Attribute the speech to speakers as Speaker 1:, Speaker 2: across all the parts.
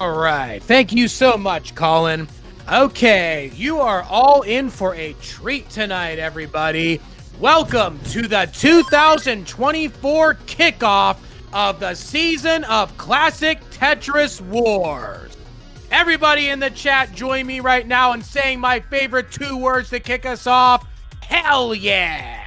Speaker 1: All right. Thank you so much, Colin. Okay, you are all in for a treat tonight, everybody. Welcome to the 2024 kickoff of the season of Classic Tetris Wars. Everybody in the chat, join me right now in saying my favorite 2 words to kick us off. Hell yeah!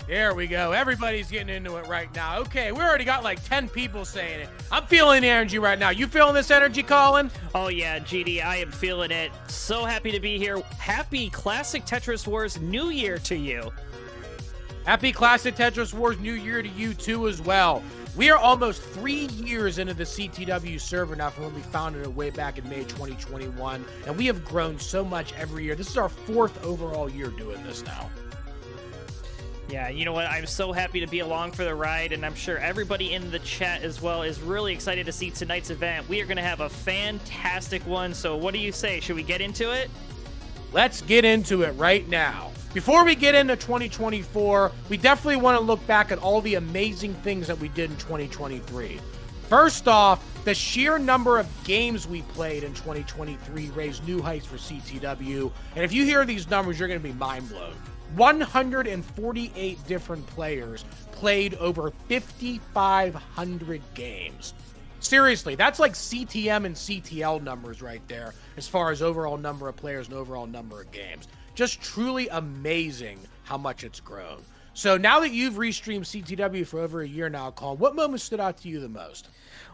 Speaker 1: There we go. Everybody's getting into it right now. Okay, we already got like 10 people saying it. I'm feeling the energy right now. You feeling this energy, Colin?
Speaker 2: Oh yeah, GD, I am feeling it. So happy to be here. Happy Classic Tetris Wars New Year to you.
Speaker 1: Happy Classic Tetris Wars New Year to you too as well. We are almost 3 years into the CTW server now from when we founded it way back in May 2021. And we have grown so much every year. This is our 4th overall year doing this now.
Speaker 2: Yeah, you know what? I'm so happy to be along for the ride, and I'm sure everybody in the chat as well is really excited to see tonight's event. We are going to have a fantastic one, so what do you say? Should we get into it?
Speaker 1: Let's get into it right now. Before we get into 2024, we definitely want to look back at all the amazing things that we did in 2023. First off, the sheer number of games we played in 2023 raised new heights for CTW, and if you hear these numbers, you're going to be mind blown. 148 different players played over 5,500 games. Seriously, that's like CTM and CTL numbers right there as far as overall number of players and overall number of games. Just truly amazing how much it's grown. So now that you've restreamed CTW for over a year now, Colin, what moments stood out to you the most?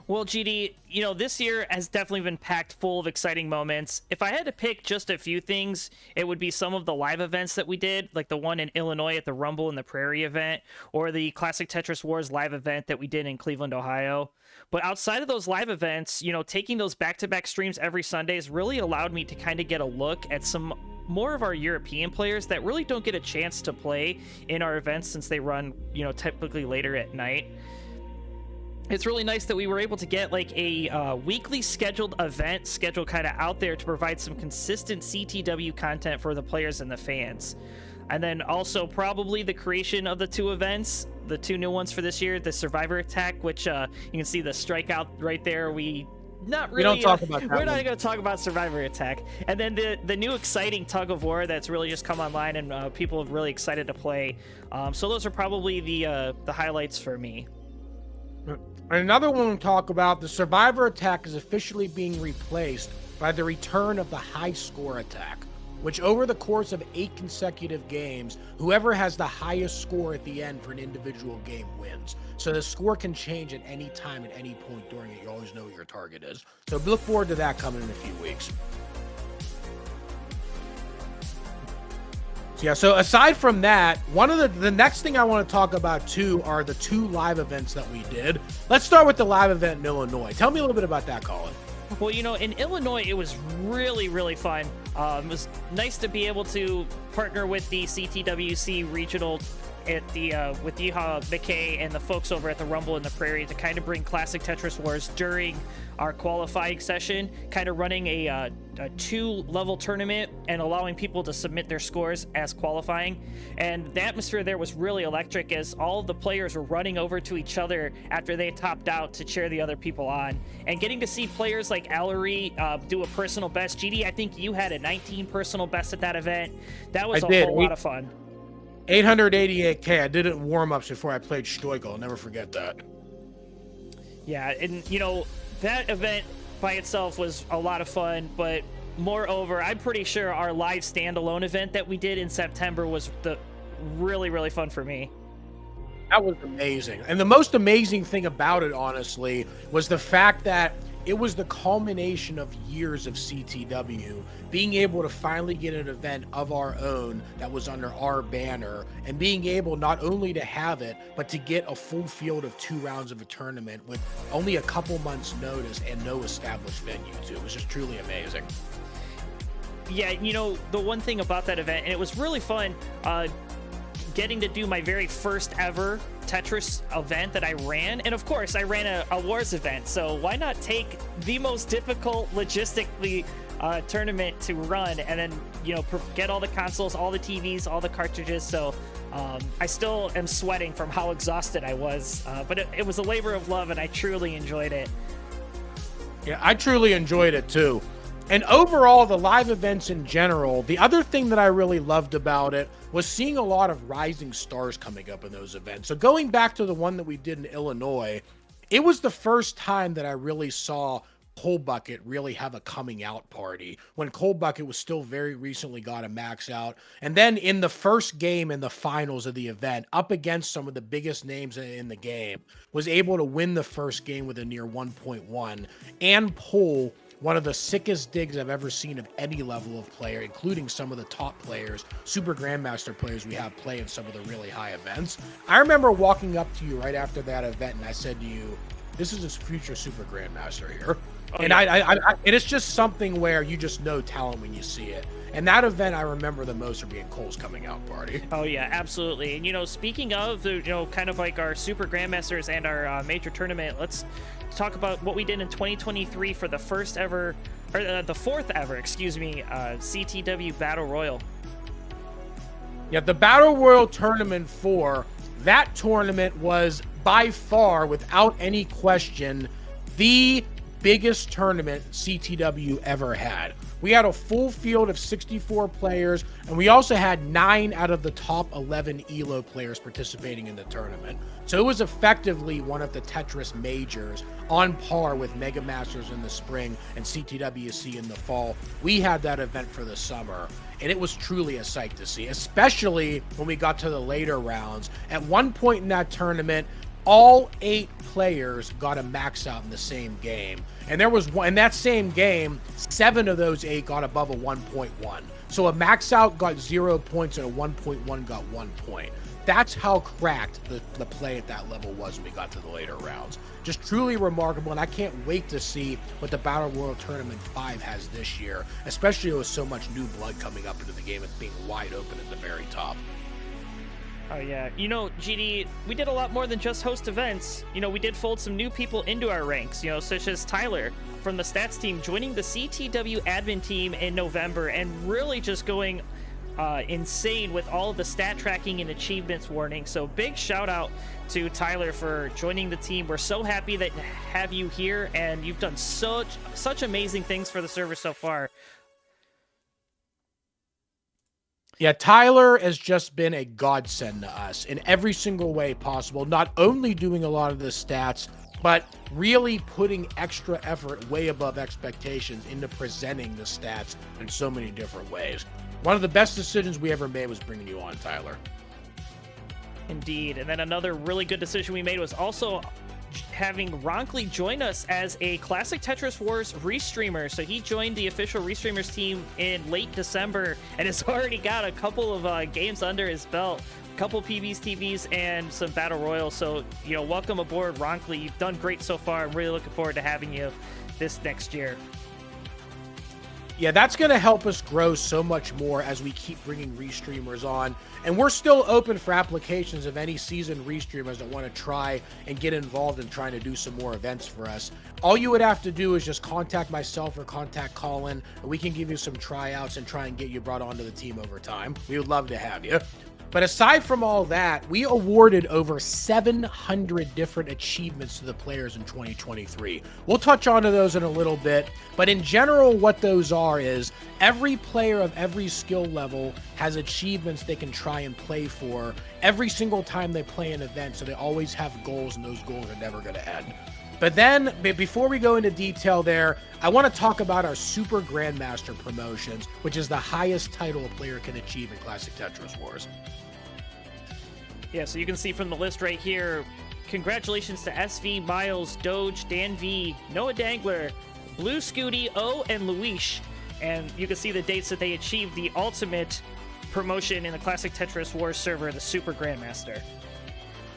Speaker 2: Well, GD, you know, this year has definitely been packed full of exciting moments. If I had to pick just a few things, it would be some of the live events that we did, like the one in Illinois at the Rumble in the Prairie event, or the Classic Tetris Wars live event that we did in Cleveland, Ohio. But outside of those live events, you know, taking those back-to-back streams every Sunday has really allowed me to kind of get a look at some more of our European players that really don't get a chance to play in our events since they run, you know, typically later at night. It's really nice that we were able to get like a weekly scheduled event schedule kind of out there to provide some consistent CTW content for the players and the fans. And then also probably the creation of the 2 events, the 2 new ones for this year, the Survivor Attack, which you can see the strikeout right there. We don't talk about that. We're not going to talk about Survivor Attack. And then the new exciting Tug of War that's really just come online and people are really excited to play. So those are probably the highlights for me.
Speaker 1: Another one we'll talk about, the Survivor Attack is officially being replaced by the return of the High Score Attack, which over the course of 8 consecutive games, whoever has the highest score at the end for an individual game wins. So the score can change at any time, at any point during it. You always know what your target is. So look forward to that coming in a few weeks. Yeah, so aside from that, one of the next thing I want to talk about too are the 2 live events that we did. Let's start with the live event in Illinois. Tell me a little bit about that, Colin.
Speaker 2: Well, you know, in Illinois, it was really, really fun. It was nice to be able to partner with the CTWC regional at the with Yeehaw McKay and the folks over at the Rumble in the Prairie to kind of bring Classic Tetris Wars during our qualifying session, kind of running a 2-level tournament and allowing people to submit their scores as qualifying. And the atmosphere there was really electric as all the players were running over to each other after they topped out to cheer the other people on. And getting to see players like Allery do a personal best. GD, I think you had a 19 personal best at that event. That was a whole lot of fun.
Speaker 1: 888K. I did it in warm-ups before I played Stoichel. I'll never forget that.
Speaker 2: Yeah, and you know, that event by itself was a lot of fun, but moreover, I'm pretty sure our live standalone event that we did in September was really, really fun for me.
Speaker 1: That was amazing. And the most amazing thing about it, honestly, was the fact that it was the culmination of years of CTW being able to finally get an event of our own that was under our banner and being able not only to have it, but to get a full field of 2 rounds of a tournament with only a couple months notice and no established venue too. It was just truly amazing.
Speaker 2: Yeah, you know, the one thing about that event, and it was really fun, getting to do my very first ever Tetris event that I ran. And of course, I ran a Wars event, so why not take the most difficult, logistically tournament to run, and then get all the consoles, all the TVs, all the cartridges. So I still am sweating from how exhausted I was, but it was a labor of love, and I truly enjoyed it.
Speaker 1: Yeah, I truly enjoyed it too. And overall, the live events in general, the other thing that I really loved about it was seeing a lot of rising stars coming up in those events. So going back to the one that we did in Illinois, it was the first time that I really saw Cold Bucket really have a coming out party, when Cold Bucket was still very recently got a max out. And then in the first game in the finals of the event, up against some of the biggest names in the game, was able to win the first game with a near 1.1 and pull one of the sickest digs I've ever seen of any level of player, including some of the top players, super grandmaster players we have play in some of the really high events. I remember walking up to you right after that event and I said to you, this is his future super grandmaster here. Oh, and yeah. And it's just something where you just know talent when you see it. And that event I remember the most for being Cole's coming out party.
Speaker 2: Oh yeah, absolutely. And speaking of the kind of like our super grandmasters and our major tournament, let's talk about what we did in 2023 for the fourth ever, CTW Battle Royal.
Speaker 1: Yeah, the Battle Royal Tournament 4, that tournament was by far, without any question, the biggest tournament CTW ever had. We had a full field of 64 players, and we also had 9 out of the top 11 ELO players participating in the tournament. So it was effectively one of the Tetris majors, on par with Mega Masters in the spring and CTWC in the fall. We had that event for the summer, and it was truly a sight to see, especially when we got to the later rounds. At one point in that tournament, all 8 players got a max out in the same game. And there was one in that same game, 7 of those 8 got above a 1.1. So a max out got 0 points and a 1.1 got 1 point. That's how cracked the play at that level was when we got to the later rounds. Just truly remarkable, and I can't wait to see what the Battle Royal Tournament 5 has this year, especially with so much new blood coming up into the game and being wide open at the very top.
Speaker 2: Oh yeah, GD, we did a lot more than just host events. We did fold some new people into our ranks, such as Tyler from the stats team joining the CTW admin team in November and really just going insane with all of the stat tracking and achievements warning. So big shout out to Tyler for joining the team. We're so happy that have you here, and you've done such amazing things for the server so far.
Speaker 1: Yeah, Tyler has just been a godsend to us in every single way possible, not only doing a lot of the stats, but really putting extra effort way above expectations into presenting the stats in so many different ways. One of the best decisions we ever made was bringing you on, Tyler.
Speaker 2: Indeed. And then another really good decision we made was also having Ronkley join us as a Classic Tetris Wars restreamer. So he joined the official restreamers team in late December and has already got a couple of games under his belt, a couple PBs, TVs, and some Battle Royals. So, welcome aboard, Ronkley. You've done great so far. I'm really looking forward to having you this next year.
Speaker 1: Yeah, that's going to help us grow so much more as we keep bringing restreamers on. And we're still open for applications of any seasoned restreamers that want to try and get involved in trying to do some more events for us. All you would have to do is just contact myself or contact Colin, and we can give you some tryouts and try and get you brought onto the team over time. We would love to have you. But aside from all that, we awarded over 700 different achievements to the players in 2023. We'll touch on to those in a little bit, but in general, what those are is every player of every skill level has achievements they can try and play for every single time they play an event, so they always have goals, and those goals are never going to end. But then, before we go into detail there, I want to talk about our Super Grandmaster promotions, which is the highest title a player can achieve in Classic Tetris Wars.
Speaker 2: Yeah, so you can see from the list right here, congratulations to SV, Miles, Doge, Dan V, Noah Dangler, Blue Scooty, O, and Luis. And you can see the dates that they achieved the ultimate promotion in the Classic Tetris Wars server, the Super Grandmaster.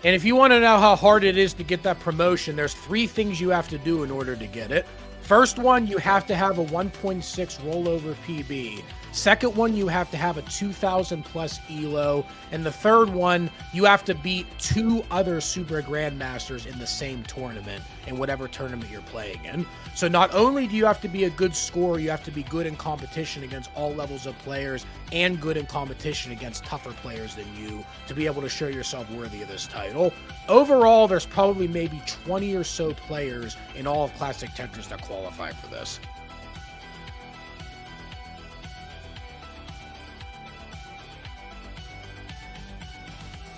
Speaker 1: And if you want to know how hard it is to get that promotion, there's 3 things you have to do in order to get it. First one, you have to have a 1.6 rollover PB. Second one, you have to have a 2,000 plus elo. And the third one, you have to beat 2 other Super Grandmasters in the same tournament, in whatever tournament you're playing in. So not only do you have to be a good scorer, you have to be good in competition against all levels of players and good in competition against tougher players than you to be able to show yourself worthy of this title. Overall, there's probably maybe 20 or so players in all of Classic Tetris that qualify for this.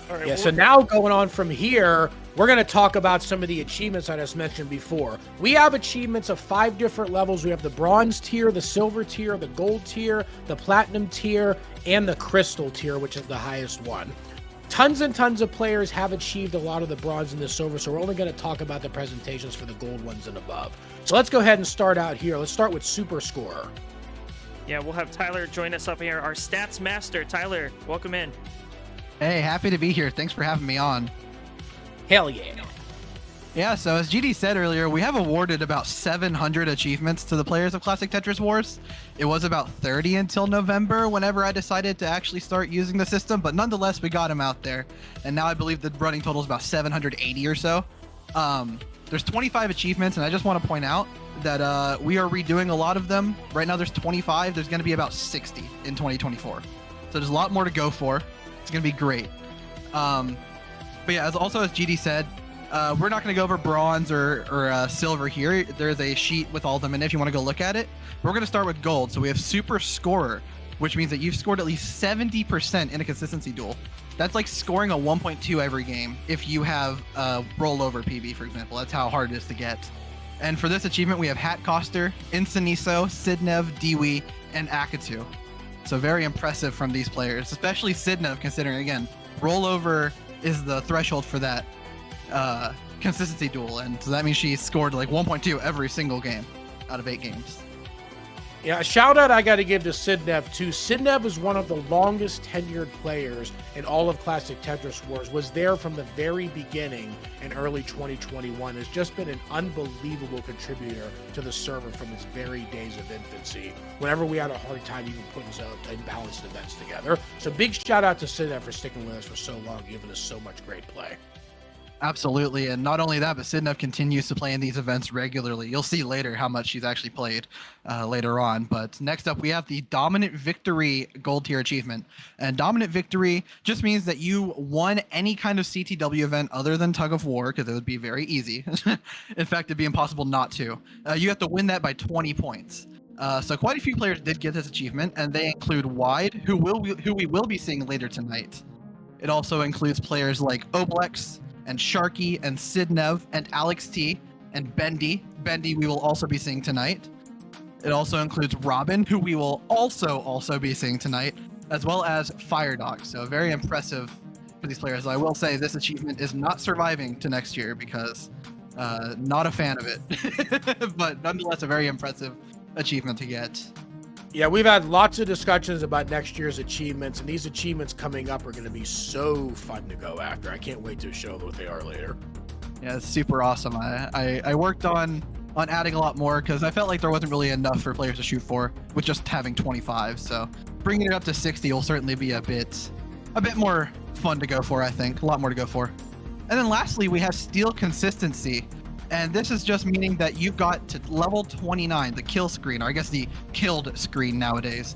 Speaker 2: Right,
Speaker 1: yeah, so now going on from here, we're going to talk about some of the achievements I just mentioned before. We have achievements of 5 different levels. We have the bronze tier, the silver tier, the gold tier, the platinum tier, and the crystal tier, which is the highest one. Tons and tons of players have achieved a lot of the bronze and the silver, so we're only going to talk about the presentations for the gold ones and above. So let's go ahead and start out here. Let's start with Super Scorer.
Speaker 2: Yeah, we'll have Tyler join us up here, our stats master. Tyler, welcome in.
Speaker 3: Hey, happy to be here. Thanks for having me on.
Speaker 1: Hell yeah.
Speaker 3: Yeah, so as GD said earlier, we have awarded about 700 achievements to the players of Classic Tetris Wars. It was about 30 until November, whenever I decided to actually start using the system, but nonetheless, we got them out there. And now I believe the running total is about 780 or so. There's 25 achievements, and I just want to point out that we are redoing a lot of them. Right now, there's 25. There's going to be about 60 in 2024. So there's a lot more to go for. It's going to be great. But yeah, as GD said, we're not going to go over bronze or silver here. There's a sheet with all of them in if you want to go look at it. We're going to start with gold. So we have Super Scorer, which means that you've scored at least 70% in a consistency duel. That's like scoring a 1.2 every game if you have a rollover PB, for example. That's how hard it is to get. And for this achievement, we have Hat Coster, Insaniso, Sidnev, Dewey, and Akatu. So very impressive from these players, especially Sidnev, considering, again, rollover is the threshold for that consistency duel. And so that means she scored like 1.2 every single game out of 8 games.
Speaker 1: Yeah, a shout out I got to give to Sidnev too. Sidnev is one of the longest tenured players in all of Classic Tetris Wars, was there from the very beginning in early 2021, has just been an unbelievable contributor to the server from its very days of infancy, whenever we had a hard time even putting some balanced events together. So big shout out to Sidnev for sticking with us for so long, giving us so much great play.
Speaker 3: Absolutely, and not only that, but Sidnev continues to play in these events regularly. You'll see later how much she's actually played later on. But next up, we have the Dominant Victory Gold Tier Achievement. And Dominant Victory just means that you won any kind of CTW event other than Tug of War, because it would be very easy. In fact, it'd be impossible not to. You have to win that by 20 points. So quite a few players did get this achievement, and they include Wide, who we will be seeing later tonight. It also includes players like Oblex, and Sharky, and Sidnev, and Alex T, and Bendy. Bendy we will also be seeing tonight. It also includes Robin, who we will also be seeing tonight, as well as Firedog. So very impressive for these players. I will say this achievement is not surviving to next year because not a fan of it, but nonetheless a very impressive achievement to get.
Speaker 1: Yeah, we've had lots of discussions about next year's achievements, and these achievements coming up are going to be so fun to go after. I can't wait to show what they are later.
Speaker 3: Yeah, it's super awesome. I worked on adding a lot more because I felt like there wasn't really enough for players to shoot for with just having 25. So bringing it up to 60 will certainly be a bit more fun to go for, I think. A lot more to go for. And then lastly, we have Steel Consistency. And this is just meaning that you got to level 29, the kill screen, or I guess the killed screen nowadays,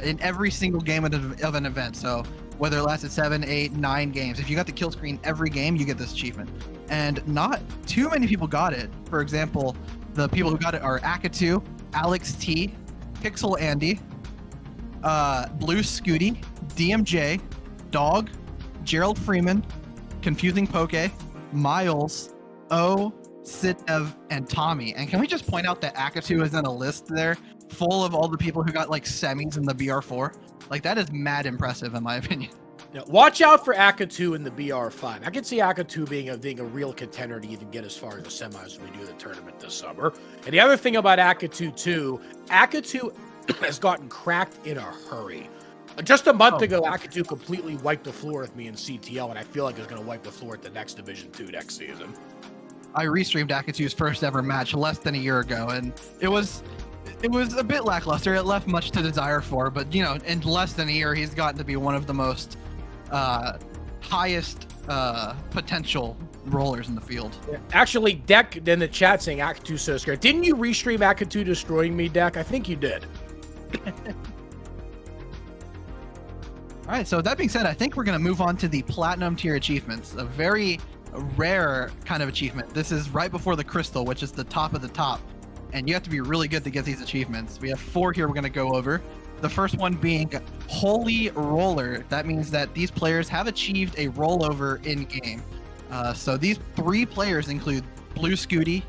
Speaker 3: in every single game of an event. So whether it lasted 7, 8, 9 games, if you got the kill screen every game, you get this achievement. And not too many people got it. For example, the people who got it are Akatu, Alex T, Pixel Andy, Blue Scooty, DMJ, Dog, Gerald Freeman, Confusing Poke, Miles, O, Sidnev, and Tommy. And can we just point out that Akatu is in a list there full of all the people who got like semis in the BR4? Like, that is mad impressive in my opinion.
Speaker 1: Yeah, watch out for Akatu in the BR5. I can see Akatu being a real contender to even get as far as the semis when we do the tournament this summer. And the other thing about Akatu too, Akatu has gotten cracked in a hurry. Just a month ago, Akatu completely wiped the floor with me in CTL, and I feel like it's going to wipe the floor at the next Division 2 next season.
Speaker 3: I restreamed Akatu's first ever match less than a year ago, and it was It was a bit lackluster. It left much to desire for, but you know, in less than a year, he's gotten to be one of the most highest potential rollers in the field.
Speaker 1: Actually, Deck in the chat saying Akatu so scared. Didn't you restream Akatu destroying me, Deck? I think you did.
Speaker 3: All right, so that being said, I think we're going to move on to the platinum tier achievements, a very rare kind of achievement. This is right before the crystal, which is the top of the top, and you have to be really good to get these achievements. We have 4 here we're going to go over. The first one being Holy Roller. That means that these players have achieved a rollover in game. So these 3 players include Blue Scooty,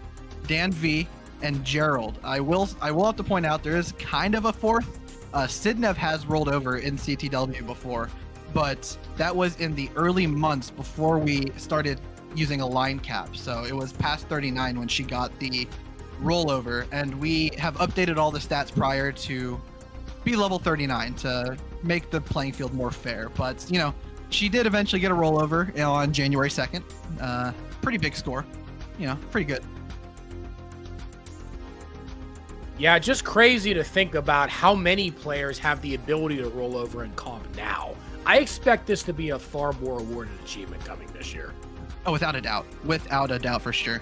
Speaker 3: Dan V, and Gerald. I will have to point out there is kind of a 4th. Sidnev has rolled over in CTW before, but that was in the early months before we started using a line cap. So it was past 39 when she got the rollover, and we have updated all the stats prior to be level 39 to make the playing field more fair. But, you know, she did eventually get a rollover on January 2nd. Pretty big score, you know, pretty good.
Speaker 1: Yeah, just crazy to think about how many players have the ability to roll over in comp now. I expect this to be a far more awarded achievement coming this year.
Speaker 3: Oh, without a doubt. Without a doubt, for sure.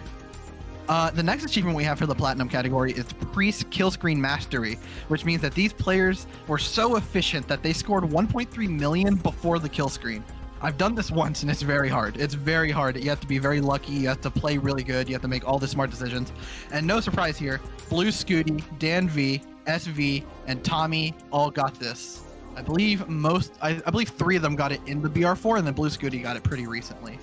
Speaker 3: The next achievement we have for the Platinum category is Priest Killscreen Mastery, which means that these players were so efficient that they scored 1.3 million before the kill screen. I've done this once, and it's very hard. It's very hard. You have to be very lucky. You have to play really good. You have to make all the smart decisions. And no surprise here, Blue Scooty, Dan V, SV, and Tommy all got this. I believe 3 of them got it in the BR4, and then Blue Scooty got it pretty recently.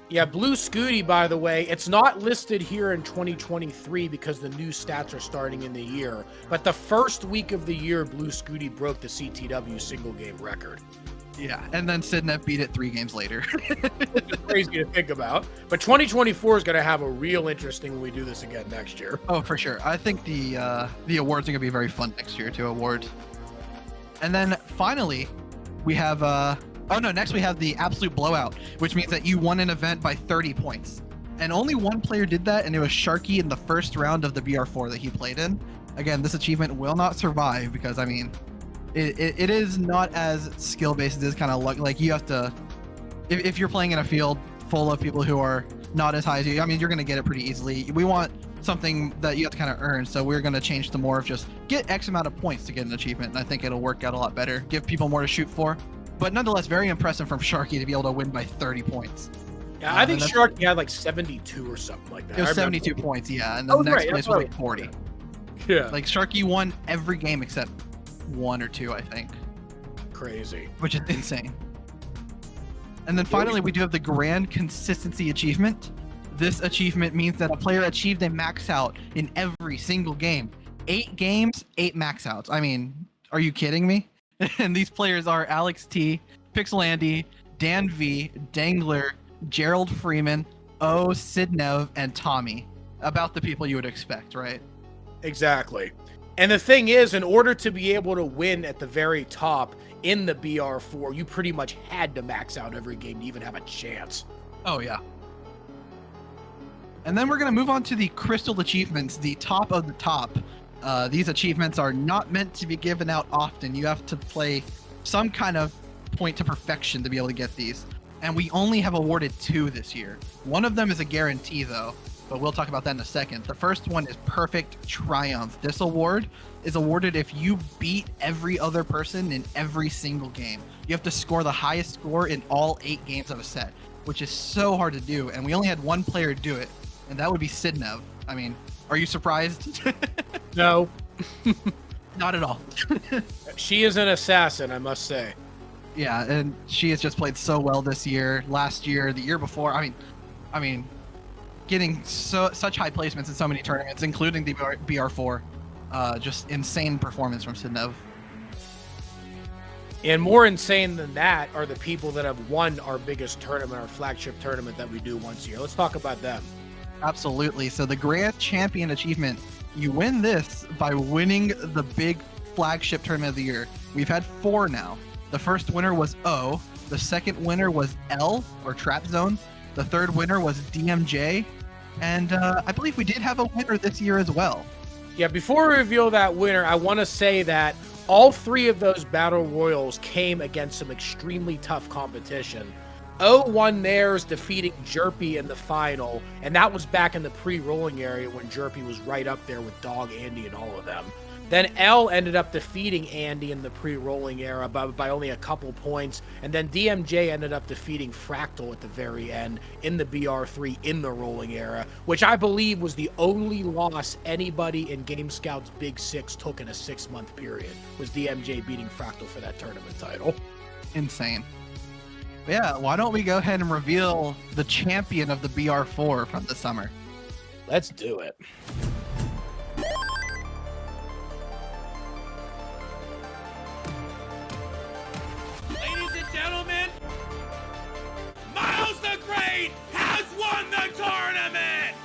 Speaker 1: Yeah, Blue Scooty, by the way, it's not listed here in 2023 because the new stats are starting in the year. But the first week of the year, Blue Scooty broke the CTW single game record.
Speaker 3: Yeah, and then Sidnev beat it 3 games later.
Speaker 1: It's crazy to think about. But 2024 is going to have a real interesting when we do this again next year.
Speaker 3: Oh, for sure. I think the awards are going to be very fun next year to award. And then finally, we have next we have the Absolute Blowout, which means that you won an event by 30 points. And only one player did that, and it was Sharky in the first round of the BR4 that he played in. Again, this achievement will not survive because, I mean, it is not as skill-based. It is kind of like you have to, if you're playing in a field full of people who are not as high as you, I mean, you're going to get it pretty easily. We want something that you have to kind of earn, so we're going to change to more of just get X amount of points to get an achievement, and I think it'll work out a lot better. Give people more to shoot for, but nonetheless, very impressive from Sharky to be able to win by 30 points.
Speaker 1: Yeah, I think Sharky had like 72 or something like that.
Speaker 3: It was 72 points, yeah, and the next place was like 40.
Speaker 1: Yeah.
Speaker 3: Like Sharky won every game except 1 or 2, I think.
Speaker 1: Crazy.
Speaker 3: Which is insane. And then finally, we do have the Grand Consistency Achievement. This achievement means that a player achieved a max out in every single game. 8 games, 8 max outs. I mean, are you kidding me? And these players are Alex T, Pixel Andy, Dan V, Dangler, Gerald Freeman, O, Sidnev, and Tommy. About the people you would expect, right?
Speaker 1: Exactly. And the thing is, in order to be able to win at the very top in the BR4, you pretty much had to max out every game to even have a chance.
Speaker 3: Oh, yeah. And then we're going to move on to the Crystal Achievements, the top of the top. These achievements are not meant to be given out often. You have to play some kind of point to perfection to be able to get these. And we only have awarded 2 this year. One of them is a guarantee, though, but we'll talk about that in a second. The first one is Perfect Triumph. This award is awarded if you beat every other person in every single game. You have to score the highest score in all 8 games of a set, which is so hard to do. And we only had one player do it, and that would be Sidnev. I mean, are you surprised?
Speaker 1: No.
Speaker 3: Not at all.
Speaker 1: She is an assassin, I must say.
Speaker 3: Yeah, and she has just played so well this year, last year, the year before. I mean, getting such high placements in so many tournaments, including the BR4. Just insane performance from Sidnev.
Speaker 1: And more insane than that are the people that have won our biggest tournament, our flagship tournament that we do once a year. Let's talk about them.
Speaker 3: Absolutely. So the Grand Champion Achievement, you win this by winning the big flagship tournament of the year. We've had 4 now. The first winner was O. The second winner was L, or Trap Zone. The third winner was DMJ. And I believe we did have a winner this year as well.
Speaker 1: Yeah, before we reveal that winner, I want to say that all 3 of those battle royals came against some extremely tough competition. O won theirs, defeating Jerpy in the final, and that was back in the pre-rolling area when Jerpy was right up there with Dog, Andy, and all of them. Then L ended up defeating Andy in the pre-rolling era by only a couple points, and then DMJ ended up defeating Fractal at the very end in the BR3 in the rolling era, which I believe was the only loss anybody in Game Scout's Big Six took in a 6-month period, was DMJ beating Fractal for that tournament title.
Speaker 3: Insane. Yeah, why don't we go ahead and reveal the champion of the BR4 from the summer?
Speaker 1: Let's do it.
Speaker 4: Ladies and gentlemen, Miles the Great has won the tournament!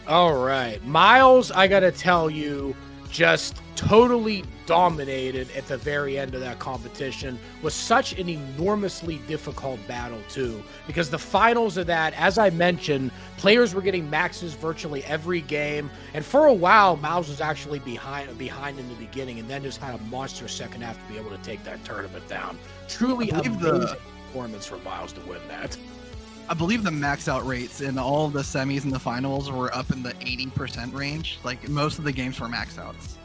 Speaker 1: All right. Miles, I got to tell you, just totally dominated at the very end of that competition. Was such an enormously difficult battle, too, because the finals of that, as I mentioned, players were getting maxes virtually every game. And for a while, Miles was actually behind in the beginning and then just had a monster second half to be able to take that tournament down. Truly amazing performance for Miles to win that.
Speaker 3: I believe the max out rates in all of the semis and the finals were up in the 80% range. Like, most of the games were max outs,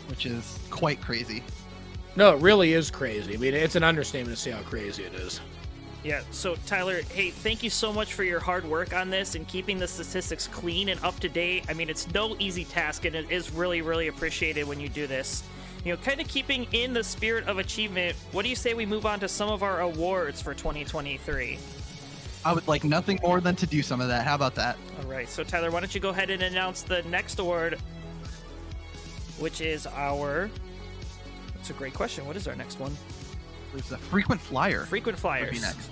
Speaker 3: which is quite crazy.
Speaker 1: No, it really is crazy. I mean, it's an understatement to say how crazy it is.
Speaker 2: Yeah, so Tyler, hey, thank you so much for your hard work on this and keeping the statistics clean and up to date. I mean, it's no easy task, and it is really, really appreciated when you do this. You know, kind of keeping in the spirit of achievement, what do you say we move on to some of our awards for 2023?
Speaker 3: I would like nothing more than to do some of that. How about that?
Speaker 2: All right, so Tyler, why don't you go ahead and announce the next award, which is our... That's a great question. What is our next one?
Speaker 3: It's the Frequent Flyer.
Speaker 2: Frequent Flyers.
Speaker 3: Would be next.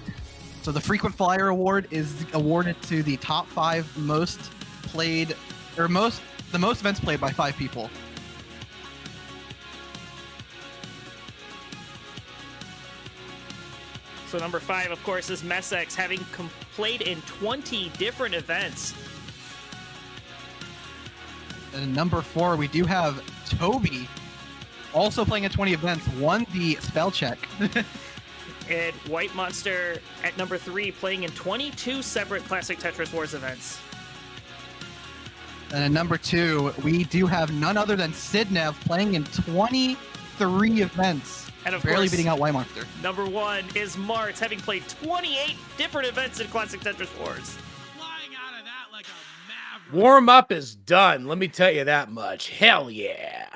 Speaker 3: So the Frequent Flyer Award is awarded to the top 5 most played, or the most events played by 5 people.
Speaker 2: So number 5, of course, is Messex, having played in 20 different events.
Speaker 3: And number 4, we do have Toby, also playing in 20 events, won the spell check.
Speaker 2: And White Monster at number 3, playing in 22 separate Classic Tetris Wars events.
Speaker 3: And at number 2, we do have none other than Sidnev playing in 23 events.
Speaker 2: And of
Speaker 3: barely
Speaker 2: course,
Speaker 3: beating out White Monster.
Speaker 2: Number 1 is Martz, having played 28 different events in Classic Tetris Wars.
Speaker 4: Flying out of that like a maverick.
Speaker 1: Warm up is done. Let me tell you that much. Hell yeah.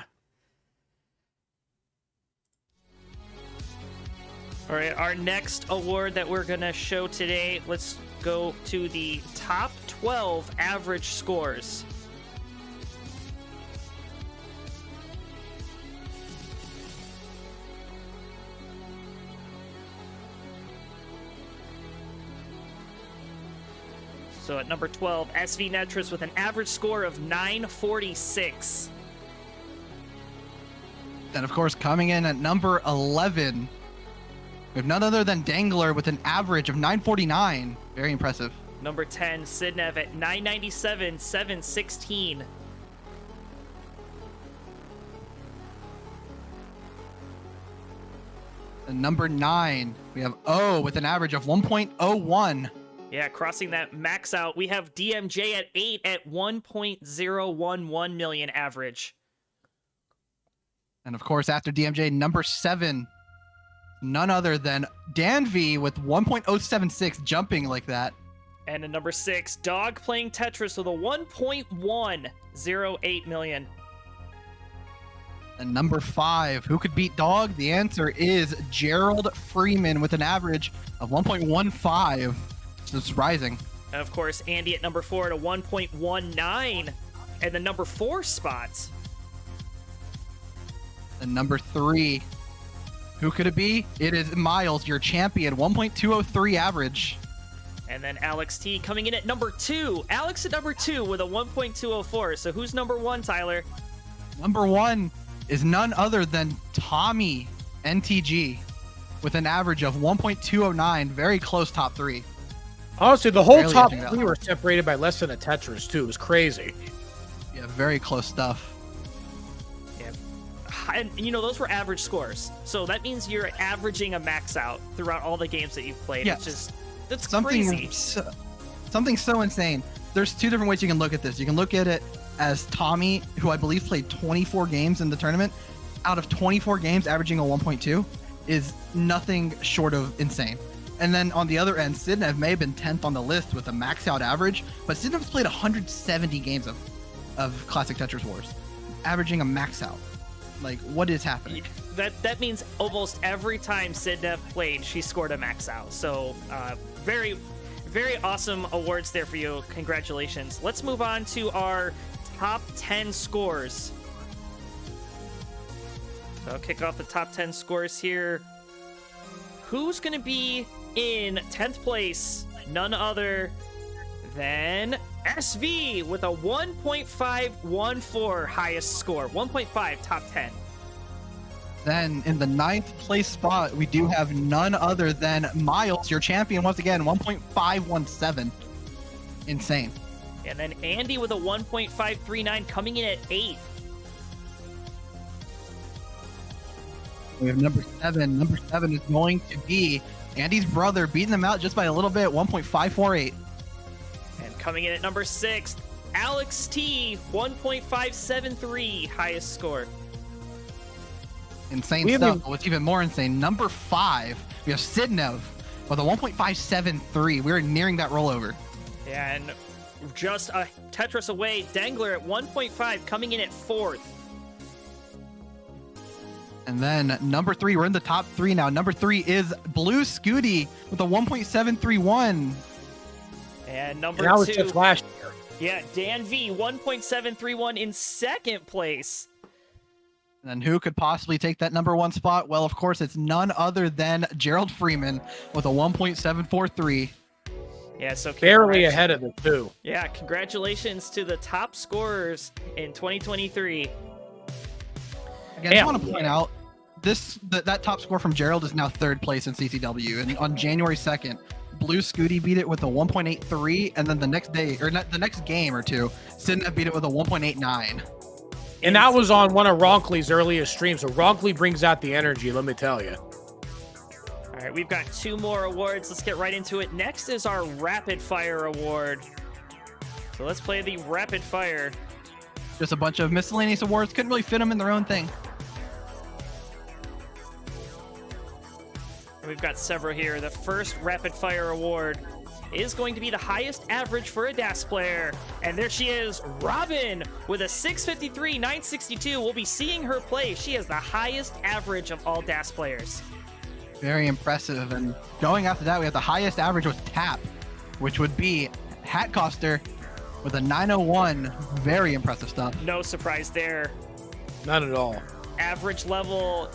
Speaker 2: All right, our next award that we're going to show today, let's go to the top 12 average scores. So at number 12, SV Netris with an average score of 946.
Speaker 3: And of course, coming in at number 11, we have none other than Dangler with an average of 949. Very impressive.
Speaker 2: Number 10, Sidnev at 997, 716.
Speaker 3: And number 9, we have O with an average of 1.01.
Speaker 2: Yeah, crossing that max out. We have DMJ at 8 at 1.011 million average.
Speaker 3: And of course, after DMJ, number 7, none other than Danv with 1.076, jumping like that.
Speaker 2: And at number 6, Dog playing Tetris with a 1.108 million.
Speaker 3: And number 5, who could beat Dog? The answer is Gerald Freeman with an average of 1.15. It's rising.
Speaker 2: And of course, Andy at number 4 at a 1.19. And the number 4 spots.
Speaker 3: And number 3, who could it be? It is Miles, your champion, 1.203 average.
Speaker 2: And then Alex T coming in at number 2. Alex at number 2 with a 1.204. So who's number 1, Tyler?
Speaker 3: Number 1 is none other than Tommy NTG with an average of 1.209, very close top 3.
Speaker 1: Honestly, the whole
Speaker 3: Barely
Speaker 1: top
Speaker 3: edging out.
Speaker 1: 3 were separated by less than a Tetris, too. It was crazy.
Speaker 3: Yeah, very close stuff.
Speaker 2: Yeah. And, those were average scores. So that means you're averaging a max out throughout all the games that you've played.
Speaker 3: Yeah.
Speaker 2: It's just, that's
Speaker 3: Something
Speaker 2: crazy.
Speaker 3: something so insane. There's 2 different ways you can look at this. You can look at it as Tommy, who I believe played 24 games in the tournament. Out of 24 games, averaging a 1.2 is nothing short of insane. And then on the other end, Sidnev may have been 10th on the list with a max out average, but Sidnev's played 170 games of Classic Tetris Wars, averaging a max out. Like, what is happening?
Speaker 2: That means almost every time Sidnev played, she scored a max out. So very, very awesome awards there for you. Congratulations. Let's move on to our top 10 scores. So I'll kick off the top 10 scores here. Who's going to be in 10th place? None other than SV with a 1.514 highest score. 1.5 top 10.
Speaker 3: Then in the 9th place spot, we do have none other than Miles, your champion once again, 1.517. Insane.
Speaker 2: And then Andy with a 1.539 coming in at 8th.
Speaker 3: We have number 7. Number 7 is going to be Andy's brother, beating them out just by a little bit, 1.548.
Speaker 2: And coming in at number 6, Alex T, 1.573 highest score.
Speaker 3: Insane stuff. What's even more insane, number 5, we have Sidnev with a 1.573. We're nearing that rollover.
Speaker 2: And just a Tetris away, Dangler at 1.5 coming in at 4th.
Speaker 3: And then number 3, we're in the top 3 now. Number 3 is Blue Scooty with a 1.731.
Speaker 2: And number
Speaker 1: that was
Speaker 2: 2,
Speaker 1: just last year.
Speaker 2: Yeah, Dan V, 1.731 in 2nd place.
Speaker 3: And then who could possibly take that number 1 spot? Well, of course, it's none other than Gerald Freeman with a 1.743.
Speaker 2: Yeah, so
Speaker 1: Barely ahead of the 2.
Speaker 2: Yeah, congratulations to the top scorers in 2023.
Speaker 3: Again, I just want to point out that top score from Gerald is now 3rd place in CTW, and on January 2nd, Blue Scooty beat it with a 1.83, and then the next day, or not the next game or two, Sidnev beat it with a 1.89.
Speaker 1: And that was on one of Ronkley's earliest streams. So Ronkley brings out the energy, let me tell you.
Speaker 2: All right, we've got 2 more awards. Let's get right into it. Next is our Rapid Fire Award. So let's play the Rapid Fire.
Speaker 3: Just a bunch of miscellaneous awards. Couldn't really fit them in their own thing.
Speaker 2: We've got several here. The first Rapid Fire Award is going to be the highest average for a DAS player. And there she is, Robin, with a 653, 962. We'll be seeing her play. She has the highest average of all DAS players.
Speaker 3: Very impressive. And going after that, we have the highest average with Tap, which would be Hat Coster with a 901. Very impressive stuff.
Speaker 2: No surprise there.
Speaker 1: Not at all.
Speaker 2: Average level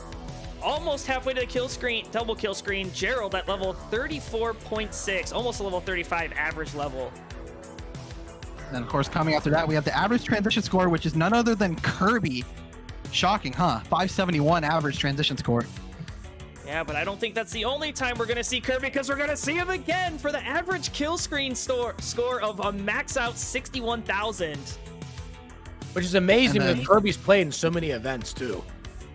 Speaker 2: almost halfway to the kill screen, double kill screen. Gerald at level 34.6, almost a level 35 average level.
Speaker 3: And of course, coming after that, we have the average transition score, which is none other than Kirby. Shocking, huh? 571 average transition score.
Speaker 2: Yeah, but I don't think that's the only time we're going to see Kirby, because we're going to see him again for the average kill screen score of a max out 61,000.
Speaker 1: Which is amazing that Kirby's played in so many events, too.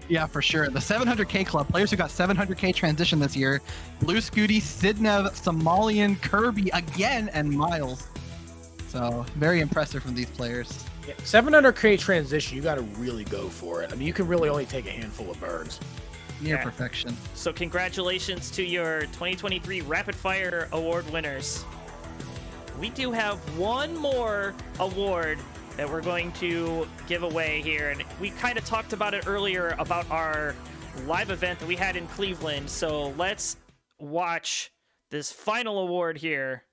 Speaker 3: Yeah, for sure. The 700K club, players who got 700K transition this year: Blue Scooty, Sidnev, Somalian, Kirby again, and Miles. So very impressive from these players.
Speaker 1: Yeah, 700K transition, you got to really go for it. I mean, you can really only take a handful of birds.
Speaker 3: Near perfection.
Speaker 2: So congratulations to your 2023 Rapid Fire Award winners. We do have one more award that we're going to give away here, and we kind of talked about it earlier about our live event that we had in Cleveland. So let's watch this final award here.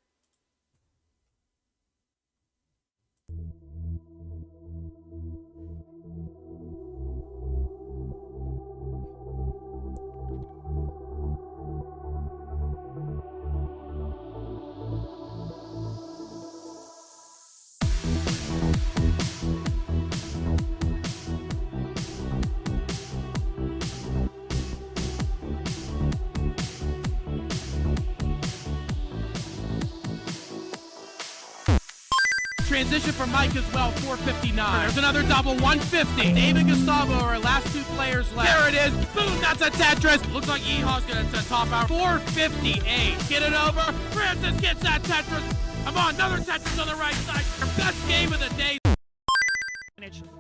Speaker 4: Transition for Mike as well, 459. There's another double, 150. David Gustavo are our last two players left. There it is. Boom, that's a Tetris. Looks like Yeehaw's going to top out. 458. Get it over. Francis gets that Tetris. Come on, another Tetris on the right side. Our best game of the day.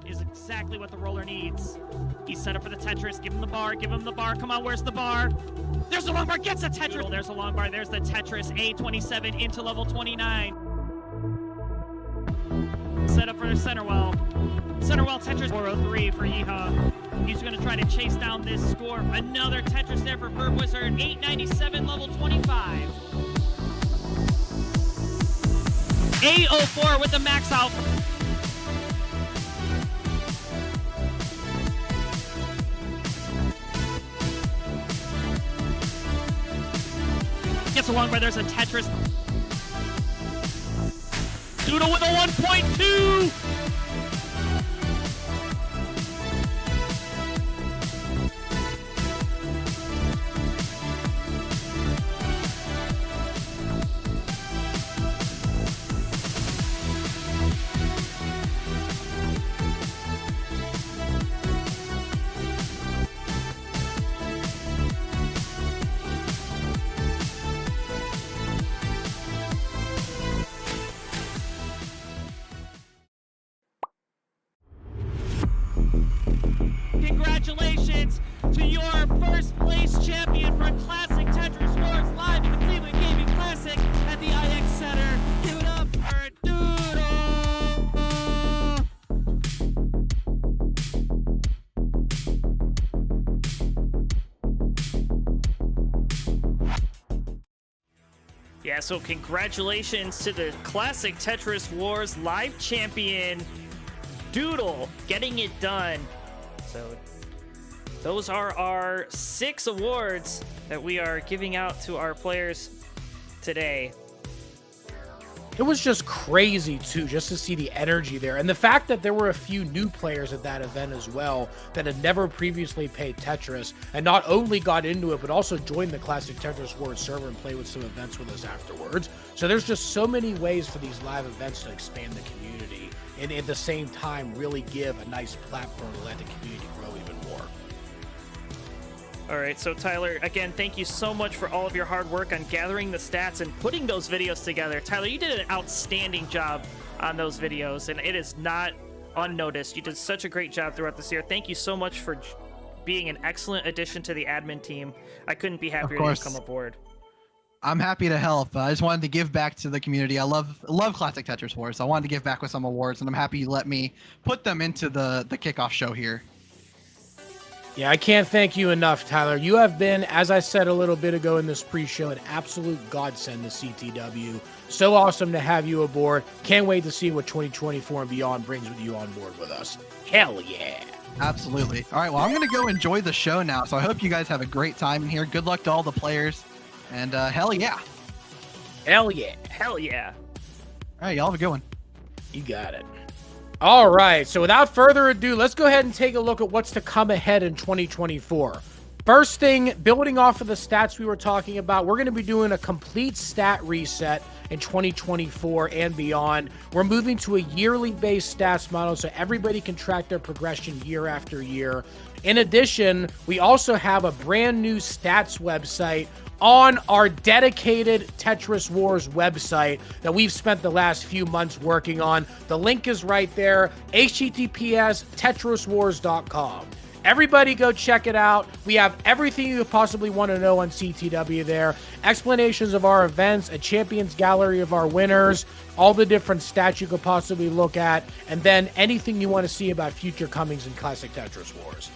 Speaker 2: Is exactly what the roller needs. He's set up for the Tetris. Give him the bar. Give him the bar. Come on, where's the bar? There's the long bar. Gets the Tetris. There's the long bar. There's the Tetris. A27 into level 29. Set up for the center well. Center well Tetris. 403 for Yeehaw. He's going to try to chase down this score. Another Tetris there for Burp Wizard. 897 level 25. A04 with the max out. Gets along where there's a Tetris. Doodle with a 1.2. Congratulations to your first place champion for Classic Tetris Wars live in the Cleveland Gaming Classic at the IX Center. Give it up for Doodle! Yeah, so congratulations to the Classic Tetris Wars live champion, Doodle, getting it done. So those are our 6 awards that we are giving out to our players today.
Speaker 1: It was just crazy, too, just to see the energy there. And the fact that there were a few new players at that event as well that had never previously played Tetris and not only got into it, but also joined the Classic Tetris Wars server and played with some events with us afterwards. So there's just so many ways for these live events to expand the community and at the same time really give a nice platform to let the community grow even more.
Speaker 2: All right, so Tyler, again, thank you so much for all of your hard work on gathering the stats and putting those videos together. Tyler, you did an outstanding job on those videos, and it is not unnoticed. You did such a great job throughout this year. Thank you so much for being an excellent addition to the admin team. I couldn't be happier to come aboard.
Speaker 3: I'm happy to help. I just wanted to give back to the community. I love Classic Tetris Wars. I wanted to give back with some awards, and I'm happy you let me put them into the kickoff show here.
Speaker 1: Yeah, I can't thank you enough, Tyler. You have been, as I said a little bit ago in this pre-show, an absolute godsend to CTW. So awesome to have you aboard. Can't wait to see what 2024 and beyond brings with you on board with us. Hell yeah.
Speaker 3: Absolutely. All right, well, I'm going to go enjoy the show now, so I hope you guys have a great time in here. Good luck to all the players, and hell yeah.
Speaker 1: Hell yeah.
Speaker 2: Hell yeah.
Speaker 3: All right, y'all have a good one.
Speaker 1: You got it. All right, so without further ado, let's go ahead and take a look at what's to come ahead in 2024. First thing, building off of the stats we were talking about, we're going to be doing a complete stat reset in 2024 and beyond. We're moving to a yearly based stats model so everybody can track their progression year after year. In addition, we also have a brand new stats website on our dedicated Tetris Wars website that we've spent the last few months working on. The link is right there, https://tetriswars.com. Everybody go check it out. We have everything you could possibly want to know on CTW there. Explanations of our events, a champions gallery of our winners, all the different stats you could possibly look at, and then anything you want to see about future comings in Classic Tetris Wars.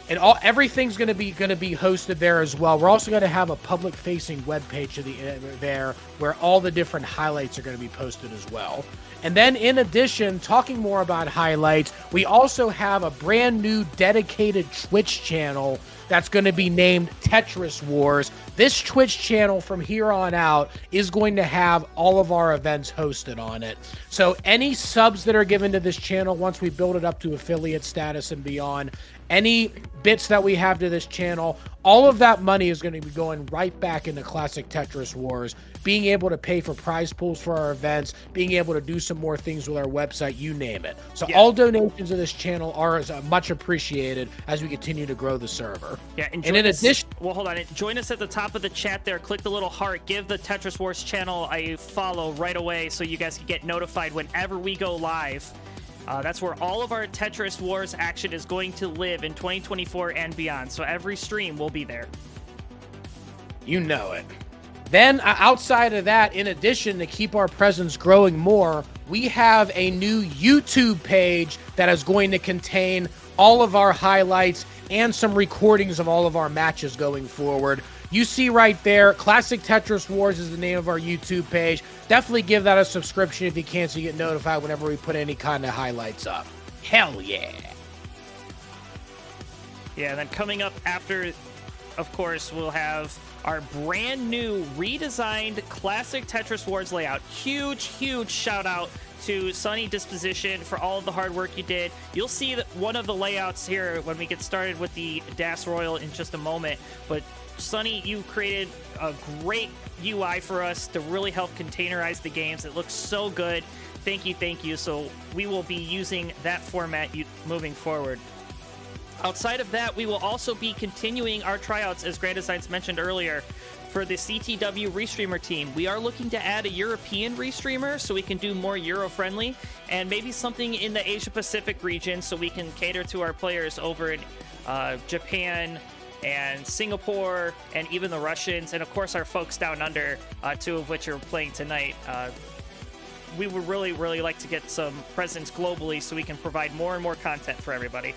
Speaker 1: And everything's going to be hosted there as well. We're also going to have a public-facing webpage there where all the different highlights are going to be posted as well. And then in addition, talking more about highlights, we also have a brand new dedicated Twitch channel that's going to be named Tetris Wars. This Twitch channel from here on out is going to have all of our events hosted on it. So any subs that are given to this channel, once we build it up to affiliate status and beyond, any bits that we have to this channel, all of that money is going to be going right back into Classic Tetris Wars, being able to pay for prize pools for our events, being able to do some more things with our website, you name it. So all donations to this channel are much appreciated as we continue to grow the server.
Speaker 2: Yeah, and
Speaker 1: in addition,
Speaker 2: well, hold on. Join us at the top of the chat there. Click the little heart. Give the Tetris Wars channel a follow right away so you guys can get notified whenever we go live. That's where all of our Tetris Wars action is going to live in 2024 and beyond. So every stream will be there.
Speaker 1: You know it. Then outside of that, in addition to keep our presence growing more, we have a new YouTube page that is going to contain all of our highlights and some recordings of all of our matches going forward. You see right there, Classic Tetris Wars is the name of our YouTube page. Definitely give that a subscription if you can so you get notified whenever we put any kind of highlights up. Hell yeah.
Speaker 2: Yeah, and then coming up after, of course, we'll have our brand new redesigned Classic Tetris Wars layout. Huge shout out to Sunny Disposition for all of the hard work you did. You'll see that one of the layouts here when we get started with the Das Royal in just a moment, but Sunny, you created a great UI for us to really help containerize the games. It looks so good. Thank you. So we will be using that format moving forward. Outside of that, we will also be continuing our tryouts, as Grand Designs mentioned earlier, for the CTW Restreamer team. We are looking to add a European Restreamer so we can do more Euro-friendly, and maybe something in the Asia-Pacific region so we can cater to our players over in Japan and Singapore, and even the Russians, and of course our folks down under, two of which are playing tonight. We would really like to get some presence globally so we can provide more and more content for everybody.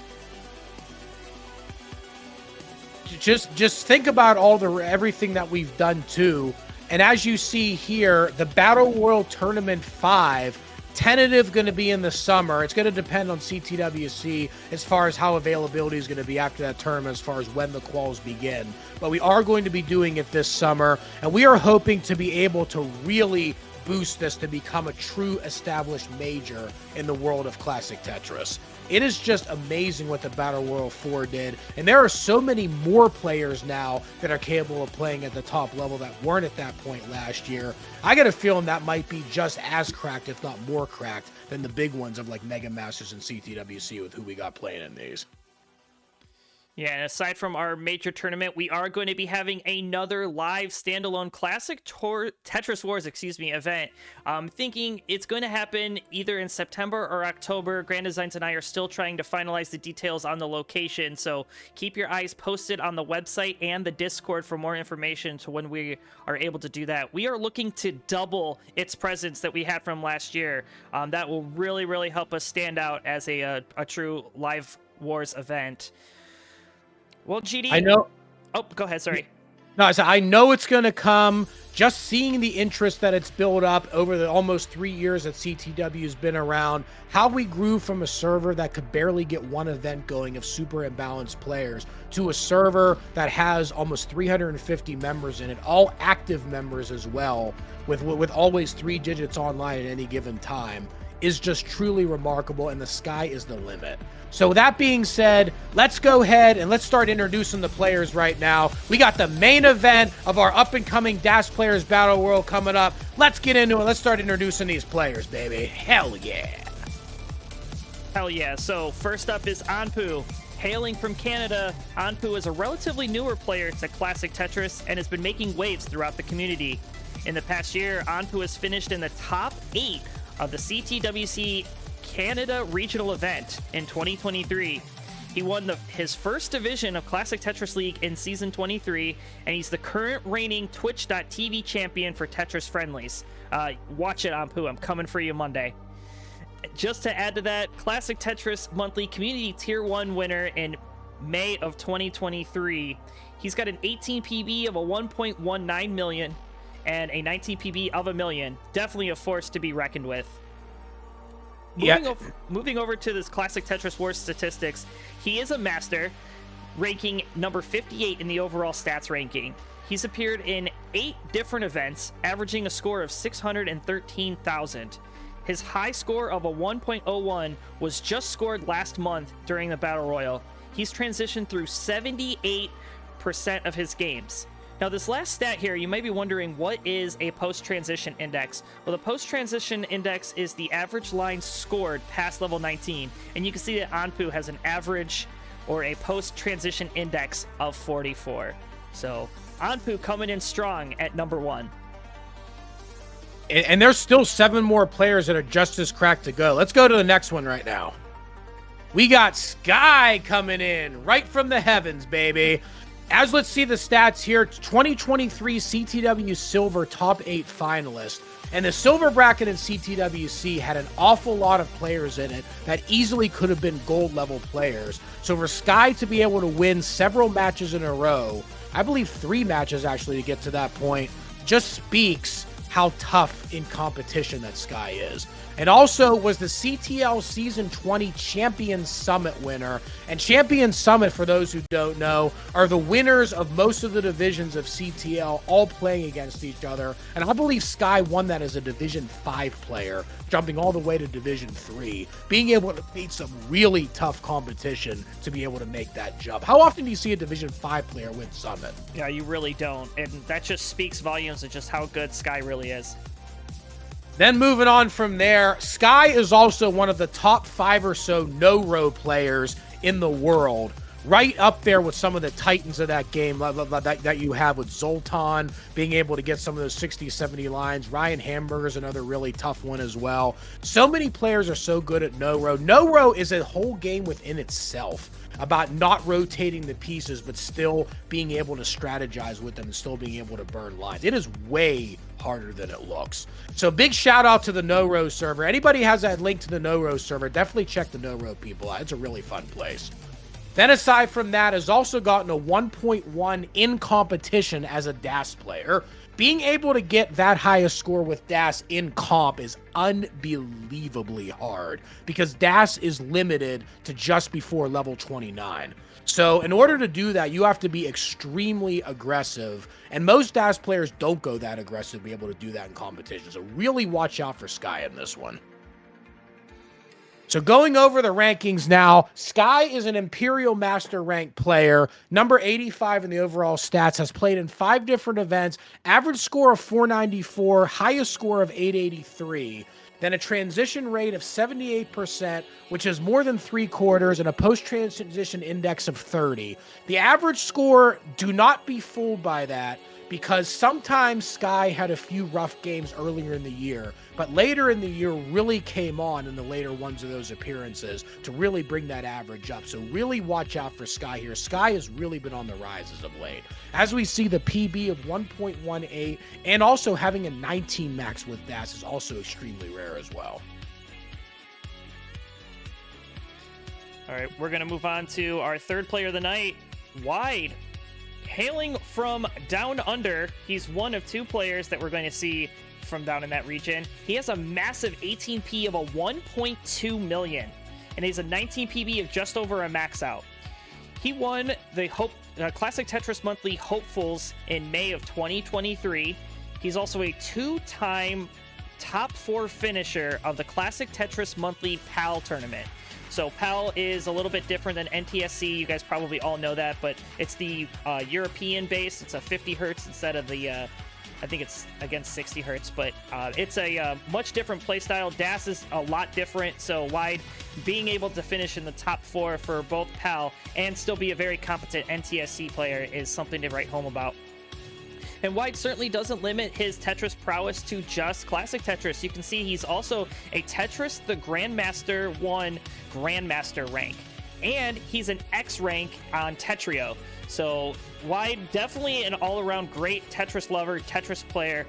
Speaker 1: Just think about everything that we've done too. And as you see here, the Battle World Tournament 5, tentative going to be in the summer. It's going to depend on CTWC as far as how availability is going to be after that tournament, as far as when the quals begin. But we are going to be doing it this summer, and we are hoping to be able to really boost this to become a true established major in the world of Classic Tetris. It is just amazing what the Battle World 4 did, and there are so many more players now that are capable of playing at the top level that weren't at that point last year. I got a feeling that might be just as cracked, if not more cracked, than the big ones of like Mega Masters and CTWC with who we got playing in these.
Speaker 2: Yeah, and aside from our major tournament, we are going to be having another live standalone Classic Tetris Wars, event. I'm thinking it's going to happen either in September or October. Grand Designs and I are still trying to finalize the details on the location, so keep your eyes posted on the website and the Discord for more information to when we are able to do that. We are looking to double its presence that we had from last year. That will really help us stand out as a true live Wars event. Well, GD...
Speaker 1: I know...
Speaker 2: Oh, go ahead, sorry.
Speaker 1: No, I know it's going to come. Just seeing the interest that it's built up over the almost 3 years that CTW has been around, how we grew from a server that could barely get one event going of super imbalanced players to a server that has almost 350 members in it, all active members as well, with always 3 digits online at any given time, is just truly remarkable, and the sky is the limit. So with that being said, let's go ahead and let's start introducing the players right now. We got the main event of our up-and-coming Dash Players Battle World coming up. Let's get into it. Let's start introducing these players, baby. Hell yeah.
Speaker 2: Hell yeah. So first up is Anpu. Hailing from Canada, Anpu is a relatively newer player to Classic Tetris and has been making waves throughout the community. In the past year, Anpu has finished in the top 8 of the CTWC Canada regional event in 2023. He won his first division of Classic Tetris League in Season 23, and he's the current reigning Twitch.tv champion for Tetris Friendlies. Watch it, Anpu. I'm coming for you Monday. Just to add to that, Classic Tetris Monthly Community Tier 1 winner in May of 2023. He's got an 18 PB of a 1.19 million and a 19 PB of a million. Definitely a force to be reckoned with. Moving over to this Classic Tetris Wars statistics, he is a master, ranking number 58 in the overall stats ranking. He's appeared in 8 different events, averaging a score of 613,000. His high score of a 1.01 was just scored last month during the Battle Royal. He's transitioned through 78 84% of his games. Now, this last stat here, you might be wondering, what is a post-transition index? Well, the post-transition index is the average line scored past level 19, and you can see that Anpu has an average or a post-transition index of 44. So, Anpu coming in strong at number 1.
Speaker 1: And there's still 7 more players that are just as cracked to go. Let's go to the next one right now. We got Sky coming in right from the heavens, baby. As let's see the stats here, 2023 CTW Silver top 8 finalist. And the silver bracket in CTWC had an awful lot of players in it that easily could have been gold level players. So for Sky to be able to win several matches in a row, I believe 3 matches actually to get to that point, just speaks how tough in competition that Sky is. And also was the CTL Season 20 Champion Summit winner. And Champion Summit, for those who don't know, are the winners of most of the divisions of CTL all playing against each other. And I believe Sky won that as a Division 5 player, jumping all the way to Division 3, being able to beat some really tough competition to be able to make that jump. How often do you see a Division 5 player win Summit?
Speaker 2: Yeah, you really don't. And that just speaks volumes of just how good Sky really is.
Speaker 1: Then moving on from there, Sky is also one of the top 5 or so no-row players in the world. Right up there with some of the titans of that game that you have with Zoltan, being able to get some of those 60, 70 lines. Ryan Hamburger's another really tough one as well. So many players are so good at no-row. No-row is a whole game within itself about not rotating the pieces, but still being able to strategize with them and still being able to burn lines. It is way harder than it looks. So big shout out to the no-row server. Anybody has that link to the no-row server, definitely check the no-row people out. It's a really fun place. Then aside from that, has also gotten a 1.1 in competition as a DAS player. Being able to get that highest score with DAS in comp is unbelievably hard because DAS is limited to just before level 29. So in order to do that, you have to be extremely aggressive, and most DAS players don't go that aggressive to be able to do that in competition. So really watch out for Sky in this one. So going over the rankings now, Sky is an Imperial Master rank player, number 85 in the overall stats, has played in 5 different events, average score of 494, highest score of 883, then a transition rate of 78%, which is more than 3/4, and a post-transition index of 30. The average score, do not be fooled by that, because sometimes Sky had a few rough games earlier in the year, but later in the year really came on in the later ones of those appearances to really bring that average up. So really watch out for Sky here. Sky has really been on the rise as of late. As we see, the PB of 1.18 and also having a 19 max with DAS is also extremely rare as well.
Speaker 2: All right, we're going to move on to our third player of the night, Wide. Hailing from down under, he's one of 2 players that we're going to see from down in that region. He has a massive 18p of a 1.2 million, and he's a 19 PB of just over a max out. He won the Classic Tetris Monthly Hopefuls in May of 2023. He's also a 2-time top 4 finisher of the Classic Tetris Monthly PAL tournament. So PAL is a little bit different than NTSC. You guys probably all know that, but it's the European base. It's a 50 hertz instead of the, I think it's against 60 hertz, but it's a much different play style. DAS is a lot different. So Wide being able to finish in the top 4 for both PAL and still be a very competent NTSC player is something to write home about. And Wide certainly doesn't limit his Tetris prowess to just Classic Tetris. You can see he's also a Tetris the Grandmaster 1 Grandmaster rank. And he's an X rank on Tetrio. So Wide, definitely an all-around great Tetris lover, Tetris player.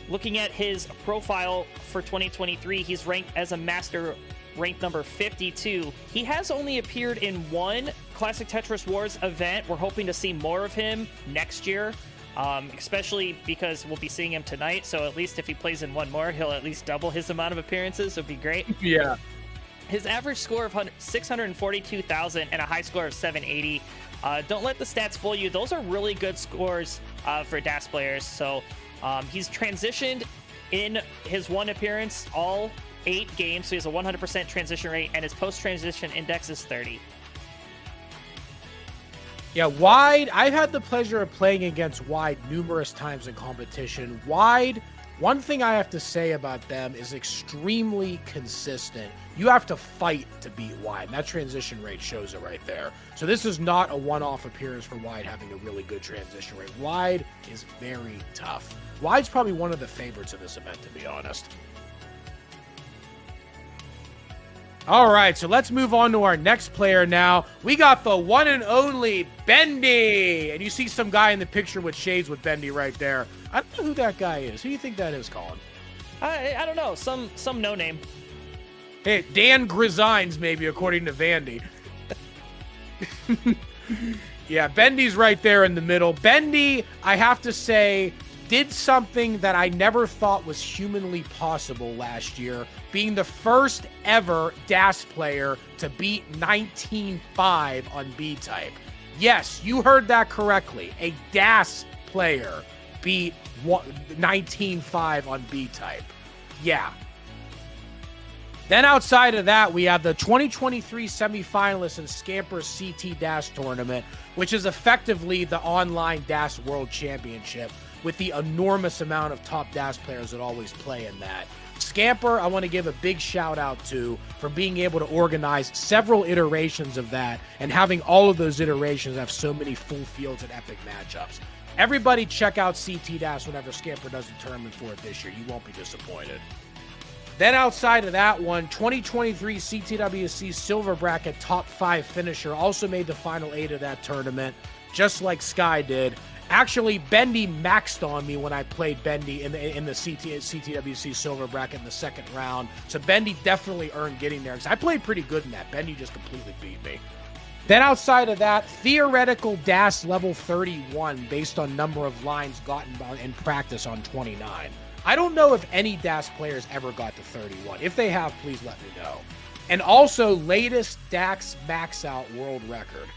Speaker 2: Looking at his profile for 2023, he's ranked as a Master rank number 52. He has only appeared in 1 Classic Tetris Wars event. We're hoping to see more of him next year, especially because we'll be seeing him tonight. So at least if he plays in 1 more, he'll at least double his amount of appearances. So it'd be great.
Speaker 1: Yeah.
Speaker 2: His average score of 642,000 and a high score of 780. Don't let the stats fool you. Those are really good scores for DAS players. So he's transitioned in his 1 appearance all 8 games, so he has a 100% transition rate, and his post-transition index is 30.
Speaker 1: Yeah, Wide, I've had the pleasure of playing against Wide numerous times in competition. Wide, one thing I have to say about them is extremely consistent. You have to fight to beat Wide, and that transition rate shows it right there. So this is not a one-off appearance for Wide having a really good transition rate. Wide is very tough. Wide's probably one of the favorites of this event, to be honest. All right, so let's move on to our next player now. We got the one and only Bendy. And you see some guy in the picture with shades with Bendy right there. I don't know who that guy is. Who do you think that is, Colin?
Speaker 2: I don't know. Some no name.
Speaker 1: Hey, Dan Grisines, maybe, according to Vandy. Yeah, Bendy's right there in the middle. Bendy, I have to say, did something that I never thought was humanly possible last year, being the first ever DAS player to beat 19-5 on B-Type. Yes, you heard that correctly. A DAS player beat 19-5 on B-Type. Yeah. Then outside of that, we have the 2023 semifinalists in Scamper's CT DAS tournament, which is effectively the online DAS World Championship, with the enormous amount of top DAS players that always play in that. Scamper, I want to give a big shout out to for being able to organize several iterations of that and having all of those iterations have so many full fields and epic matchups. Everybody check out CT DAS whenever Scamper does the tournament for it this year. You won't be disappointed. Then outside of that one, 2023 CTWC Silver Bracket Top 5 finisher also made the Final 8 of that tournament, just like Sky did. Actually, Bendy maxed on me when I played Bendy in the CTWC Silver Bracket in the second round. So Bendy definitely earned getting there because I played pretty good in that. Bendy just completely beat me. Then outside of that, theoretical DAS level 31 based on number of lines gotten in practice on 29. I don't know if any DAS players ever got to 31. If they have, please let me know. And also latest DAX max out world record.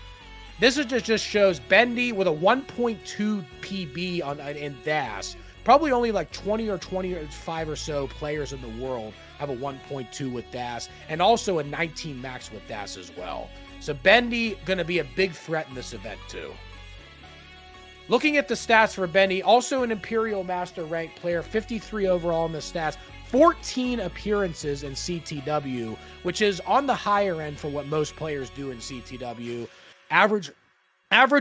Speaker 1: This is just shows Bendy with a 1.2 PB in DAS. Probably only like 20 or 25 or so players in the world have a 1.2 with DAS, and also a 19 max with DAS as well. So Bendy going to be a big threat in this event too. Looking at the stats for Bendy, also an Imperial Master ranked player, 53 overall in the stats, 14 appearances in CTW, which is on the higher end for what most players do in CTW. Average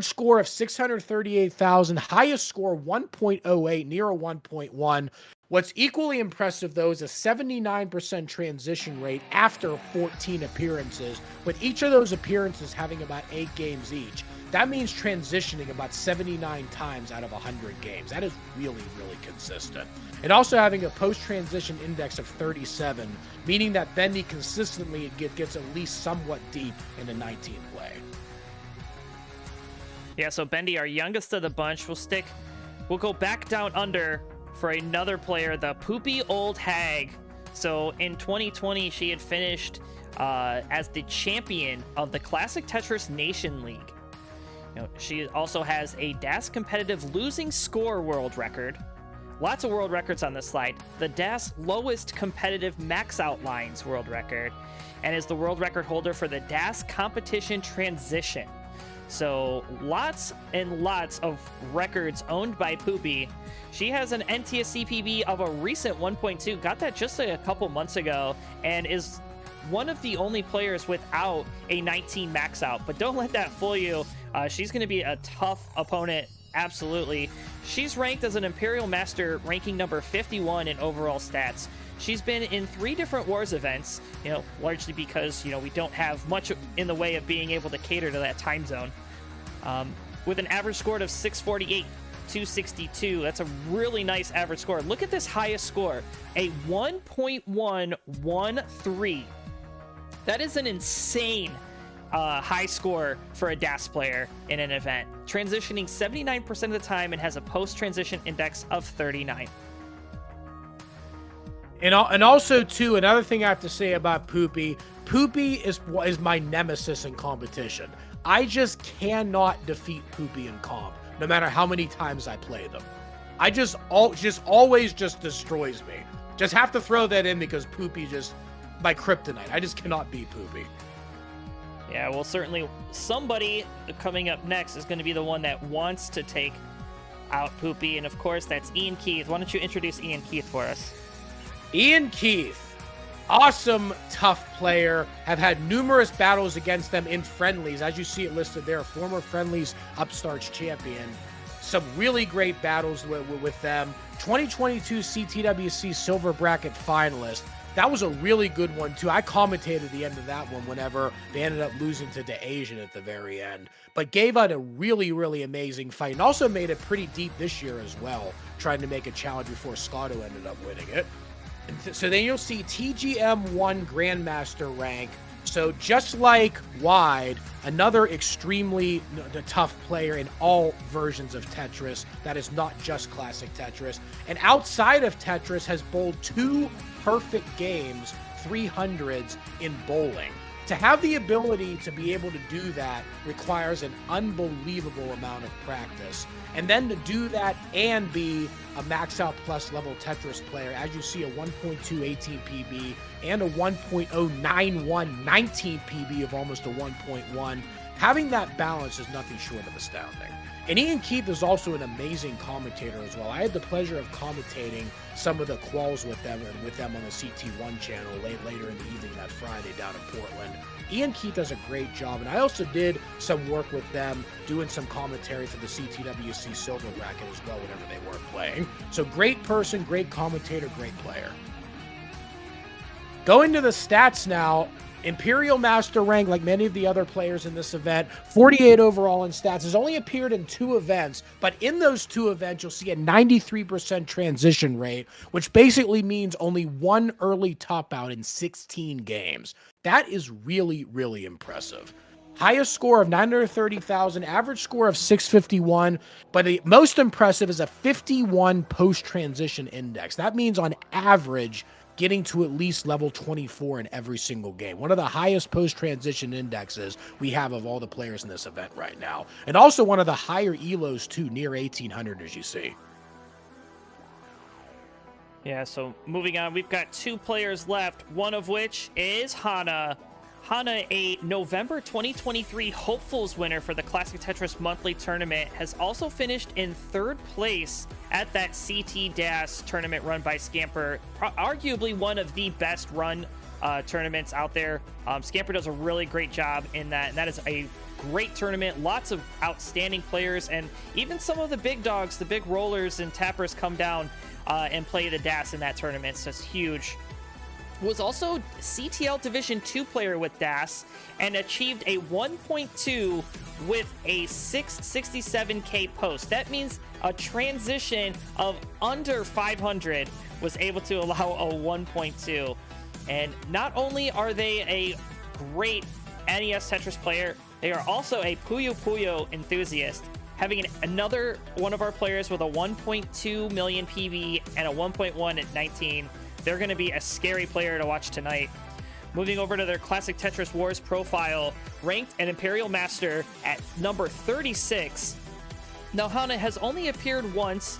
Speaker 1: score of 638,000, highest score 1.08, near a 1.1. What's equally impressive, though, is a 79% transition rate after 14 appearances, with each of those appearances having about 8 games each. That means transitioning about 79 times out of 100 games. That is really, really consistent. And also having a post-transition index of 37, meaning that Bendy consistently gets at least somewhat deep into 19 play.
Speaker 2: Yeah, so Bendy, our youngest of the bunch, we'll go back down under for another player, the Poopy Old Hag. So in 2020, she had finished as the champion of the Classic Tetris Nation League. You know, she also has a DAS competitive losing score world record. Lots of world records on this slide. The DAS lowest competitive max out lines world record, and is the world record holder for the DAS competition transition. So lots and lots of records owned by Poopy. She has an NTSC PB of a recent 1.2, got that just a couple months ago, and is one of the only players without a 19 max out. But don't let that fool you. She's going to be a tough opponent, absolutely. She's ranked as an Imperial Master, ranking number 51 in overall stats. She's been in 3 different Wars events, largely because, we don't have much in the way of being able to cater to that time zone. With an average score of 648, 262. That's a really nice average score. Look at this highest score, a 1.113. That is an insane high score for a DAS player in an event. Transitioning 79% of the time and has a post-transition index of 39.
Speaker 1: And also, too, another thing I have to say about Poopy is my nemesis in competition. I just cannot defeat Poopy in comp, no matter how many times I play them. I just always destroys me. Just have to throw that in because Poopy just my kryptonite. I just cannot beat Poopy.
Speaker 2: Yeah, well, certainly somebody coming up next is going to be the one that wants to take out Poopy, and of course, that's Ian Keith. Why don't you introduce Ian Keith for us?
Speaker 1: Ian Keith, awesome, tough player. Have had numerous battles against them in friendlies. As you see it listed there, former friendlies upstarts champion. Some really great battles with them. 2022 CTWC silver bracket finalist. That was a really good one, too. I commentated the end of that one whenever they ended up losing to the Asian at the very end. But gave out a really, really amazing fight. And also made it pretty deep this year as well, trying to make a challenge before Scotto ended up winning it. So then you'll see TGM1 Grandmaster rank. So just like Wide, another extremely tough player in all versions of Tetris. That is not just classic Tetris. And outside of Tetris has bowled 2 perfect games, 300s in bowling. To have the ability to be able to do that requires an unbelievable amount of practice. And then to do that and be a max out plus level Tetris player, as you see a 1.2 18 PB and a 1.091 19 PB of almost a 1.1, having that balance is nothing short of astounding. And Ian Keith is also an amazing commentator as well. I had the pleasure of commentating some of the quals with them on the CT1 channel later in the evening that Friday down in Portland. Ian Keith does a great job, and I also did some work with them doing some commentary for the CTWC silver bracket as well whenever they weren't playing. So great person, great commentator, great player. Going to the stats now, Imperial Master rank, like many of the other players in this event, 48 overall in stats, has only appeared in 2 events, but in those 2 events, you'll see a 93% transition rate, which basically means only 1 early top out in 16 games. That is really, really impressive. Highest score of 930,000, average score of 651, but the most impressive is a 51 post-transition index. That means on average, getting to at least level 24 in every single game. One of the highest post-transition indexes we have of all the players in this event right now. And also one of the higher ELOs too, near 1800 as you see.
Speaker 2: Yeah, so moving on, we've got 2 players left, one of which is Hana. Hana, a November 2023 Hopefuls winner for the Classic Tetris Monthly Tournament, has also finished in 3rd place at that CT tournament run by Scamper. Arguably one of the best run tournaments out there. Scamper does a really great job in that, and that is a great tournament. Lots of outstanding players, and even some of the big dogs, the big rollers and tappers come down and play the DAS in that tournament, so it's huge. Was also CTL Division 2 player with DAS and achieved a 1.2 with a 667k post. That means a transition of under 500 was able to allow a 1.2. And not only are they a great NES Tetris player, they are also a Puyo Puyo enthusiast. Having another one of our players with a 1.2 million PB and a 1.1 at 19. They're going to be a scary player to watch tonight. Moving over to their Classic Tetris Wars profile, ranked an Imperial Master at number 36. Now, Hana has only appeared once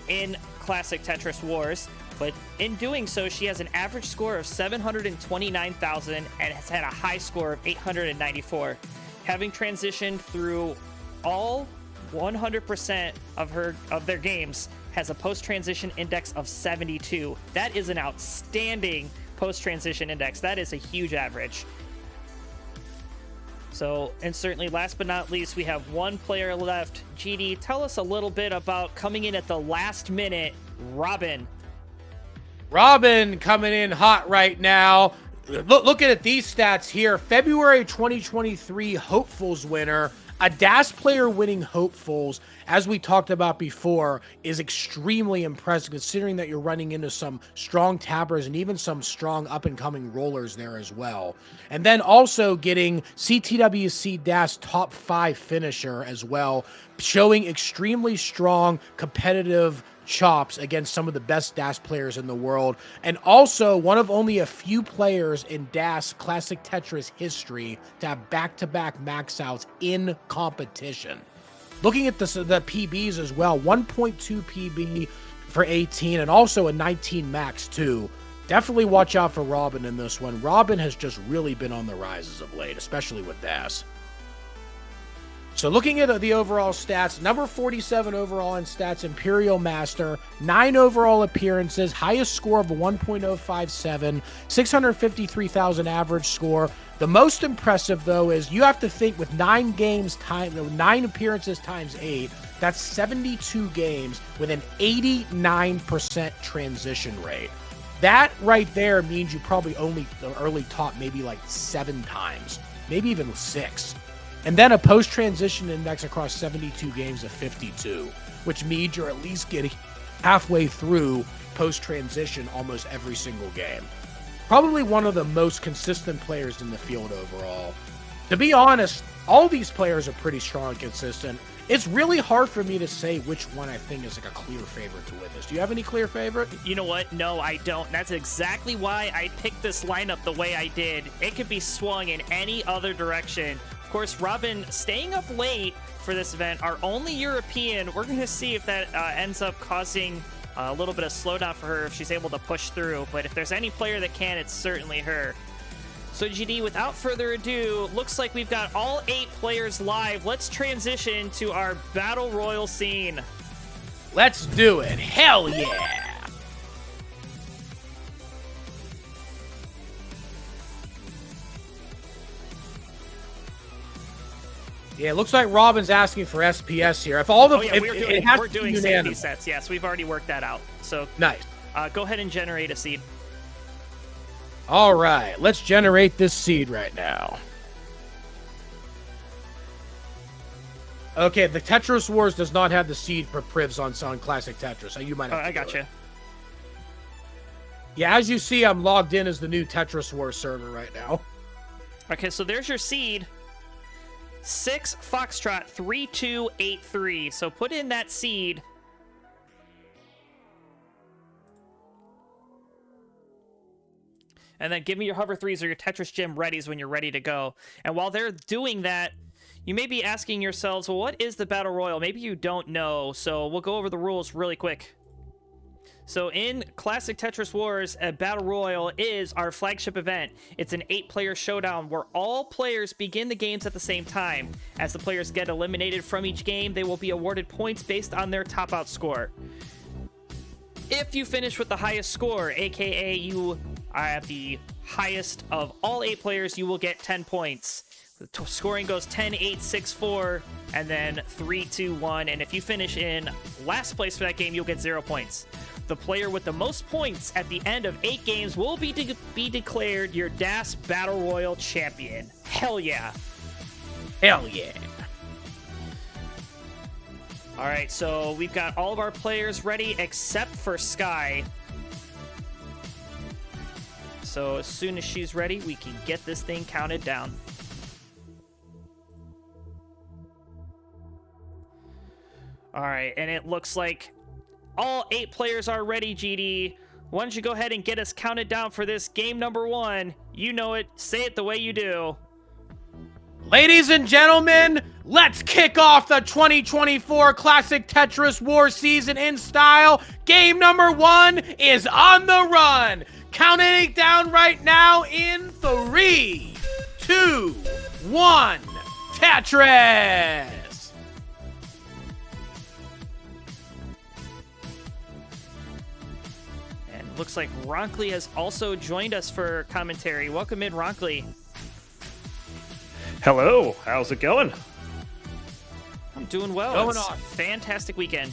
Speaker 2: in Classic Tetris Wars, but in doing so, she has an average score of 729,000 and has had a high score of 894. Having transitioned through all 100% of their games, has a post-transition index of 72. That is an outstanding post-transition index. That is a huge average. So, and certainly last but not least, we have 1 player left. GD, tell us a little bit about coming in at the last minute, Robin.
Speaker 1: Robin coming in hot right now. Looking at these stats here, February 2023 Hopefuls winner. A DAS player winning Hopefuls, as we talked about before, is extremely impressive considering that you're running into some strong tappers and even some strong up-and-coming rollers there as well. And then also getting CTWC DAS top 5 finisher as well, showing extremely strong competitive chops against some of the best DAS players in the world, and also one of only a few players in DAS Classic Tetris history to have back-to-back max outs in competition. Looking at the PBs as well, 1.2 PB for 18 and also a 19 max too. Definitely watch out for Robin in this one. Robin has just really been on the rise as of late, especially with Das. So looking at the overall stats, number 47 overall in stats, Imperial Master, 9 overall appearances, highest score of 1.057, 653,000 average score. The most impressive, though, is you have to think with 9 appearances times 8, that's 72 games with an 89% transition rate. That right there means you probably only taught maybe like 7 times, maybe even 6. And then a post-transition index across 72 games of 52, which means you're at least getting halfway through post-transition almost every single game. Probably one of the most consistent players in the field overall. To be honest, all these players are pretty strong and consistent. It's really hard for me to say which one I think is like a clear favorite to win this. Do you have any clear favorite?
Speaker 2: You know what? No, I don't. That's exactly why I picked this lineup the way I did. It could be swung in any other direction. Of course, Robin staying up late for this event, our only European. We're going to see if that ends up causing a little bit of slowdown for her if she's able to push through. But if there's any player that can, it's certainly her. So GD, without further ado, looks like we've got all 8 players live. Let's transition to our Battle Royal scene.
Speaker 1: Let's do it. Hell yeah. Yeah, it looks like Robin's asking for SPS here. If all the
Speaker 2: we're doing safety sets. Yes, we've already worked that out. So
Speaker 1: nice.
Speaker 2: Go ahead and generate a seed.
Speaker 1: All right, let's generate this seed right now. Okay, the Tetris Wars does not have the seed for privs on Classic Tetris, so you might have to
Speaker 2: I gotcha.
Speaker 1: Yeah, as you see, I'm logged in as the new Tetris Wars server right now.
Speaker 2: Okay, so there's your seed. 6 Foxtrot 3283. So put in that seed. And then give me your hover 3s or your Tetris Gym readies when you're ready to go. And while they're doing that, you may be asking yourselves, well, what is the Battle Royal? Maybe you don't know, so we'll go over the rules really quick. So in Classic Tetris Wars, a Battle Royal is our flagship event. It's an 8-player showdown where all players begin the games at the same time. As the players get eliminated from each game, they will be awarded points based on their top-out score. If you finish with the highest score, aka you are the highest of all 8 players, you will get 10 points. The scoring goes 10, 8, 6, 4, and then 3, 2, 1. And if you finish in last place for that game, you'll get 0 points. The player with the most points at the end of 8 games will be declared your DAS Battle Royal champion. Hell yeah.
Speaker 1: Hell yeah.
Speaker 2: All right, so we've got all of our players ready except for Sky. So as soon as she's ready, we can get this thing counted down. All right, and it looks like all 8 players are ready, GD. Why don't you go ahead and get us counted down for this game number 1? You know it. Say it the way you do.
Speaker 1: Ladies and gentlemen, let's kick off the 2024 Classic Tetris Wars season in style. Game number 1 is on the run. Counting it down right now in 3, 2, 1. Tetris!
Speaker 2: And looks like Ronkley has also joined us for commentary. Welcome in, Ronkley.
Speaker 5: Hello, how's it going?
Speaker 2: I'm doing well.
Speaker 1: Going
Speaker 2: It's
Speaker 1: on.
Speaker 2: a fantastic weekend.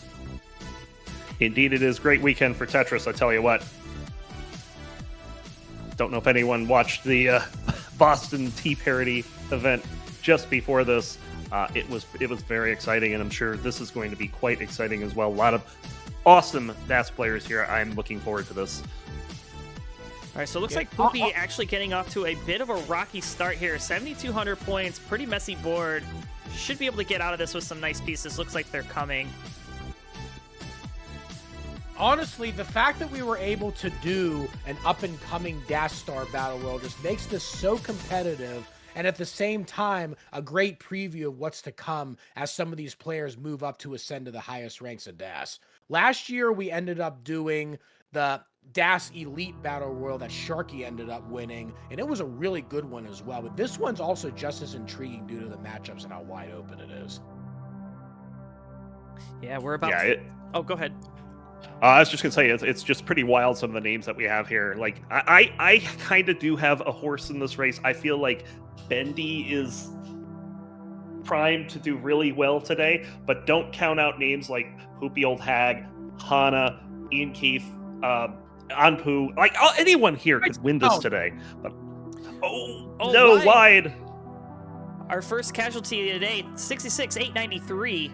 Speaker 5: Indeed, it is a great weekend for Tetris, I tell you what. Don't know if anyone watched the Boston Tea Parody event just before this. It was very exciting, and I'm sure this is going to be quite exciting as well. A lot of awesome DAS players here. I'm looking forward to this.
Speaker 2: All right, so it looks like Poopy actually getting off to a bit of a rocky start here. 7,200 points, pretty messy board. Should be able to get out of this with some nice pieces. Looks like they're coming.
Speaker 1: Honestly, the fact that we were able to do an up-and-coming DAS Star Battle Royal just makes this so competitive, and at the same time, a great preview of what's to come as some of these players move up to ascend to the highest ranks of DAS. Last year, we ended up doing the DAS Elite Battle Royal that Sharky ended up winning, and it was a really good one as well. But this one's also just as intriguing due to the matchups and how wide open it is.
Speaker 2: Yeah, we're about.
Speaker 5: Yeah,
Speaker 2: Oh, go ahead.
Speaker 5: I was just gonna say it's just pretty wild, some of the names that we have here. Like I kind of do have a horse in this race. I feel like Bendy is primed to do really well today, but don't count out names like Poopy Old Hag, Hana, Ian Keefe, Anpu. Like anyone here could win this today. But no, wide.
Speaker 2: Our first casualty today, 66,893.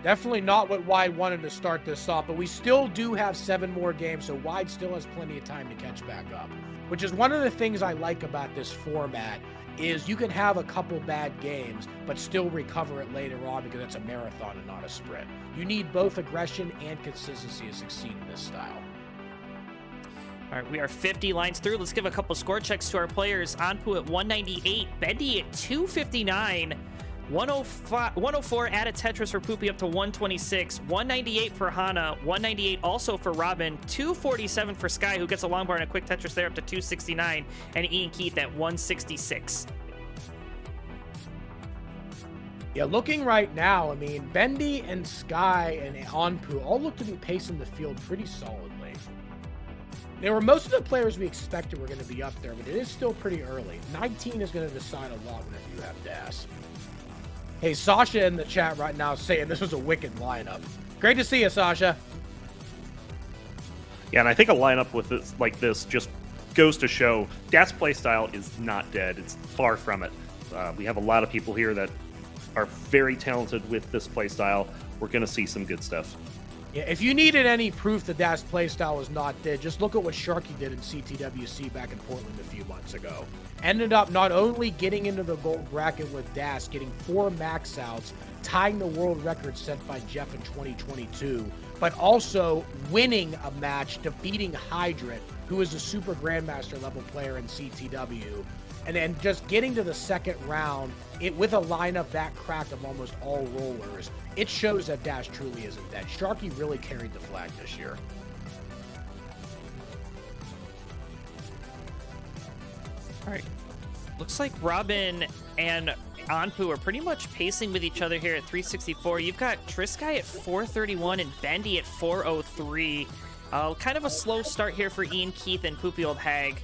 Speaker 1: Definitely not what Wide wanted to start this off, but we still do have 7 more games, so Wide still has plenty of time to catch back up, which is one of the things I like about this format is you can have a couple bad games, but still recover it later on because it's a marathon and not a sprint. You need both aggression and consistency to succeed in this style.
Speaker 2: All right, we are 50 lines through. Let's give a couple score checks to our players. Anpu at 198, Bendy at 259, 104 added Tetris for Poopy up to 126, 198 for Hana, 198 also for Robin, 247 for Sky, who gets a longbar and a quick Tetris there up to 269, and Ian Keith at 166.
Speaker 1: Yeah, looking right now, I mean, Bendy and Sky and Anpu all look to be pacing the field pretty solidly. They were most of the players we expected were going to be up there, but it is still pretty early. 19 is going to decide a lot whenever you have DAS. Hey, Sasha in the chat right now saying this was a wicked lineup. Great to see you, Sasha.
Speaker 5: Yeah, and I think a lineup with this like this just goes to show DAS playstyle is not dead. It's far from it. We have a lot of people here that are very talented with this playstyle. We're going to see some good stuff.
Speaker 1: Yeah, if you needed any proof that DAS playstyle was not dead, just look at what Sharky did in CTWC back in Portland a few months ago. Ended up not only getting into the gold bracket with DAS, getting 4 max outs, tying the world record set by Jeff in 2022, but also winning a match, defeating Hydrant, who is a super grandmaster level player in CTW, and then just getting to the second round with a lineup that cracked of almost all rollers. It shows that DAS truly isn't dead. Sharky really carried the flag this year.
Speaker 2: All right. Looks like Robin and Anpu are pretty much pacing with each other here at 364. You've got Trisky at 431 and Bendy at 403. Kind of a slow start here for Ian Keith and Poopy Old Hag.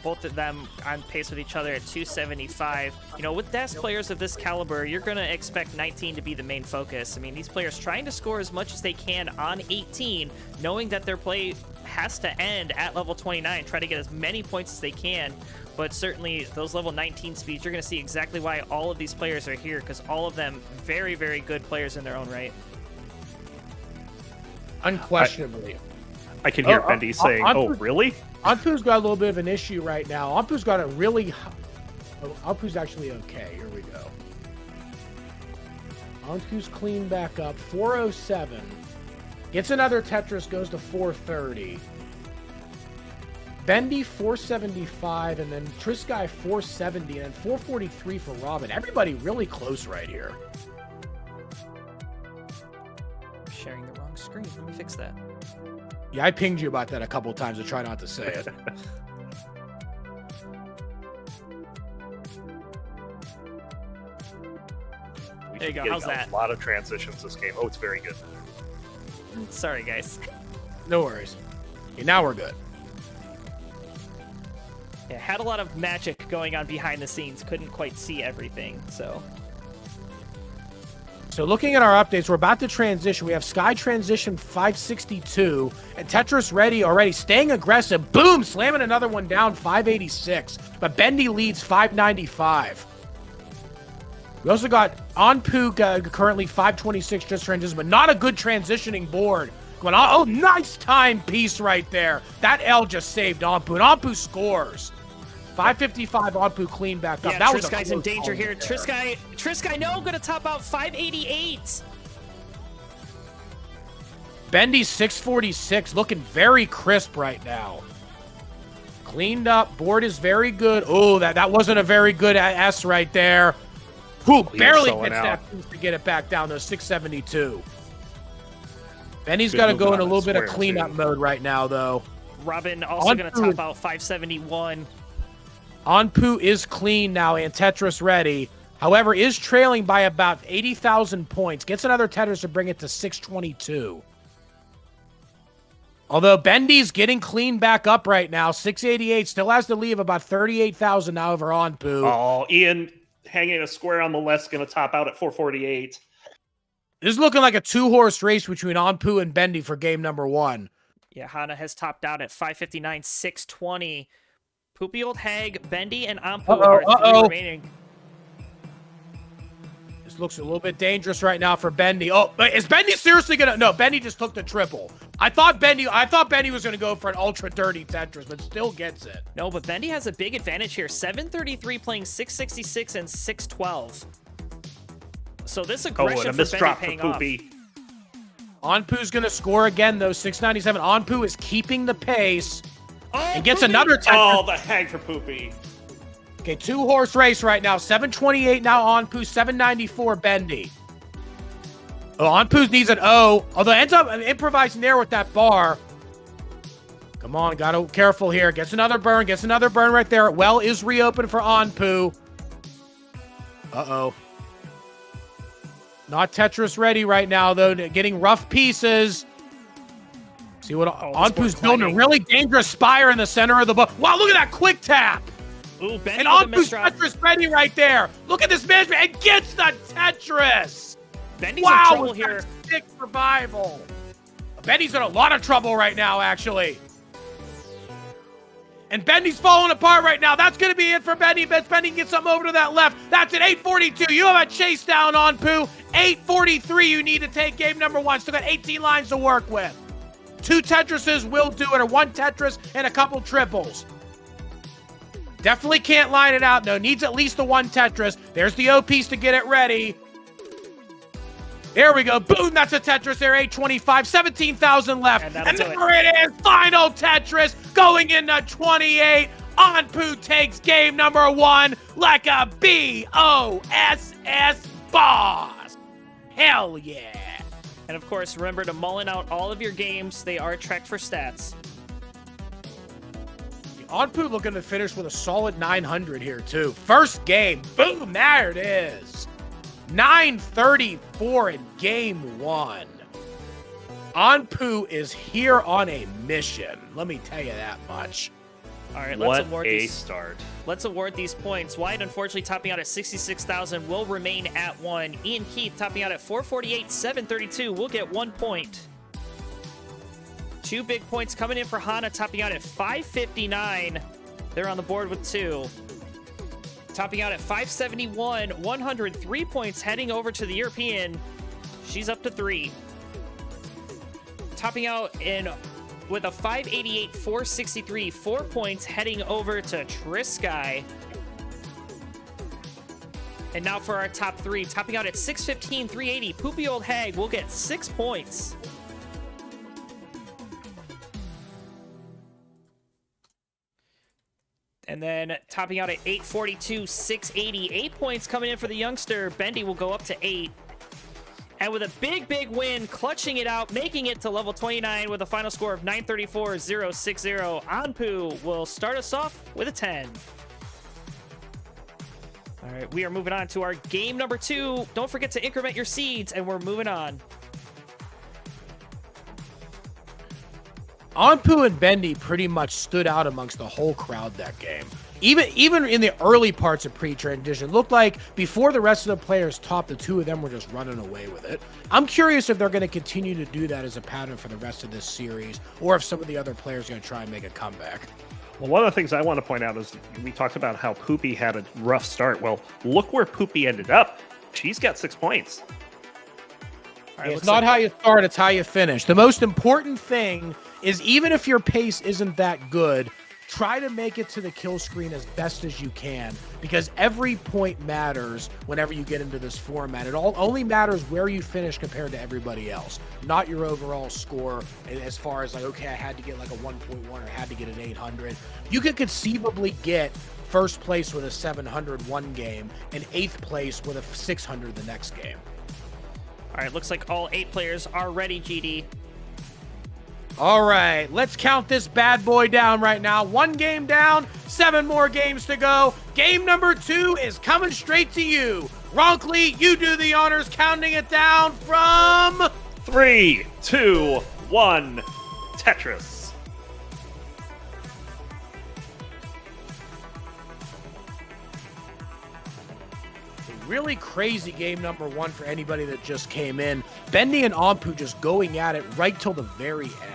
Speaker 2: Both of them on pace with each other at 275. You know, with DAS players of this caliber, you're going to expect 19 to be the main focus. I mean, these players trying to score as much as they can on 18, knowing that their play has to end at level 29, try to get as many points as they can. But certainly those level 19 speeds, you're going to see exactly why all of these players are here, because all of them very, very good players in their own right.
Speaker 1: Unquestionably.
Speaker 5: I can hear Bendy saying, oh, really?
Speaker 1: Anpu's got a little bit of an issue right now. Anpu's got a really... Anpu's actually okay. Here we go. Anpu's clean back up. 407. Gets another Tetris, goes to 430. Bendy 475, and then Trisky 470, and then 443 for Robin. Everybody really close right here.
Speaker 2: I'm sharing the wrong screen. Let me fix that.
Speaker 1: Yeah, I pinged you about that a couple times to try not to say it.
Speaker 2: There you go. How's that?
Speaker 5: A lot of transitions this game. Oh, it's very good.
Speaker 2: Sorry, guys.
Speaker 1: No worries. Okay, now we're good.
Speaker 2: Yeah, had a lot of magic going on behind the scenes. Couldn't quite see everything, so...
Speaker 1: So looking at our updates, we're about to transition. We have Sky transition 562, and Tetris ready already, staying aggressive. Boom! Slamming another one down, 586. But Bendy leads 595. We also got Anpu currently 526 just transition, but not a good transitioning board. Going on. Oh, nice time piece right there. That L just saved Anpu, and Anpu scores. 555 Anpu clean back up.
Speaker 2: Yeah,
Speaker 1: That was
Speaker 2: Trisky's in danger here. Trisky, no, gonna top out 588.
Speaker 1: Bendy 646, looking very crisp right now. Cleaned up, board is very good. Oh, that wasn't a very good S right there. Who barely gets that piece to get it back down to 672. Benny's
Speaker 5: Good
Speaker 1: got to
Speaker 5: movement
Speaker 1: go in
Speaker 5: on
Speaker 1: a little
Speaker 5: that
Speaker 1: bit of
Speaker 5: square,
Speaker 1: cleanup
Speaker 5: too.
Speaker 1: mode right now, though.
Speaker 2: Robin also going to top out 571.
Speaker 1: Anpu is clean now and Tetris ready. However, is trailing by about 80,000 points. Gets another Tetris to bring it to 622. Although Bendy's getting clean back up right now. 688 still has to leave about 38,000 now over Anpu.
Speaker 5: Oh, Ian hanging a square on the left's going to top out at 448.
Speaker 1: This is looking like a two-horse race between Anpu and Bendy for game number 1.
Speaker 2: Yeah, Hana has topped out at 559, 620. Poopy Old Hag, Bendy, and Anpu are three remaining.
Speaker 1: This looks a little bit dangerous right now for Bendy. Oh, is Bendy seriously gonna? No, Bendy just took the triple. I thought Bendy was gonna go for an ultra dirty Tetris, but still gets it.
Speaker 2: No, but Bendy has a big advantage here. 733 playing 666 and 612. So this aggression
Speaker 5: and a
Speaker 2: for Bendy
Speaker 5: misdrop
Speaker 2: paying
Speaker 5: for
Speaker 2: off.
Speaker 5: Poopy.
Speaker 1: Anpu's gonna score again though. 697. Anpu is keeping the pace
Speaker 2: Oh,
Speaker 1: and gets
Speaker 2: Poopy!
Speaker 1: another Tetris.
Speaker 5: Oh, the hang for Poopy.
Speaker 1: Okay, two-horse race right now. 728 now Anpu, 794 Bendy. Oh, Anpu needs an O, although ends up improvising there with that bar. Come on, gotta be careful here. Gets another burn right there. Well is reopened for Anpu. Uh-oh. Not Tetris ready right now, though. Getting rough pieces. See what Anpu's building a really dangerous spire in the center of the book. Wow, look at that quick tap.
Speaker 2: Ooh, Bendy
Speaker 1: And
Speaker 2: with a
Speaker 1: Anpu's
Speaker 2: misdrop.
Speaker 1: Tetris ready right there. Look at this management. And gets the Tetris.
Speaker 2: Bendy's in
Speaker 1: Wow,
Speaker 2: trouble
Speaker 1: with that
Speaker 2: here.
Speaker 1: sick survival. Bendy's in a lot of trouble right now, actually. And Bendy's falling apart right now. That's going to be it for Bendy. Bendy can get something over to that left. That's at 842. You have a chase down on Pooh. 843 you need to take game number 1. Still got 18 lines to work with. 2 Tetrises will do it, or 1 Tetris and a couple triples. Definitely can't line it out, though. Needs at least the 1 Tetris. There's the O piece to get it ready. There we go. Boom, that's a Tetris there. 825, 17,000 left. And there it is. Final Tetris going into 28. Anpu takes game number 1 like a B-O-S-S boss. Hell yeah.
Speaker 2: And of course, remember to mullen out all of your games. They are tracked for stats.
Speaker 1: Anpu looking to finish with a solid 900 here, too. First game. Boom, there it is. 934 in game 1. Anpu is here on a mission. Let me tell you that much.
Speaker 2: All right,
Speaker 5: What a start.
Speaker 2: Let's award these points. Wyatt, unfortunately, topping out at 66,000, will remain at 1. Ian Keith, topping out at 448, 732, will get 1 point. 2 big points coming in for Hana, topping out at 559. They're on the board with 2. Topping out at 571, 103 points, heading over to the European. She's up to 3. Topping out with a 588, 463, 4 points, heading over to Trisky. And now for our top 3, topping out at 615, 380, Poopy Old Hag will get 6 points. And then topping out at 842, 680, 8 points coming in for the youngster. Bendy will go up to 8. And with a big, big win, clutching it out, making it to level 29 with a final score of 934, 060. Anpu will start us off with a 10. All right, we are moving on to our game number 2. Don't forget to increment your seeds, and we're moving on.
Speaker 1: Anpu and Bendy pretty much stood out amongst the whole crowd that game. Even in the early parts of pre-transition, looked like before the rest of the players topped, the 2 of them were just running away with it. I'm curious if they're going to continue to do that as a pattern for the rest of this series, or if some of the other players are going to try and make a comeback.
Speaker 5: Well, one of the things I want to point out is we talked about how Poopy had a rough start. Well, look where Poopy ended up. She's got 6 points.
Speaker 1: Right, it's not how you start, it's how you finish. The most important thing is, even if your pace isn't that good, try to make it to the kill screen as best as you can, because every point matters whenever you get into this format. It only matters where you finish compared to everybody else, not your overall score as far as like, okay, I had to get like a 1.1 or I had to get an 800. You could conceivably get first place with a 700 one game and 8th place with a 600 the next game.
Speaker 2: All right, looks like all 8 players are ready, GD.
Speaker 1: All right, let's count this bad boy down right now. 1 game down, 7 more games to go. Game number 2 is coming straight to you. Ronkley, you do the honors, counting it down from
Speaker 5: 3, 2, 1. Tetris.
Speaker 1: Really crazy game number 1 for anybody that just came in. Bendy and Ampu just going at it right till the very end.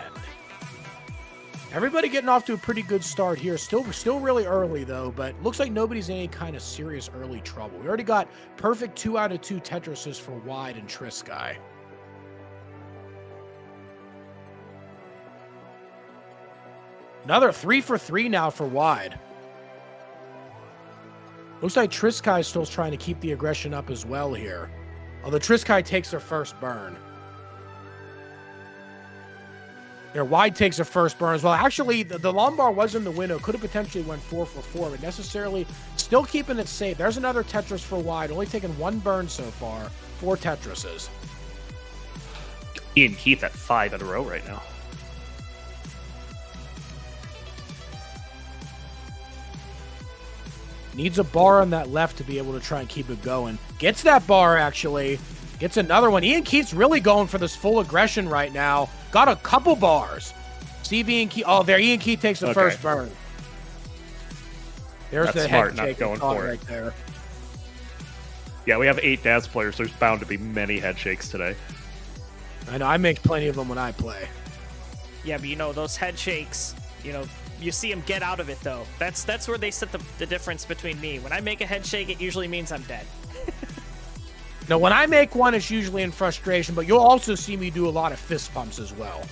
Speaker 1: Everybody getting off to a pretty good start here. Still really early, though, but looks like nobody's in any kind of serious early trouble. We already got perfect 2 out of 2 Tetrises for Wide and Trisky. Another 3 for 3 now for Wide. Looks like Trisky still trying to keep the aggression up as well here. Although Trisky takes their first burn. Their Wide takes a first burn as well. Actually, the Lombard was in the window. Could have potentially went 4 for 4, but necessarily still keeping it safe. There's another Tetris for Wide. Only taken 1 burn so far. 4 Tetrises.
Speaker 5: Ian Keith at 5 in a row right now.
Speaker 1: Needs a bar on that left to be able to try and keep it going. Gets that bar, actually. Gets another one. Ian Keith's really going for this full aggression right now. Got a couple bars. Steve Ian Keith. Oh, there. Ian Keith takes the first burn. There's
Speaker 5: That's
Speaker 1: the
Speaker 5: smart,
Speaker 1: head shake
Speaker 5: not going for
Speaker 1: right
Speaker 5: it.
Speaker 1: there.
Speaker 5: Yeah, we have 8 Daz players. There's bound to be many head shakes today.
Speaker 1: I know. I make plenty of them when I play.
Speaker 2: Yeah, but you know, those head shakes, you know, you see them get out of it, though. That's where they set the difference between me. When I make a head shake, it usually means I'm dead.
Speaker 1: Now, when I make one, it's usually in frustration, but you'll also see me do a lot of fist pumps as well.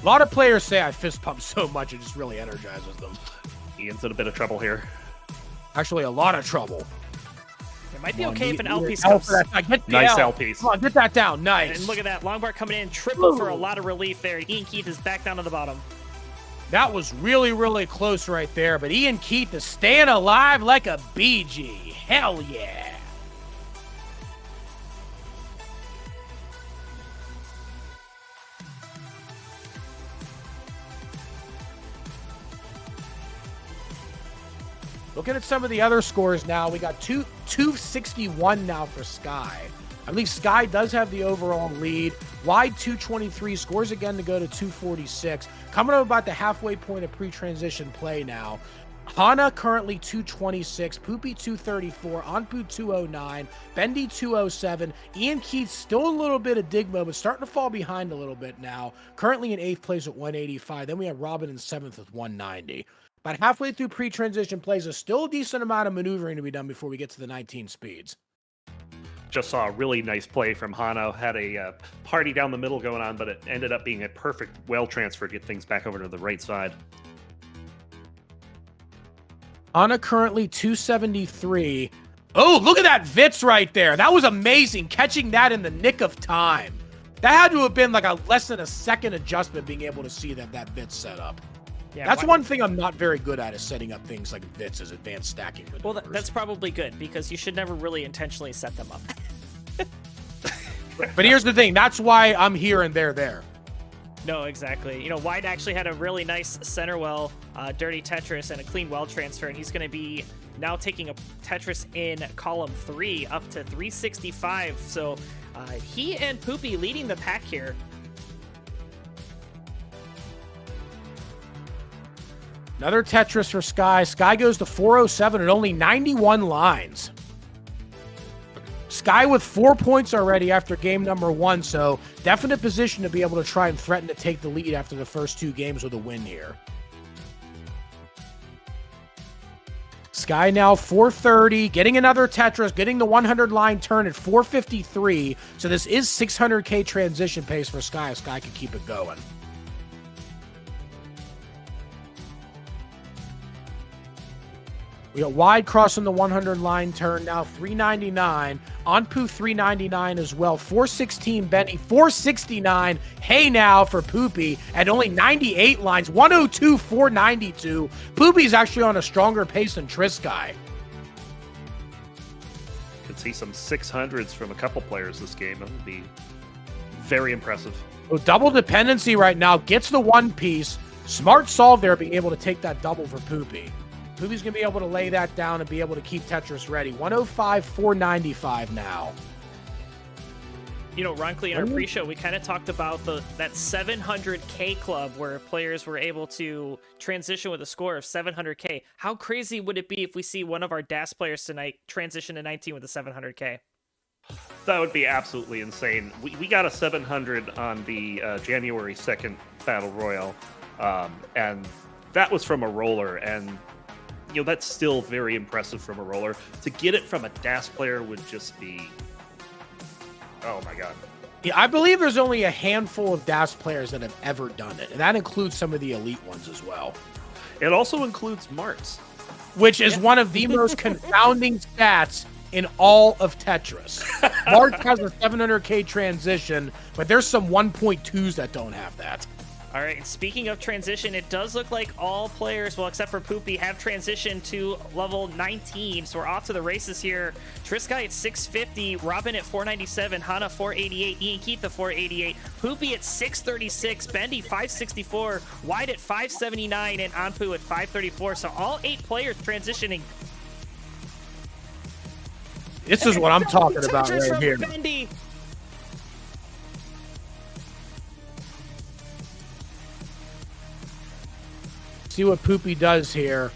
Speaker 1: A lot of players say I fist pump so much, it just really energizes them.
Speaker 5: Ian's in a bit of trouble here.
Speaker 1: Actually, a lot of trouble.
Speaker 2: It might be okay if an L piece comes.
Speaker 5: Nice L piece.
Speaker 1: Come on, get that down. Nice.
Speaker 2: And look at that. Longbar coming in. Triple for a lot of relief there. Ian Keith is back down to the bottom.
Speaker 1: That was really, really close right there, but Ian Keith is staying alive like a BG. Hell yeah. Looking at some of the other scores now, we got 261 now for Sky. I believe Sky does have the overall lead. Wide 223, scores again to go to 246. Coming up about the halfway point of pre-transition play now. Hana currently 226, Poopy 234, Anpu 209, Bendy 207. Ian Keith still a little bit of Digmo, but starting to fall behind a little bit now. Currently in 8th place at 185. Then we have Robin in 7th with 190. About halfway through pre-transition plays, there's still a decent amount of maneuvering to be done before we get to the 19 speeds.
Speaker 5: Just saw a really nice play from Hana. Had a party down the middle going on, but it ended up being a perfect well transfer to get things back over to the right side.
Speaker 1: Hana currently 273. Oh, look at that Vitz right there. That was amazing, catching that in the nick of time. That had to have been like a less than a second adjustment being able to see that Vitz set up. Yeah, that's one thing I'm not very good at, is setting up things like Vitz as advanced stacking maneuvers.
Speaker 2: Well, that's probably good, because you should never really intentionally set them up.
Speaker 1: But here's the thing. That's why I'm here and they're there.
Speaker 2: No, exactly. You know, White actually had a really nice center well, dirty Tetris, and a clean well transfer, and he's going to be now taking a Tetris in column 3 up to 365. So he and Poopy leading the pack here.
Speaker 1: Another Tetris for Sky. Sky goes to 407 at only 91 lines. Sky with 4 points already after game number 1, so definite position to be able to try and threaten to take the lead after the first 2 games with a win here. Sky now 430, getting another Tetris, getting the 100 line turn at 453, so this is 600k transition pace for Sky if Sky can keep it going. We got Wide crossing the 100 line turn now, 399. Anpu 399 as well. 416 Benny, 469. Hey now for Poopy at only 98 lines. 102, 492. Poopy's actually on a stronger pace than Trisky.
Speaker 5: Could see some 600s from a couple players this game. That would be Very impressive.
Speaker 1: So double dependency right now, gets the one piece. Smart solve there, being able to take that double for Poopy. Poopy's going to be able to lay that down and be able to keep Tetris ready. 105, 495 now.
Speaker 2: You know, Ronckley, in our pre-show, we kind of talked about that 700K club where players were able to transition with a score of 700K. How crazy would it be if we see one of our DAS players tonight transition to 19 with a 700K?
Speaker 5: That would be absolutely insane. We got a 700 on the January 2nd Battle Royale, and that was from a roller, and you know that's still very impressive from a roller. To get it from a DAS player would just be... Oh my god.
Speaker 1: Yeah, I believe there's only a handful of DAS players that have ever done it, and that includes some of the elite ones as well.
Speaker 5: It also includes Marts,
Speaker 1: which is one of the most confounding stats in all of Tetris. March has a 700K transition, but there's some 1.2s that don't have that.
Speaker 2: All right, speaking of transition, it does look like all players, well, except for Poopy, have transitioned to level 19. So we're off to the races here. Trisky at 650, Robin at 497, Hana 488, Ian Keith at 488, Poopy at 636, Bendy 564, White at 579, and Anpu at 534. So all 8 players transitioning.
Speaker 1: This is what I'm talking about
Speaker 2: Tetris
Speaker 1: right here.
Speaker 2: Bendy.
Speaker 1: See what Poopy does here.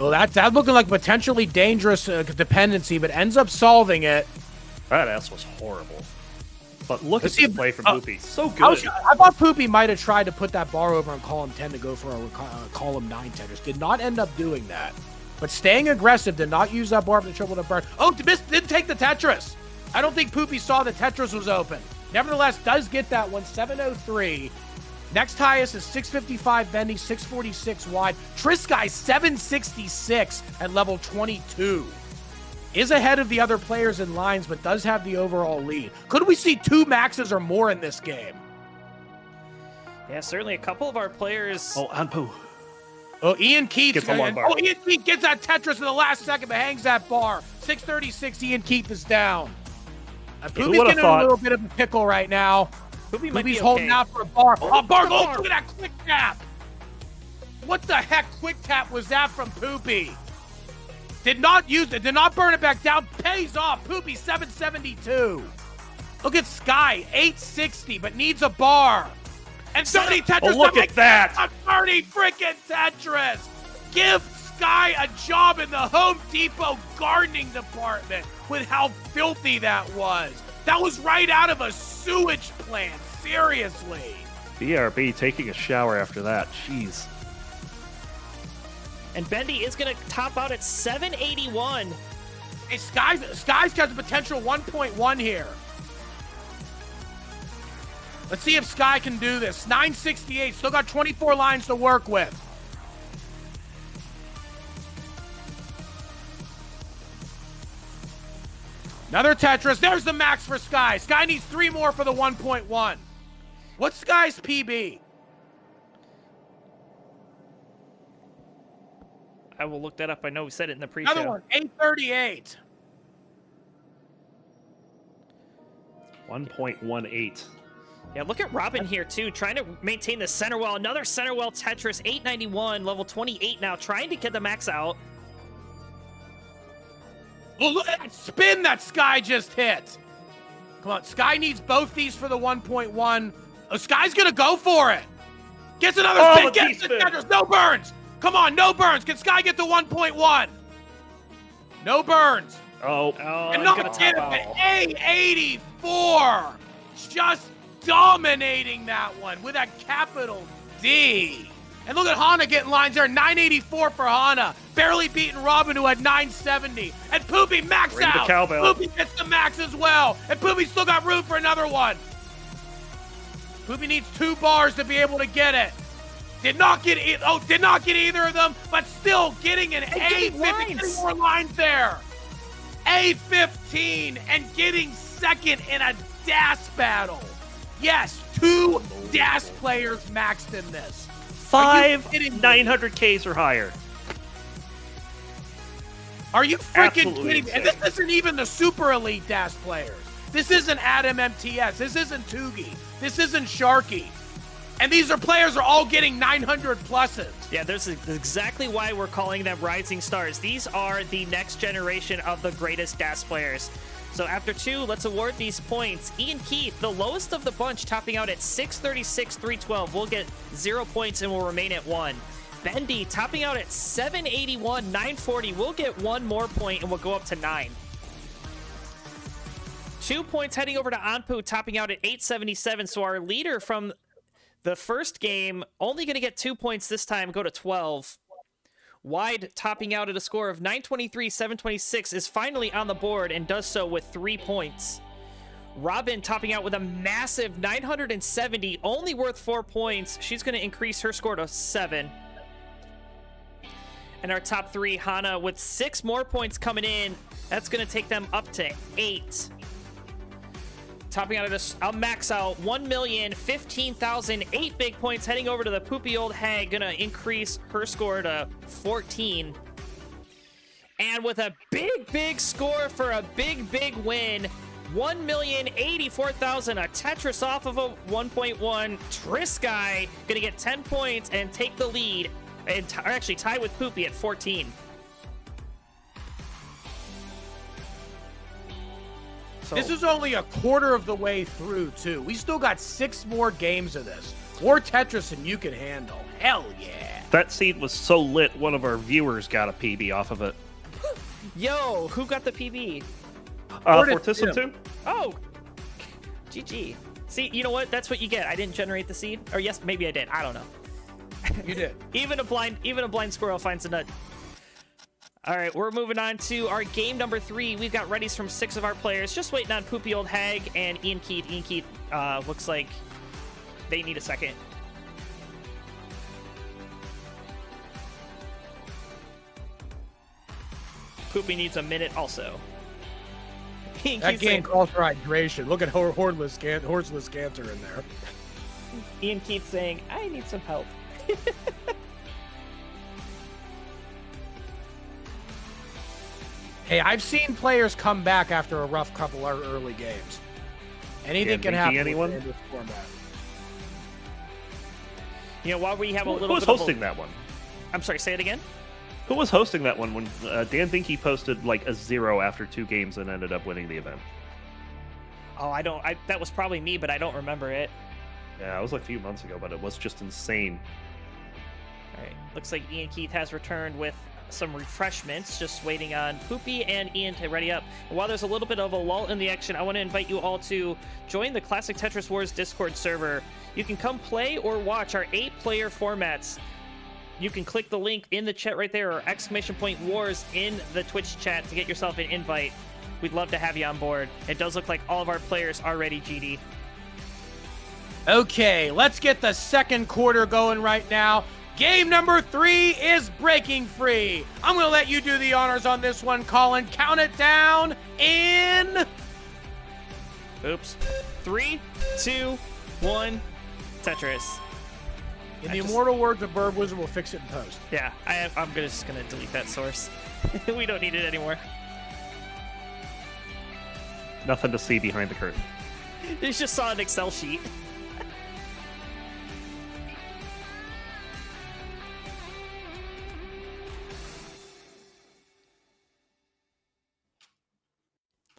Speaker 1: Oh, that's looking like potentially dangerous dependency, but ends up solving it.
Speaker 5: that S was horrible. But look
Speaker 1: Let's
Speaker 5: at
Speaker 1: see
Speaker 5: this play from Poopy. So good.
Speaker 1: I thought Poopy might have tried to put that bar over on column 10 to go for a column 9 Tetris. Did not end up doing that. But staying aggressive, did not use that bar for the triple to burn. Oh, didn't take the Tetris. I don't think Poopy saw the Tetris was open. Nevertheless, does get that one, 703. Next highest is 655 Bendy, 646 wide. Trisky 766 at level 22. Is ahead of the other players in lines, but does have the overall lead. Could we see 2 maxes or more in this game?
Speaker 2: Yeah, certainly a couple of our players.
Speaker 5: Oh, Anpu.
Speaker 1: Oh, Ian Keith.
Speaker 5: Gets a long bar.
Speaker 1: Oh, Ian Keith gets that Tetris in the last second, but hangs that bar. 636, Ian Keith is down. Poopy's getting in a little bit of a pickle right now. Poopy's holding out for a bar. Oh, bar! Oh, look at that quick tap! What the heck quick tap was that from Poopy? Did not use it. Did not burn it back down. Pays off. Poopy 772. Look at Sky 860, but needs a bar. And 30 Tetris.
Speaker 5: Oh, look at that!
Speaker 1: A 30 freaking Tetris. Give Sky a job in the Home Depot gardening department with how filthy that was. That was right out of a sewage plant. Seriously.
Speaker 5: BRB taking a shower after that. Jeez.
Speaker 2: And Bendy is going to top out at 781.
Speaker 1: Hey, Sky's got the potential 1.1 here. Let's see if Sky can do this. 968, still got 24 lines to work with. Another Tetris. There's the max for Sky. Sky needs 3 more for the 1.1. What's Sky's PB?
Speaker 2: I will look that up. I know we said it in the pre-show.
Speaker 1: Another one, 838.
Speaker 5: 1.18.
Speaker 2: Yeah, look at Robin here, too, trying to maintain the center well. Another center well Tetris, 891, level 28 now, trying to get the max out.
Speaker 1: Oh, look at that spin that Sky just hit. Come on, Sky needs both these for the 1.1. Oh, Sky's going to go for it. Gets another spin. Gets the Tetris. No burns. Come on, no burns. Can Sky get the 1.1? No burns.
Speaker 5: Oh,
Speaker 1: and not get it, but A84. Just dominating that one with a capital D. And look at Hana getting lines there. 984 for Hana. Barely beating Robin, who had 970. And Poopy max
Speaker 5: Ring
Speaker 1: out.
Speaker 5: the cowbell.
Speaker 1: Poopy gets the max as well. And Poopy still got room for another one. Poopy needs 2 bars to be able to get it. Did not get either of them, but still getting an A15. Getting more lines there. A15 and getting second in a DAS battle. Yes, 2 DAS players maxed in this.
Speaker 5: 5 900Ks or higher.
Speaker 1: Are you freaking kidding me? And this isn't even the super elite DAS players. This isn't Adam MTS. This isn't Tugi. This isn't Sharky. And these players are all getting 900 pluses.
Speaker 2: Yeah, there's exactly why we're calling them rising stars. These are the next generation of the greatest DAS players. So after 2, let's award these points. Ian Keith, the lowest of the bunch, topping out at 636, 312. We'll get 0 points and will remain at 1. Bendy, topping out at 781, 940. We'll get 1 more point and we'll go up to 9. 2 points heading over to Anpu, topping out at 877. So our leader from the first game, only going to get 2 points this time, go to 12. Wide, topping out at a score of 923, 726, is finally on the board and does so with 3 points. Robin, topping out with a massive 970, only worth 4 points. She's going to increase her score to 7. And our top 3, Hana, with 6 more points coming in. That's going to take them up to 8. Topping out at a max out 1,015,000, 8 big points, heading over to the poopy old hag, gonna increase her score to 14. And with a big score for a big win, 1,084,000, a Tetris off of a 1.1. Trisky gonna get 10 points and take the lead, and actually tie with Poopy at 14. So,
Speaker 1: this is only a quarter of the way through, too. We still got 6 more games of this. More Tetris than you can handle. Hell yeah.
Speaker 5: That seed was so lit, one of our viewers got a PB off of it.
Speaker 2: Yo, who got the PB?
Speaker 5: Fortissum 2?
Speaker 2: Oh, GG. See, you know what? That's what you get. I didn't generate the seed. Or yes, maybe I did. I don't know.
Speaker 1: You did.
Speaker 2: Even a blind squirrel finds a nut. All right, we're moving on to our game number 3. We've got readies from 6 of our players. Just waiting on Poopy Old Hag and Ian Keith. Ian Keith looks like they need a second. Poopy needs a minute also. Ian
Speaker 1: That
Speaker 2: Keith's
Speaker 1: game
Speaker 2: saying,
Speaker 1: calls for hydration. Look at horseless cancer in there.
Speaker 2: Ian Keith saying, I need some help.
Speaker 1: Hey, I've seen players come back after a rough couple of early games. Anything can happen
Speaker 5: anyone?
Speaker 1: in this format.
Speaker 2: You know, while we have a little
Speaker 5: Who was
Speaker 2: bit of
Speaker 5: hosting that one?
Speaker 2: I'm sorry, say it again?
Speaker 5: Who was hosting that one when Dan Binky posted like a 0 after 2 games and ended up winning the event?
Speaker 2: Oh, that was probably me, but I don't remember it.
Speaker 5: Yeah, it was like a few months ago, but it was just insane.
Speaker 2: All right, looks like Ian Keith has returned with some refreshments, just waiting on Poopy and Ian to ready up. And while there's a little bit of a lull in the action, I want to invite you all to join the Classic Tetris Wars Discord server. You can come play or watch our 8-player formats. You can click the link in the chat right there, or !wars in the Twitch chat to get yourself an invite. We'd love to have you on board. It does look like all of our players are ready, GD.
Speaker 1: Okay, let's get the second quarter going right now. Game number 3 is breaking free. I'm going to let you do the honors on this one, Colin. Count it down in...
Speaker 2: Oops. 3, 2, 1, Tetris.
Speaker 1: In the immortal words of Bird Wizard, we'll fix it in post.
Speaker 2: Yeah, I'm just going to delete that source. We don't need it anymore.
Speaker 5: Nothing to see behind the curtain.
Speaker 2: You just saw an Excel sheet.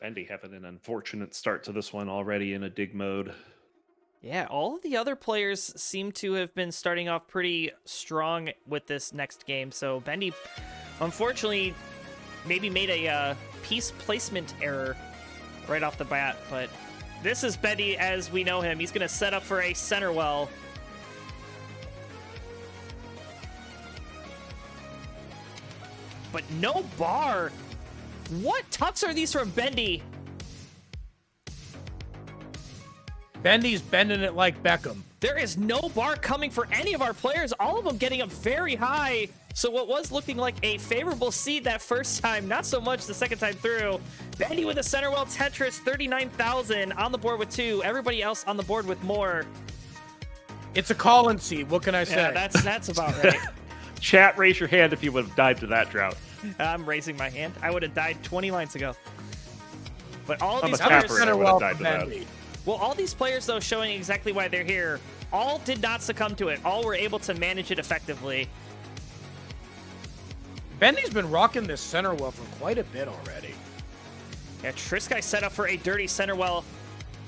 Speaker 5: Bendy having an unfortunate start to this one already in a dig mode.
Speaker 2: Yeah, all of the other players seem to have been starting off pretty strong with this next game. So Bendy, unfortunately, maybe made a piece placement error right off the bat. But this is Bendy as we know him. He's going to set up for a center well. But no bar. What tucks are these from Bendy?
Speaker 1: Bendy's bending it like Beckham.
Speaker 2: There is no bar coming for any of our players, all of them getting up very high. So what was looking like a favorable seed that first time, not so much the second time through. Bendy with a center well Tetris, 39,000 on the board with 2. Everybody else on the board with more.
Speaker 1: It's a Colin seed. What can I say?
Speaker 2: Yeah, that's about right.
Speaker 5: Chat, raise your hand if you would have died to that drought.
Speaker 2: I'm raising my hand. I would have died 20 lines ago. But all of
Speaker 5: I'm
Speaker 2: these
Speaker 5: a
Speaker 2: players,
Speaker 5: capper and I
Speaker 1: center
Speaker 5: would have
Speaker 1: well
Speaker 5: died
Speaker 1: for
Speaker 5: to that.
Speaker 1: Bendy.
Speaker 2: well, all these players though showing exactly why they're here, all did not succumb to it. All were able to manage it effectively.
Speaker 1: Bendy's been rocking this center well for quite a bit already.
Speaker 2: Yeah, Trisky set up for a dirty center well.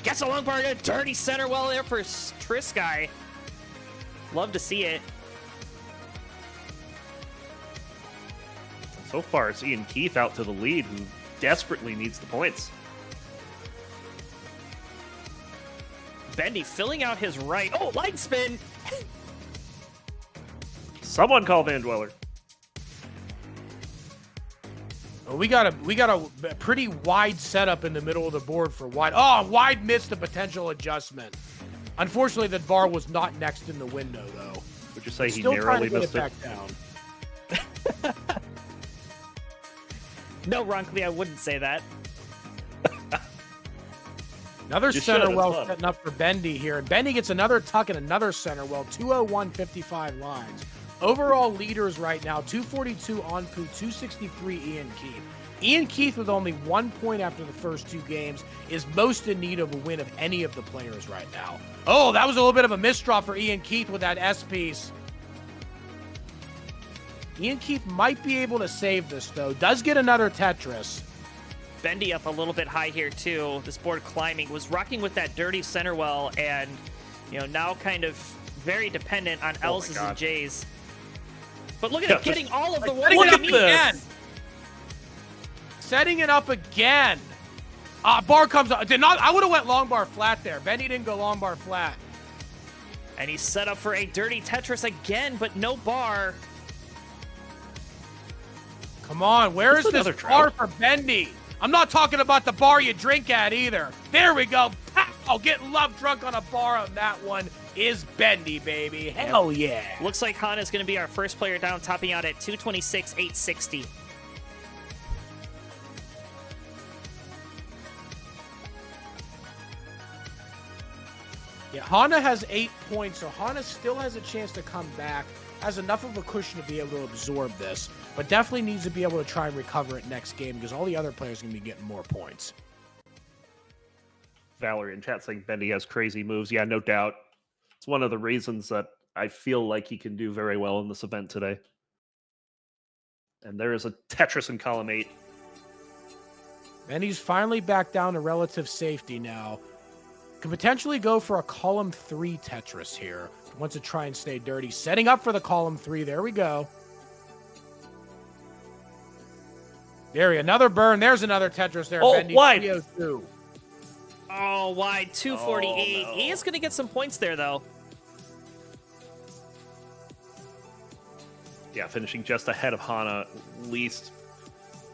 Speaker 2: Gets a long bar, a dirty center well there for Trisky. Love to see it.
Speaker 5: So far, it's Ian Keith out to the lead, who desperately needs the points.
Speaker 2: Bendy filling out his right. Oh, line spin.
Speaker 5: Someone call Van Dweller.
Speaker 1: We got a pretty wide setup in the middle of the board for wide. Oh, wide missed the potential adjustment. Unfortunately, the bar was not next in the window, though.
Speaker 5: Would you say he
Speaker 1: Still trying
Speaker 5: narrowly
Speaker 1: to get
Speaker 5: missed
Speaker 1: it
Speaker 5: it?
Speaker 1: back down.
Speaker 2: No, Ronkley, I wouldn't say that.
Speaker 1: Another
Speaker 5: You
Speaker 1: center
Speaker 5: should, it's
Speaker 1: well
Speaker 5: fun.
Speaker 1: setting up for Bendy here. And Bendy gets another tuck and another center well. 201.55 lines. Overall leaders right now, 242 on Poo, 263 Ian Keith. Ian Keith, with only 1 point after the first 2 games, is most in need of a win of any of the players right now. Oh, that was a little bit of a misdraw for Ian Keith with that S piece. Ian Keith might be able to save this, though. Does get another Tetris.
Speaker 2: Bendy up a little bit high here, too. This board climbing. Was rocking with that dirty center well, and, you know, now kind of very dependent on
Speaker 5: Oh my
Speaker 2: L's and
Speaker 5: God.
Speaker 2: J's. But look at
Speaker 5: Yeah,
Speaker 2: it, getting all of the
Speaker 1: Setting
Speaker 2: ones
Speaker 1: it
Speaker 2: he
Speaker 1: up
Speaker 2: needs.
Speaker 1: again. Setting it up again. Bar comes up. I would have went long bar flat there. Bendy didn't go long bar flat.
Speaker 2: And he's set up for a dirty Tetris again, but no bar.
Speaker 1: Come on, where is
Speaker 5: That's
Speaker 1: this
Speaker 5: another
Speaker 1: bar
Speaker 5: trout.
Speaker 1: for Bendy? I'm not talking about the bar you drink at either. There we go. Pow! Getting love drunk on a bar on that one is Bendy, baby. Hell yeah.
Speaker 2: Looks like Hana's going to be our first player down, topping out at 226,860.
Speaker 1: Yeah, Hana has 8 points, so Hana still has a chance to come back. Has enough of a cushion to be able to absorb this, but definitely needs to be able to try and recover it next game because all the other players are going to be getting more points.
Speaker 5: Valerie in chat saying Bendy has crazy moves. Yeah, no doubt. It's one of the reasons that I feel like he can do very well in this event today. And there is a Tetris in column 8.
Speaker 1: And he's finally back down to relative safety now. Could potentially go for a column 3 Tetris here. Wants to try and stay dirty. Setting up for the column 3. There we go. There we go. Another burn. There's another Tetris there.
Speaker 5: Oh,
Speaker 1: Bendy.
Speaker 5: wide.
Speaker 1: 302.
Speaker 2: Oh, wide, 248.
Speaker 5: Oh, no.
Speaker 2: He is going to get some points there, though.
Speaker 5: Yeah, finishing just ahead of Hana. At least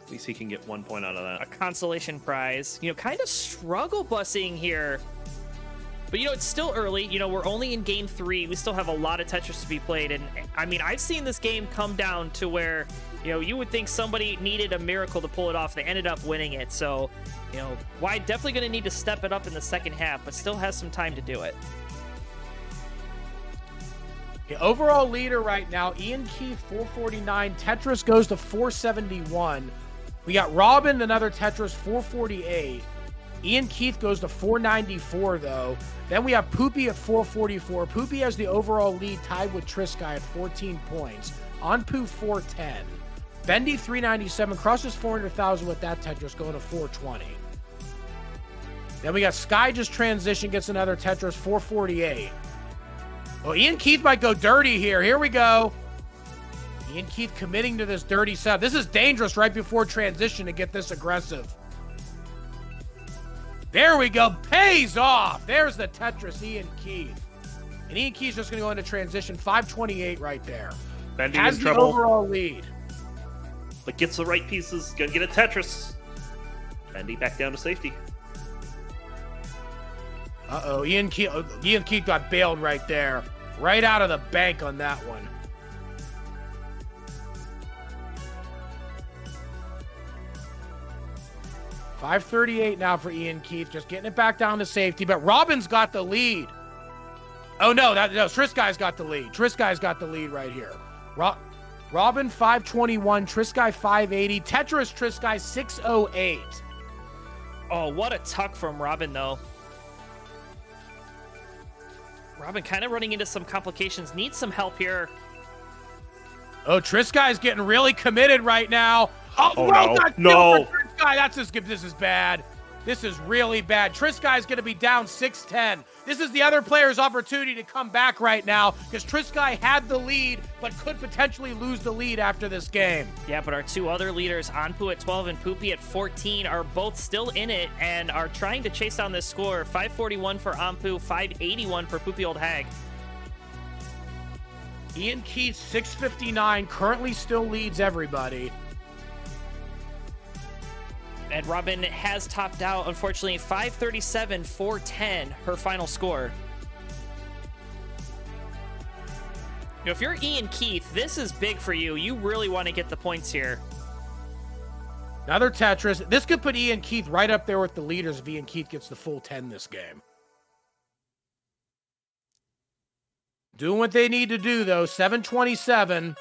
Speaker 5: he can get 1 point out of
Speaker 2: A
Speaker 5: that.
Speaker 2: consolation prize. You know, kind of struggle busing here. But, you know, it's still early. You know, we're only in game 3. We still have a lot of Tetris to be played. And, I mean, I've seen this game come down to where, you know, you would think somebody needed a miracle to pull it off. They ended up winning it. So, you know, Wide definitely going to need to step it up in the second half, but still has some time to do it.
Speaker 1: The overall leader right now, Ian Keith, 449. Tetris goes to 471. We got Robin, another Tetris, 448. Ian Keith goes to 494, though. Then we have Poopy at 444. Poopy has the overall lead, tied with Trisky at 14 points. On Poo, 410. Bendy, 397. Crushes 400,000 with that Tetris, going to 420. Then we got Sky just transition, gets another Tetris, 448. Well, Ian Keith might go dirty here. Here we go. Ian Keith committing to this dirty set. This is dangerous right before transition to get this aggressive. There we go. Pays off. There's the Tetris, Ian Keith. And Ian Keith's just going to go into transition. 528 right there.
Speaker 5: Bendy
Speaker 1: Has
Speaker 5: in
Speaker 1: the
Speaker 5: trouble,
Speaker 1: overall lead.
Speaker 5: but gets the right pieces. Gonna get a Tetris. Bendy back down to safety.
Speaker 1: Uh-oh. Ian Keith got bailed right there. Right out of the bank on that one. $538 now for Ian Keith, just getting it back down to safety. But Robin's got the lead. Oh no, Trisky's got the lead. Trisky's got the lead right here. Robin 521, Trisky 580, Tetris Trisky 608.
Speaker 2: Oh, what a tuck from Robin, though. Robin kind of running into some complications. Needs some help here.
Speaker 1: Oh, Trisky's getting really committed right now.
Speaker 5: Oh,
Speaker 1: well
Speaker 5: no.
Speaker 1: done,
Speaker 5: No.
Speaker 1: for Trisky. That's just good. This is bad. This is really bad. Trisky's going to be down 6-10. This is the other player's opportunity to come back right now because Trisky had the lead but could potentially lose the lead after this game.
Speaker 2: Yeah, but our two other leaders, Anpu at 12 and Poopy at 14, are both still in it and are trying to chase down this score. 541 for Anpu, 581 for Poopy Old Hag.
Speaker 1: Ian Keith, 659, currently still leads everybody.
Speaker 2: And Robin has topped out, unfortunately, 537, 410, her final score. You know, if you're Ian Keith, this is big for you. You really want to get the points here.
Speaker 1: Another Tetris. This could put Ian Keith right up there with the leaders if Ian Keith gets the full 10 this game. Doing what they need to do, though. 727.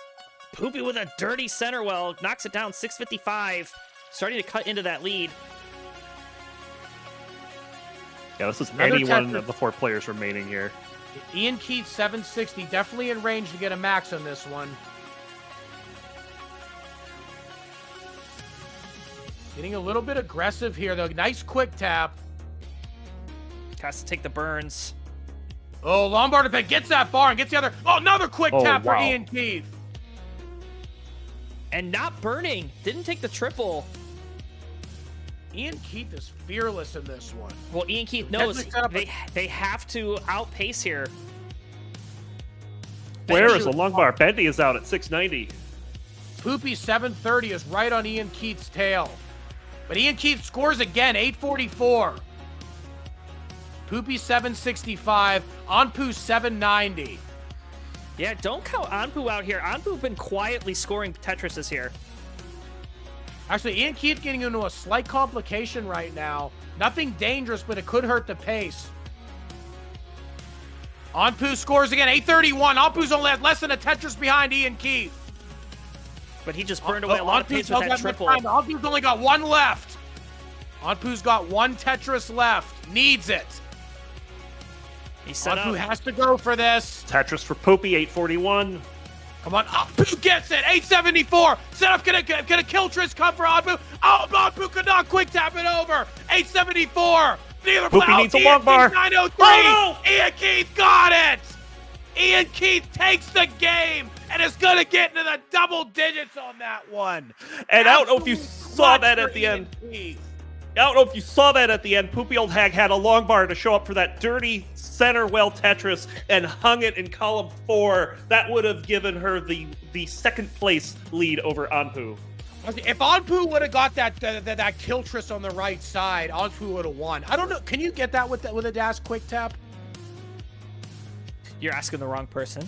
Speaker 2: Poopy with a dirty center well, knocks it down, 655. Starting to cut into that lead.
Speaker 5: Yeah, this is
Speaker 1: Another
Speaker 5: any one
Speaker 1: Tetris.
Speaker 5: of the 4 players remaining here.
Speaker 1: Ian Keith, 760. Definitely in range to get a max on this one. Getting a little bit aggressive here, though. Nice quick tap.
Speaker 2: Has to take the burns.
Speaker 1: Oh, Lombard if it gets that bar and gets the other. Oh, another quick tap for
Speaker 5: wow.
Speaker 1: Ian Keith.
Speaker 2: And not burning. Didn't take the triple.
Speaker 1: Ian Keith is fearless in this one.
Speaker 2: Well, Ian Keith knows
Speaker 1: Definitely set up
Speaker 2: they have to outpace here.
Speaker 5: Where
Speaker 2: Bendy-
Speaker 5: is the long bar? Bendy is out at 690.
Speaker 1: Poopy 730 is right on Ian Keith's tail. But Ian Keith scores again, 844. Poopy 765, Anpu 790.
Speaker 2: Yeah, don't count Anpu out here. Anpu been quietly scoring Tetrises here.
Speaker 1: Actually, Ian Keith getting into a slight complication right now. Nothing dangerous, but it could hurt the pace. Anpu scores again, 831. Anpu's only less than a Tetris behind Ian Keith.
Speaker 2: But he just burned away a lot of pace with that triple.
Speaker 1: Anpu's only got one left. Anpu's got one Tetris left. Needs it.
Speaker 2: He set
Speaker 1: Anpu
Speaker 2: up.
Speaker 1: has to go for this.
Speaker 5: Tetris for Poopy, 841.
Speaker 1: Come on, Anpu gets it, 874. Setup gonna kill Tris, come for Anpu. Oh, Anpu could not quick tap it over. 874. Neither
Speaker 5: Poopy needs a long bar.
Speaker 1: 903.
Speaker 5: Oh, no!
Speaker 1: Ian Keith got it. Ian Keith takes the game and is gonna get into the double digits on that one.
Speaker 5: And I don't know if you
Speaker 1: Absolute
Speaker 5: saw
Speaker 1: clutch
Speaker 5: that
Speaker 1: for
Speaker 5: at the
Speaker 1: Ian
Speaker 5: end.
Speaker 1: Keith.
Speaker 5: I don't know if you saw that at the end. Poopy Old Hag had a long bar to show up for that dirty center well Tetris and hung it in column 4. That would have given her the second place lead over Anpu.
Speaker 1: If Anpu would have got that kill Tris on the right side, Anpu would have won. I don't know. Can you get that with a dash quick tap?
Speaker 2: You're asking the wrong person.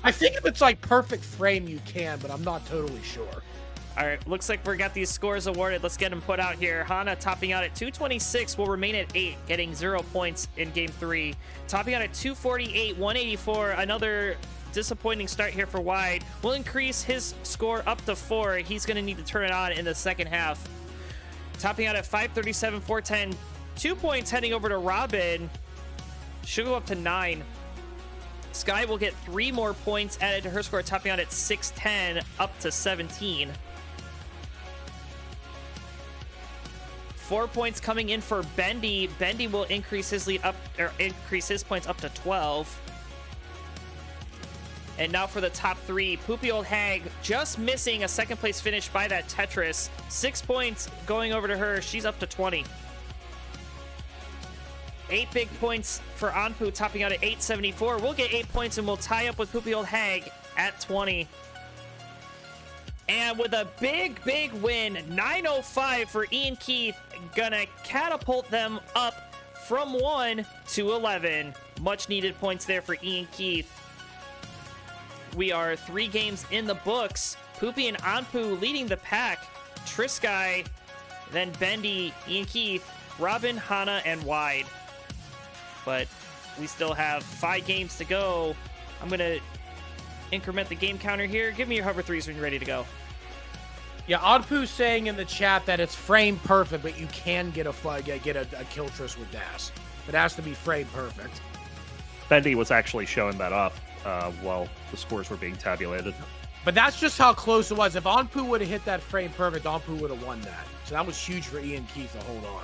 Speaker 1: I think if it's like perfect frame, you can, but I'm not totally sure.
Speaker 2: All right, looks like we got these scores awarded. Let's get them put out here. Hana topping out at 226, will remain at 8, getting 0 points in game 3. Topping out at 248, 184, another disappointing start here for Wide. Will increase his score up to 4. He's going to need to turn it on in the second half. Topping out at 537, 410, 2 points heading over to Robin. Should go up to 9. Sky will get 3 more points added to her score, topping out at 610, up to 17. 4 points coming in for Bendy. Bendy will increase his lead up, or increase his points up to 12. And now for the top 3, Poopy Old Hag just missing a second place finish by that Tetris. 6 points going over to her. She's up to 20. 8 big points for Anpu, topping out at 874. We'll get 8 points and we'll tie up with Poopy Old Hag at 20. And with a big win, 905 for Ian Keith, gonna catapult them up from 1 to 11. Much needed points there for Ian Keith. We are 3 games in the books. Poopy and Anpu leading the pack. Trisky, then Bendy, Ian Keith, Robin, Hana, and Wide. But we still have 5 games to go. I'm gonna increment the game counter here. Give me your hover 3s when you're ready to go.
Speaker 1: Yeah, Oddpoo saying in the chat that it's frame perfect, but you can get a kill tris with DAS. It has to be frame perfect.
Speaker 5: Bendy was actually showing that up while the scores were being tabulated.
Speaker 1: But that's just how close it was. If Onpu would have hit that frame perfect, Onpu would have won that. So that was huge for Ian Keith to hold on.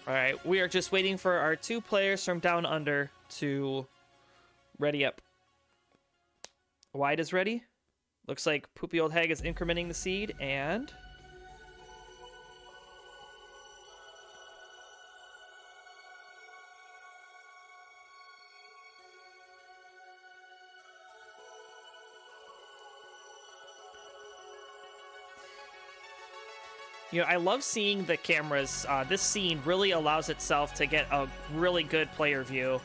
Speaker 2: All right, we are just waiting for our 2 players from Down Under to ready up. Wide is ready. Looks like Poopy Old Hag is incrementing the seed, and... You know, I love seeing the cameras. This scene really allows itself to get a really good player view.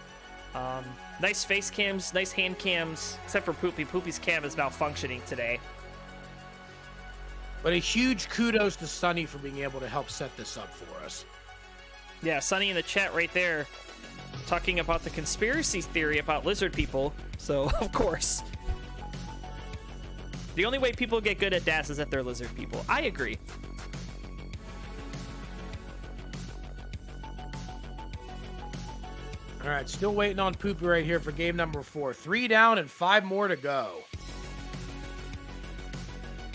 Speaker 2: Nice face cams, nice hand cams, except for Poopy. Poopy's cam is malfunctioning today.
Speaker 1: But a huge kudos to Sunny for being able to help set this up for us.
Speaker 2: Yeah, Sunny in the chat right there talking about the conspiracy theory about lizard people. So, of course. The only way people get good at DAS is if they're lizard people. I agree.
Speaker 1: All right, still waiting on Poopy right here for game number 4. 3 down and 5 more to go.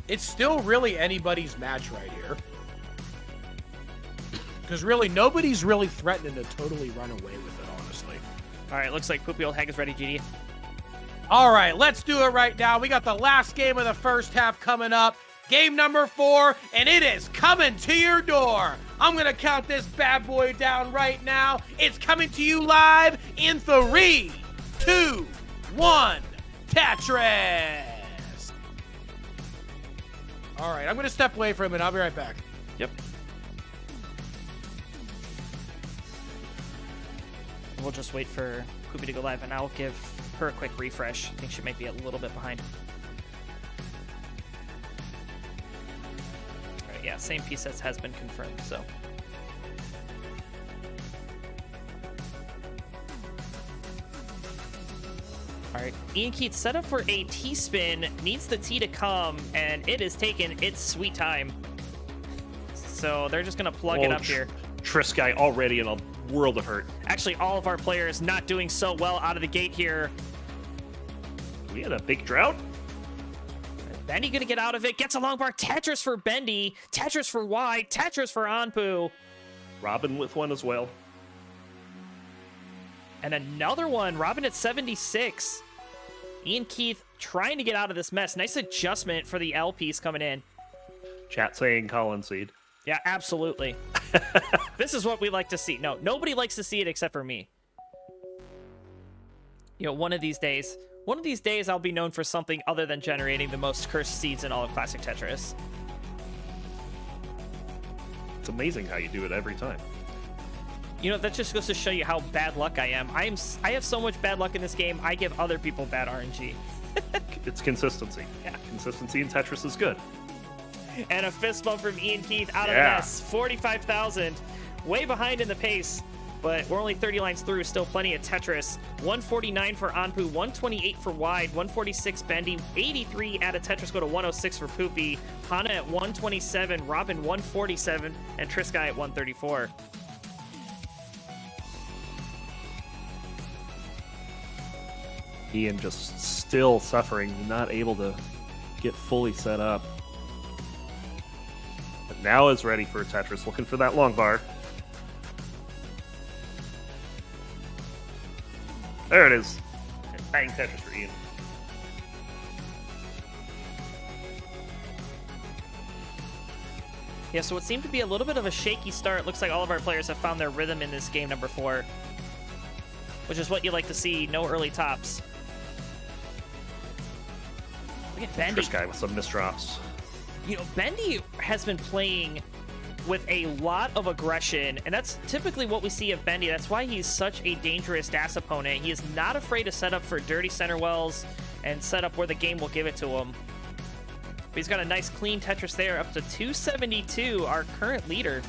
Speaker 1: It's still really anybody's match right here. Because really, nobody's really threatening to totally run away with it, honestly.
Speaker 2: All right, looks like Poopy Old Hag is ready, GD.
Speaker 1: All right, let's do it right now. We got the last game of the first half coming up. Game number 4, and it is coming to your door. I'm going to count this bad boy down right now. It's coming to you live in 3, 2, 1. Tetris. All right, I'm going to step away from it. I'll be right back.
Speaker 2: Yep. We'll just wait for Poopy to go live, and I'll give her a quick refresh. I think she might be a little bit behind. All right, yeah, same piece as has been confirmed, so. All right, Ian Keith set up for a T-spin, needs the T to come, and it is taking its sweet time. So they're just going to plug it up here.
Speaker 5: Triss guy already in a world of hurt.
Speaker 2: Actually, all of our players not doing so well out of the gate here.
Speaker 5: We had a big drought.
Speaker 2: Bendy going to get out of it, gets a long bar. Tetris for Bendy, Tetris for Wide, Tetris for Onpu.
Speaker 5: Robin with one as well.
Speaker 2: And another one, Robin at 76. Ian Keith trying to get out of this mess. Nice adjustment for the L piece coming in.
Speaker 5: Chat saying Colin Seed.
Speaker 2: Yeah, absolutely. This is what we like to see. No, nobody likes to see it except for me. You know, one of these days I'll be known for something other than generating the most cursed seeds in all of Classic Tetris.
Speaker 5: It's amazing how you do it every time.
Speaker 2: You know, that just goes to show you how bad luck I am. I have so much bad luck in this game, I give other people bad RNG.
Speaker 5: It's consistency.
Speaker 2: Yeah.
Speaker 5: Consistency in Tetris is good.
Speaker 2: And a fist bump from Ian Keith out of the mess. 45,000. Way behind in the pace, but we're only 30 lines through. Still plenty of Tetris. 149 for Onpu, 128 for Wide, 146 Bendy, 83 out of Tetris go to 106 for Poopy. Hana at 127, Robin 147, and Triska at 134.
Speaker 5: Ian just still suffering, not able to get fully set up. But now is ready for Tetris, looking for that long bar. There it is. Bang Tetris for Ian.
Speaker 2: Yeah, so it seemed to be a little bit of a shaky start. Looks like all of our players have found their rhythm in this game number 4, which is what you like to see. No early tops. Look at Bendy.
Speaker 5: This guy with some misdrops.
Speaker 2: You know, Bendy has been playing with a lot of aggression, and that's typically what we see of Bendy. That's why he's such a dangerous DAS opponent. He is not afraid to set up for dirty center wells and set up where the game will give it to him. But he's got a nice clean Tetris there, up to 272, our current leader.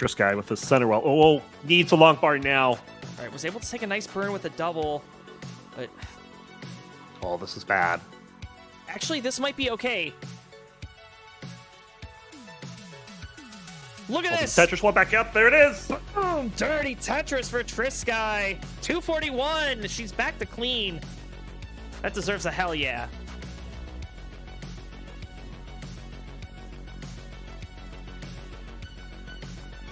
Speaker 5: Tetris guy with the center wall. Oh, needs a long bar now.
Speaker 2: All right, was able to take a nice burn with a double, but
Speaker 5: Oh, this is bad.
Speaker 2: actually this might be okay. Look at this!
Speaker 5: Tetris one back up. There it is.
Speaker 2: Boom! Dirty Tetris for Trisky. 241. She's back to clean. That deserves a hell yeah.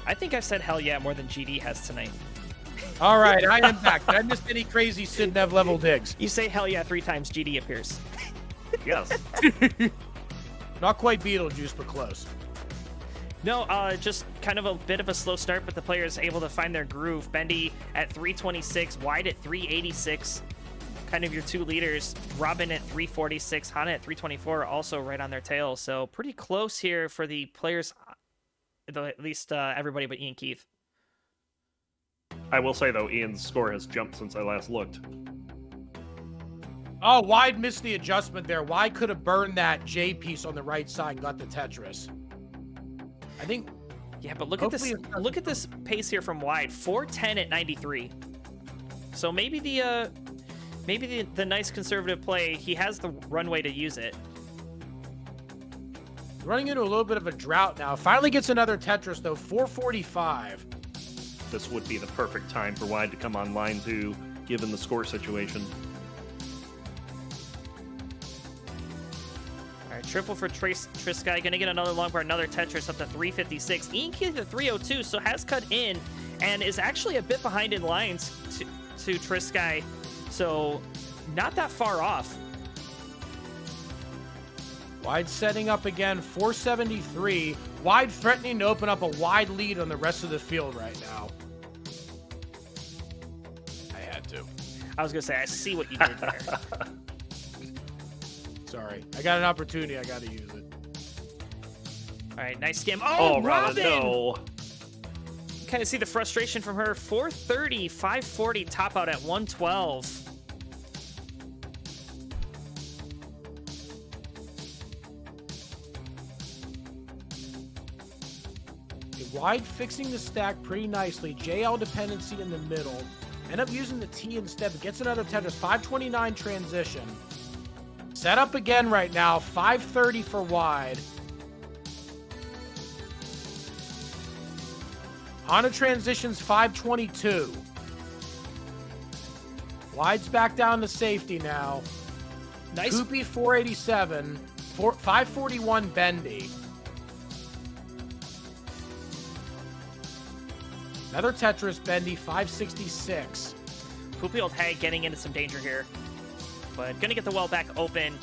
Speaker 2: I think I've said hell yeah more than GD has tonight.
Speaker 1: All right, I am back. Did I miss any crazy Sidnev level digs?
Speaker 2: You say hell yeah 3 times, GD appears.
Speaker 5: Yes.
Speaker 1: Not quite Beetlejuice, but close.
Speaker 2: No, just kind of a bit of a slow start, but the player is able to find their groove. Bendy at 326, Wide at 386. Kind of your two leaders. Robin at 346, Hana at 324, also right on their tail. So pretty close here for the players, at least everybody but Ian Keith.
Speaker 5: I will say, though, Ian's score has jumped since I last looked.
Speaker 1: Oh, Wide missed the adjustment there. Wide could have burned that J piece on the right side and got the Tetris. I think.
Speaker 2: Yeah, but look at this. Look at this pace here from Wide. 410 at 93. So maybe the nice conservative play. He has the runway to use it.
Speaker 1: Running into a little bit of a drought now. Finally gets another Tetris though. 445.
Speaker 5: This would be the perfect time for Wide to come online too, given the score situation.
Speaker 2: All right, triple for Trisky. Gonna get another long bar, another Tetris up to 356. Ian Keith at 302, so has cut in and is actually a bit behind in lines to Trisky. So not that far off.
Speaker 1: Wide setting up again, 473. Wide threatening to open up a wide lead on the rest of the field right now. I had to.
Speaker 2: I was gonna say, I see what you did there.
Speaker 1: Sorry. I got an opportunity. I got to use it.
Speaker 2: All right, nice skim. Oh, Robin!
Speaker 5: No.
Speaker 2: Kind of see the frustration from her. 430, 540, top out at 112.
Speaker 1: Wide fixing the stack pretty nicely. JL dependency in the middle. End up using the T instead, but gets another Tetris. 529 transition. Set up again right now. 530 for Wide. Hana transitions 522. Wide's back down to safety now.
Speaker 2: Nice.
Speaker 1: Koopy 487. 541 Bendy. Another Tetris, Bendy, 566.
Speaker 2: Poopy old hag getting into some danger here. But gonna get the well back open.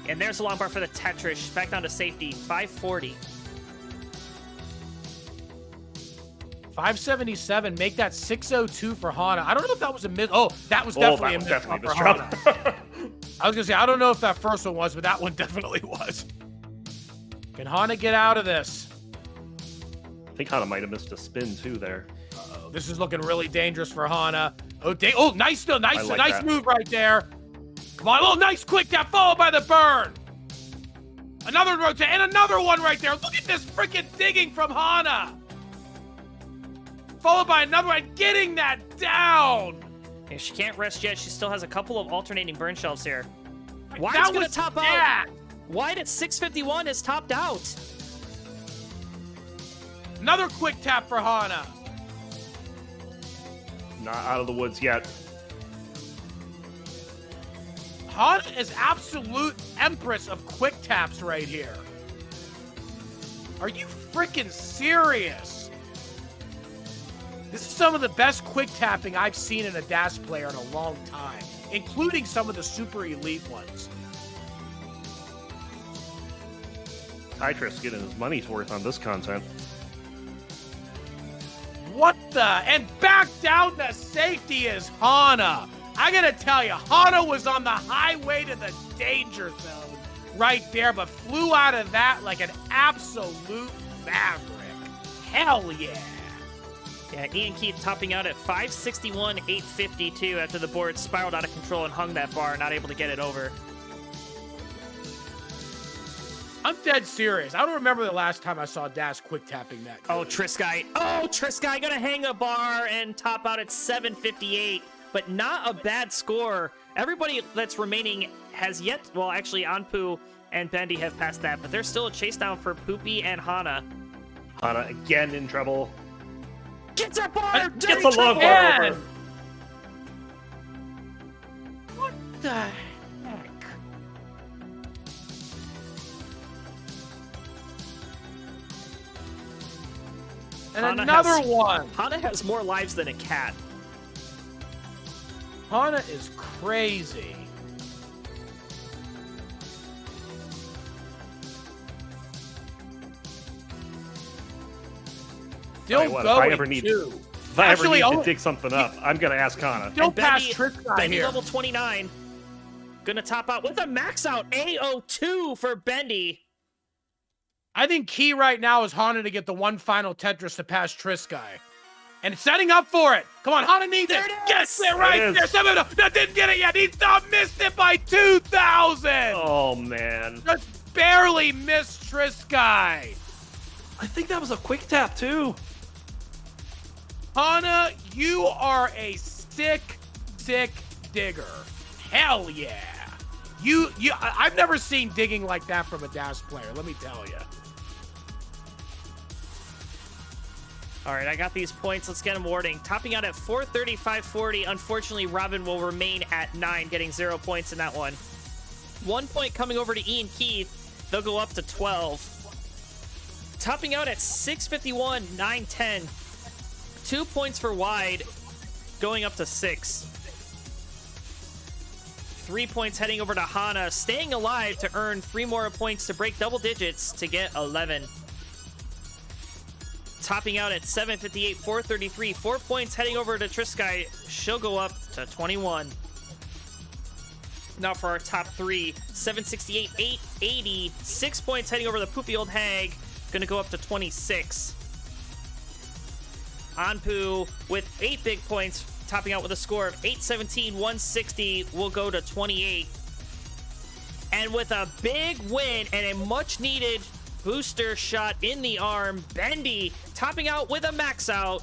Speaker 2: And there's a long bar for the Tetris. Back down to safety, 540.
Speaker 1: 577, make that 602 for Hana. I don't know if that was a miss. Oh, that was definitely a miss for Hana. I was gonna say, I don't know if that first one was, but that one definitely was. Can Hana get out of this?
Speaker 5: I think Hana might have missed a spin too there.
Speaker 1: This is looking really dangerous for Hana. Oh, nice
Speaker 5: that.
Speaker 1: move right there. Come on, nice quick tap followed by the burn. Another rotate and another one right there. Look at this freaking digging from Hana. Followed by another one, getting that down.
Speaker 2: And she can't rest yet. She still has a couple of alternating burn shells here. Wide's
Speaker 1: That
Speaker 2: gonna
Speaker 1: was
Speaker 2: top
Speaker 1: that.
Speaker 2: out. Wide at 651 is topped out.
Speaker 1: Another quick tap for Hana.
Speaker 5: Not out of the woods yet.
Speaker 1: Hana is absolute empress of quick taps right here. Are you freaking serious? This is some of the best quick tapping I've seen in a DAS player in a long time, including some of the super elite ones.
Speaker 5: Tetris getting his money's worth on this content.
Speaker 1: What the? And back down to safety is Hana. I gotta tell you, Hana was on the highway to the danger zone right there, but flew out of that like an absolute maverick. Hell yeah.
Speaker 2: Yeah, Ian Keith topping out at 561, 852 after the board spiraled out of control and hung that bar, not able to get it over.
Speaker 1: I'm dead serious. I don't remember the last time I saw Das quick tapping that good.
Speaker 2: Oh, Trisky. Oh, Trisky gonna hang a bar and top out at 758, but not a bad score. Everybody that's remaining has yet, well, actually, Anpu and Bendy have passed that, but there's still a chase down for Poopy and Hana.
Speaker 5: Hana again in trouble.
Speaker 2: Gets a bar!
Speaker 5: Gets a long bar over.
Speaker 1: What the heck? And
Speaker 2: Hana
Speaker 1: another one.
Speaker 2: Hana has more lives than a cat.
Speaker 1: Hana is crazy. Still
Speaker 5: If I ever need to dig something up, I'm gonna ask Hana.
Speaker 1: Still past Trisky
Speaker 2: Bendy
Speaker 1: here.
Speaker 2: level 29. Gonna top out with a max out A02 for Bendy.
Speaker 1: I think key right now is Hana to get the one final Tetris to pass Trisky. And setting up for it. Come on, Hana needs it. Yes, it right there. That didn't get it yet. He missed it by 2,000.
Speaker 5: Oh, man.
Speaker 1: Just barely missed Trisky.
Speaker 5: I think that was a quick tap, too.
Speaker 1: Hana, you are a sick digger. Hell yeah. I've never seen digging like that from a DAS player, let me tell you.
Speaker 2: All right, I got these points. Let's get them awarding. Topping out at 435.40. Unfortunately, Robin will remain at 9, getting 0 points in that one. 1 point coming over to Ian Keith. They'll go up to 12. Topping out at 651, 910. 2 points for Wide, going up to 6. 3 points heading over to Hana, staying alive to earn 3 more points to break double digits to get 11. Topping out at 758, 433. 4 points heading over to Trisky. She'll go up to 21. Now for our top 3, 768, 880. 6 points heading over the Poopy Old Hag. Gonna go up to 26. Anpu with 8 big points, topping out with a score of 817, 160, will go to 28. And with a big win and a much-needed booster shot in the arm, Bendy topping out with a max out.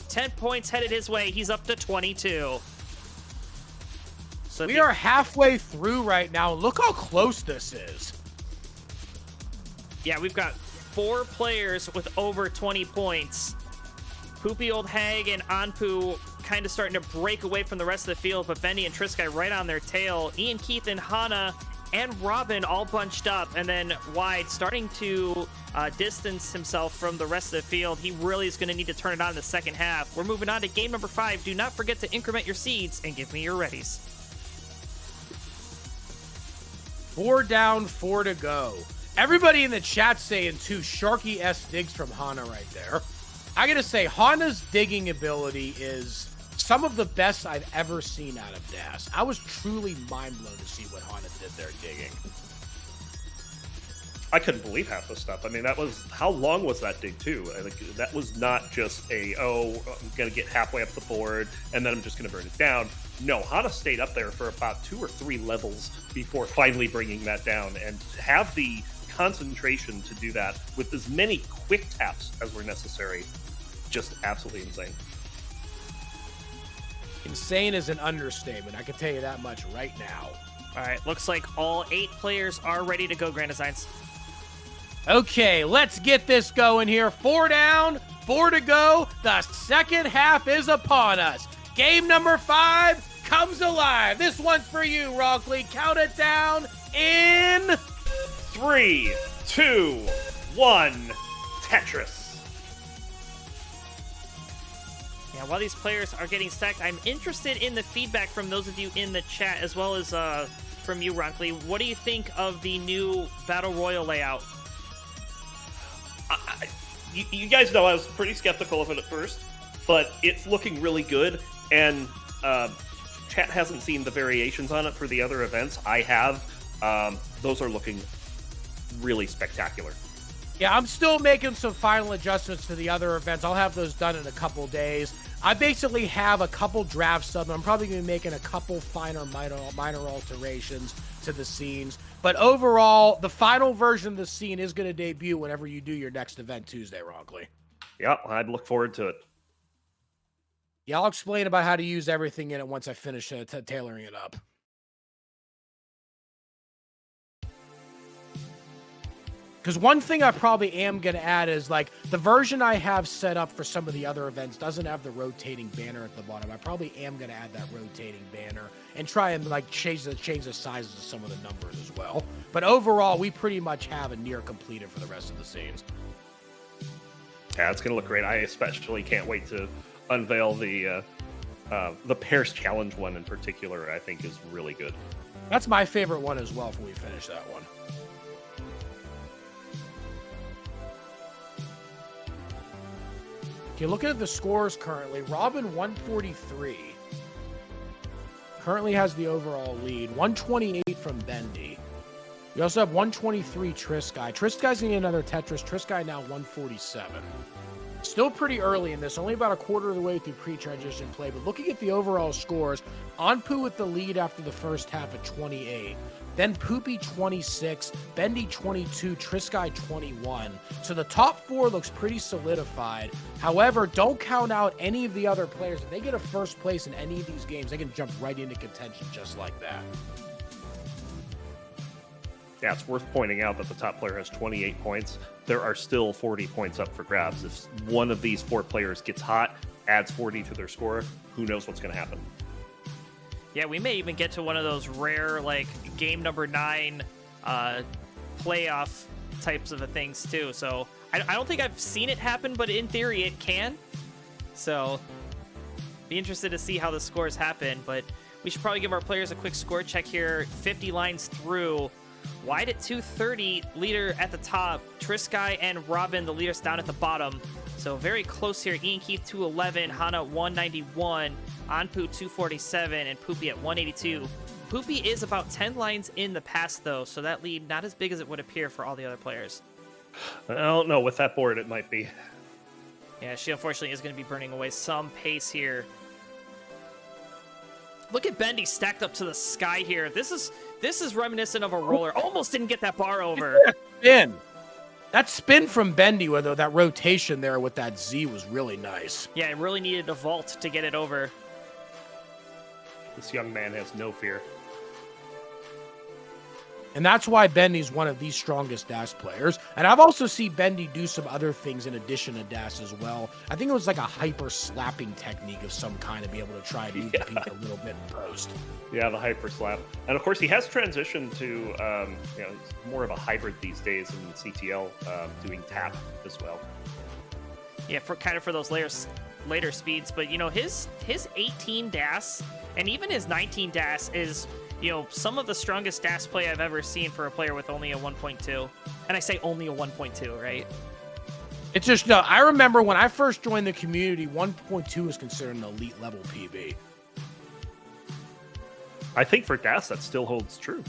Speaker 2: 10 points headed his way. He's up to 22. So
Speaker 1: we are halfway through right now. Look how close this is.
Speaker 2: Yeah, we've got 4 players with over 20 points. Poopy Old Hag and Anpu kind of starting to break away from the rest of the field, but Bendy and Trisky right on their tail. Ian Keith and Hana and Robin all bunched up, and then Wide starting to distance himself from the rest of the field. He really is going to need to turn it on in the second half. We're moving on to game number 5. Do not forget to increment your seeds and give me your readies.
Speaker 1: 4 down, 4 to go. Everybody in the chat saying 2 Sharky-S digs from Hana right there. I gotta say, Hana's digging ability is some of the best I've ever seen out of DAS. I was truly mind blown to see what Hana did there digging.
Speaker 5: I couldn't believe half the stuff. I mean, that was, how long was that dig too? I think that was not just a, I'm gonna get halfway up the board and then I'm just gonna burn it down. No, Hana stayed up there for about 2 or 3 levels before finally bringing that down, and have the concentration to do that with as many quick taps as were necessary. Just absolutely insane.
Speaker 1: Insane is an understatement. I can tell you that much right now.
Speaker 2: All right, looks like all 8 players are ready to go, Grand Designs.
Speaker 1: Okay, let's get this going here. 4 down, 4 to go. The second half is upon us. Game number 5 comes alive. This one's for you, Rockley. Count it down in
Speaker 5: 3, 2, 1. Tetris.
Speaker 2: Yeah, while these players are getting stacked, I'm interested in the feedback from those of you in the chat, as well as from you, Rockley. What do you think of the new Battle Royal layout?
Speaker 5: You guys know I was pretty skeptical of it at first, but it's looking really good, and chat hasn't seen the variations on it for the other events. I have. Those are looking really spectacular.
Speaker 1: Yeah, I'm still making some final adjustments to the other events. I'll have those done in a couple days. I basically have a couple drafts of them. I'm probably going to be making a couple minor alterations to the scenes. But overall, the final version of the scene is going to debut whenever you do your next event Tuesday, Ronkley.
Speaker 5: Yeah, I'd look forward to it.
Speaker 1: Yeah, I'll explain about how to use everything in it once I finish tailoring it up. Because one thing I probably am going to add is, like, the version I have set up for some of the other events doesn't have the rotating banner at the bottom. I probably am going to add that rotating banner and try and, like, change the sizes of some of the numbers as well. But overall, we pretty much have it near completed for the rest of the scenes.
Speaker 5: Yeah, it's going to look great. I especially can't wait to unveil the Pairs Challenge one in particular. I think is really good.
Speaker 1: That's my favorite one as well when we finish that one. Okay, looking at the scores currently, Robin 143 currently has the overall lead. 128 from Bendy. We also have 123 Trisky. Trisky's gonna get another Tetris. Trisky now 147. Still pretty early in this, only about a quarter of the way through pre-transition play, but looking at the overall scores, Anpu with the lead after the first half at 28. Then Poopy 26, Bendy 22, Trisky 21. So the top four looks pretty solidified. However, don't count out any of the other players. If they get a first place in any of these games, they can jump right into contention just like that.
Speaker 5: Yeah, it's worth pointing out that the top player has 28 points. There are still 40 points up for grabs. If one of these four players gets hot, adds 40 to their score, who knows what's going to happen.
Speaker 2: Yeah, we may even get to one of those rare, like, game number 9 playoff types of things, too. So I don't think I've seen it happen, but in theory it can. So be interested to see how the scores happen. But we should probably give our players a quick score check here. 50 lines through. Wide at 230, leader at the top. Trisky and Robin, the leaders down at the bottom. So very close here. Ian Keith 211, Hana 191, Anpu 247, and Poopy at 182. Poopy is about 10 lines in the past, though, so that lead not as big as it would appear for all the other players.
Speaker 5: I don't know. With that board, it might be.
Speaker 2: Yeah, she unfortunately is going to be burning away some pace here. Look at Bendy stacked up to the sky here. This is reminiscent of a roller. Almost didn't get that bar over.
Speaker 1: Spin. That spin from Bendy, whether that rotation there with that Z was really nice.
Speaker 2: Yeah, it really needed a vault to get it over.
Speaker 5: This young man has no fear.
Speaker 1: And that's why Bendy's one of the strongest DAS players. And I've also seen Bendy do some other things in addition to DAS as well. I think it was like a hyper slapping technique of some kind to be able to try to move the piece a little bit in post.
Speaker 5: Yeah, the hyper slap. And of course, he has transitioned to he's more of a hybrid these days in CTL, doing tap as well.
Speaker 2: Yeah, for those later speeds. But, his 18 DAS and even his 19 DAS is, some of the strongest DAS play I've ever seen for a player with only a 1.2. And I say only a 1.2, right?
Speaker 1: It's just, no, I remember when I first joined the community, 1.2 was considered an elite level PB.
Speaker 5: I think for DAS, that still holds true.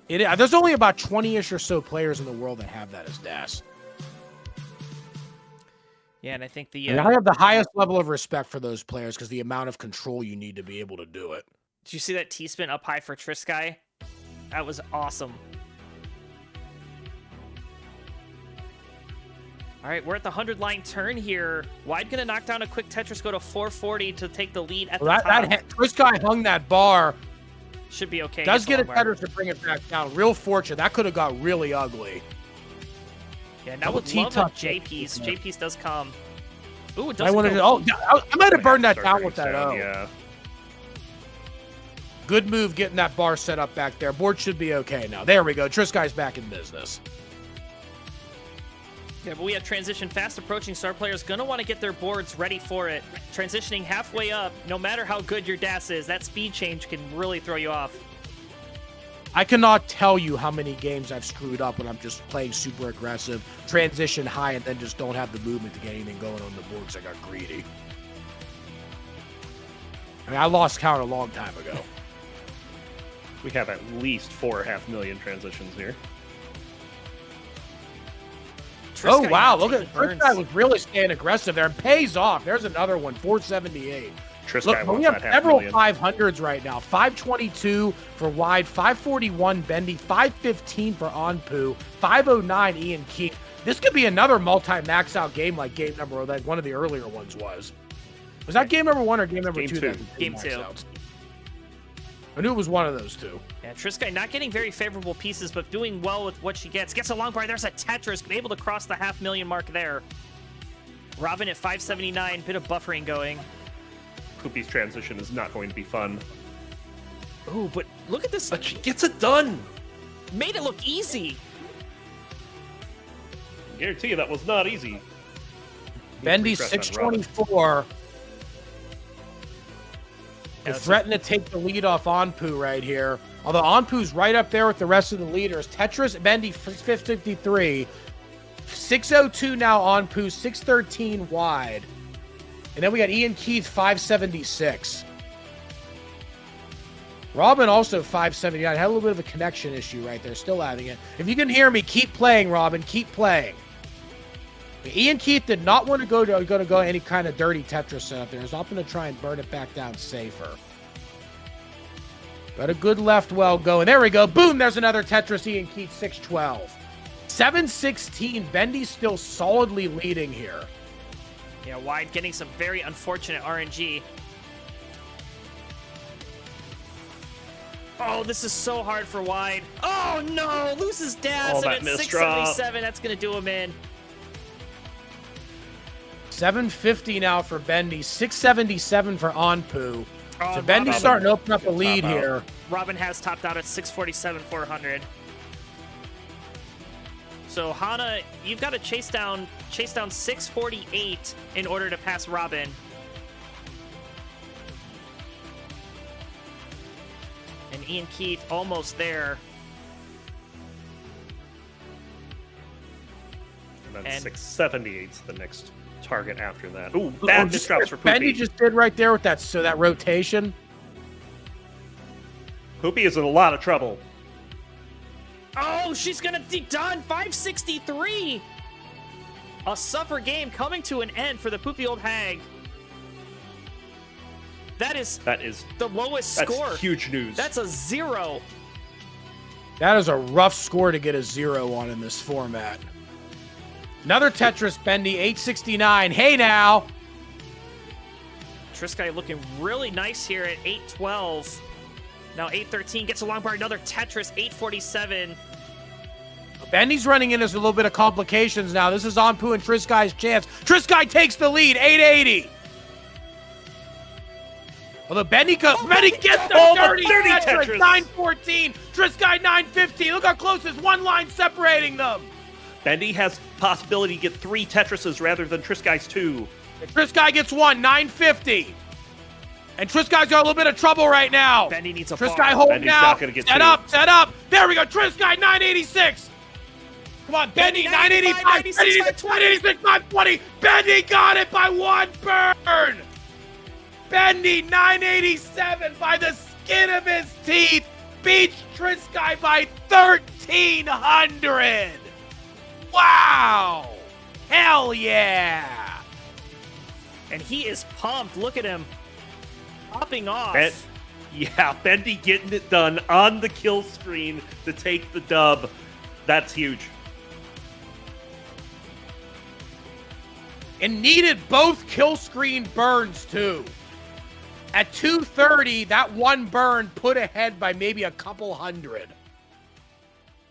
Speaker 1: There's only about 20-ish or so players in the world that have that as DAS.
Speaker 2: Yeah, and I think
Speaker 1: I have the highest level of respect for those players because the amount of control you need to be able to do it.
Speaker 2: Did you see that T-spin up high for Trisky? That was awesome. All right, we're at the 100-line turn here. Wide gonna knock down a quick Tetris, go to 440 to take the lead at the top.
Speaker 1: Trisky hung that bar.
Speaker 2: Should be okay.
Speaker 1: Does get a Tetris to bring it back down. Real fortunate. That could have got really ugly.
Speaker 2: Yeah, now with love of J-Piece. J-Piece does come. Ooh, it doesn't
Speaker 1: I might have burned that down with that O.
Speaker 5: Yeah.
Speaker 1: Good move getting that bar set up back there. Board should be okay now. There we go. Trisky's back in business.
Speaker 2: Yeah, but we have transition fast approaching. Star players going to want to get their boards ready for it. Transitioning halfway up, no matter how good your DAS is, that speed change can really throw you off.
Speaker 1: I cannot tell you how many games I've screwed up when I'm just playing super aggressive, transition high, and then just don't have the movement to get anything going on the board because I got greedy. I mean, I lost count a long time ago.
Speaker 5: We have at least 4.5 million transitions here.
Speaker 1: Oh, wow. Look at Trisky was really staying aggressive there. It pays off. There's another one, 478.
Speaker 5: Trisk
Speaker 1: Look,
Speaker 5: guy
Speaker 1: we
Speaker 5: wants
Speaker 1: have
Speaker 5: that half
Speaker 1: several
Speaker 5: million.
Speaker 1: 500s right now. 522 for Wide, 541 Bendy, 515 for Onpu, 509 Ian Keith. This could be another multi-max out game like game number, like one of the earlier ones was. Was that game number 1 or game number
Speaker 5: Game
Speaker 1: 2?
Speaker 5: two.
Speaker 2: Game 2.
Speaker 1: I knew it was one of those two.
Speaker 2: Yeah, Trisk not getting very favorable pieces, but doing well with what she gets. Gets a long bar. There's a Tetris. Able to cross the 500,000 mark there. Robin at 579. Bit of buffering going.
Speaker 5: Poopy's transition is not going to be fun.
Speaker 2: Ooh, but look at this.
Speaker 5: But she gets it done.
Speaker 2: Made it look easy.
Speaker 5: I guarantee you that was not easy.
Speaker 1: Bendy
Speaker 5: Refresh on
Speaker 1: 624. They're threatening to take the lead off Onpu right here. Although Onpu's right up there with the rest of the leaders. Tetris, Bendy, 553. 602 now Onpu, 613 Wide. And then we got Ian Keith, 576. Robin also 579. Had a little bit of a connection issue right there. Still having it. If you can hear me, keep playing, Robin. Keep playing. Ian Keith did not want to go any kind of dirty Tetris setup there. He's not going to try and burn it back down safer. Got a good left well going. There we go. Boom, there's another Tetris. Ian Keith, 612. 716. Bendy's still solidly leading here.
Speaker 2: Yeah, Wide getting some very unfortunate RNG. Oh, this is so hard for Wide. Oh, no. Loses Daz.
Speaker 5: Oh,
Speaker 2: And
Speaker 5: that
Speaker 2: at
Speaker 5: missed drop.
Speaker 2: 677, that's going to do him in.
Speaker 1: 750 now for Bendy. 677 for Onpu.
Speaker 2: Oh,
Speaker 1: So Bendy's
Speaker 2: Robin-
Speaker 1: starting to open up a lead
Speaker 5: Top out.
Speaker 1: here.
Speaker 2: Robin has topped out at 647, 400. So Hana, you've got to chase down 648 in order to pass Robin. And Ian Keith almost there.
Speaker 5: And then
Speaker 2: And-
Speaker 5: 678's the next target after that. Ooh, bad misdrops for
Speaker 1: Bendy
Speaker 5: Poopy.
Speaker 1: just did right there with that rotation.
Speaker 5: Poopy is in a lot of trouble.
Speaker 2: Oh, she's gonna be done. 563. A suffer game coming to an end for the poopy old hag. That is the lowest
Speaker 5: That's
Speaker 2: score.
Speaker 5: huge news.
Speaker 2: That's a 0.
Speaker 1: That is a rough score to get a 0 on in this format. Another Tetris, Bendy, 869. Hey now.
Speaker 2: Trisk looking really nice here at 812. Now 813 gets a long bar. Another Tetris, 847.
Speaker 1: Bendy's running into a little bit of complications now. This is Onpu and Triskai's chance. Triskai takes the lead, 880. Although Bendy gets the
Speaker 5: Oh, the
Speaker 1: 30
Speaker 5: 30
Speaker 1: Tetris,
Speaker 5: Tetris.
Speaker 1: 914. Triskai, 915. Look how close there's one line separating them.
Speaker 5: Bendy has possibility to get 3 Tetrises rather than Triskai's 2.
Speaker 1: Triskai gets one, 950. And Triskai's got a little bit of trouble right now.
Speaker 2: Bendy needs a
Speaker 1: Triskai
Speaker 2: bar.
Speaker 1: holding
Speaker 5: Bendy's
Speaker 1: out.
Speaker 5: not gonna get
Speaker 1: Set
Speaker 5: two.
Speaker 1: up, set up. There we go. Triskai, 986. Come on, Bendy, 985.
Speaker 2: 986,
Speaker 1: 986, 520. Bendy got it by one burn. Bendy, 987 by the skin of his teeth. Beats Triskai by 1,300. Wow. Hell yeah.
Speaker 2: And he is pumped. Look at him. Popping off.
Speaker 5: Yeah, Bendy getting it done on the kill screen to take the dub. That's huge.
Speaker 1: And needed both kill screen burns too. At 230, that one burn put ahead by maybe a couple hundred.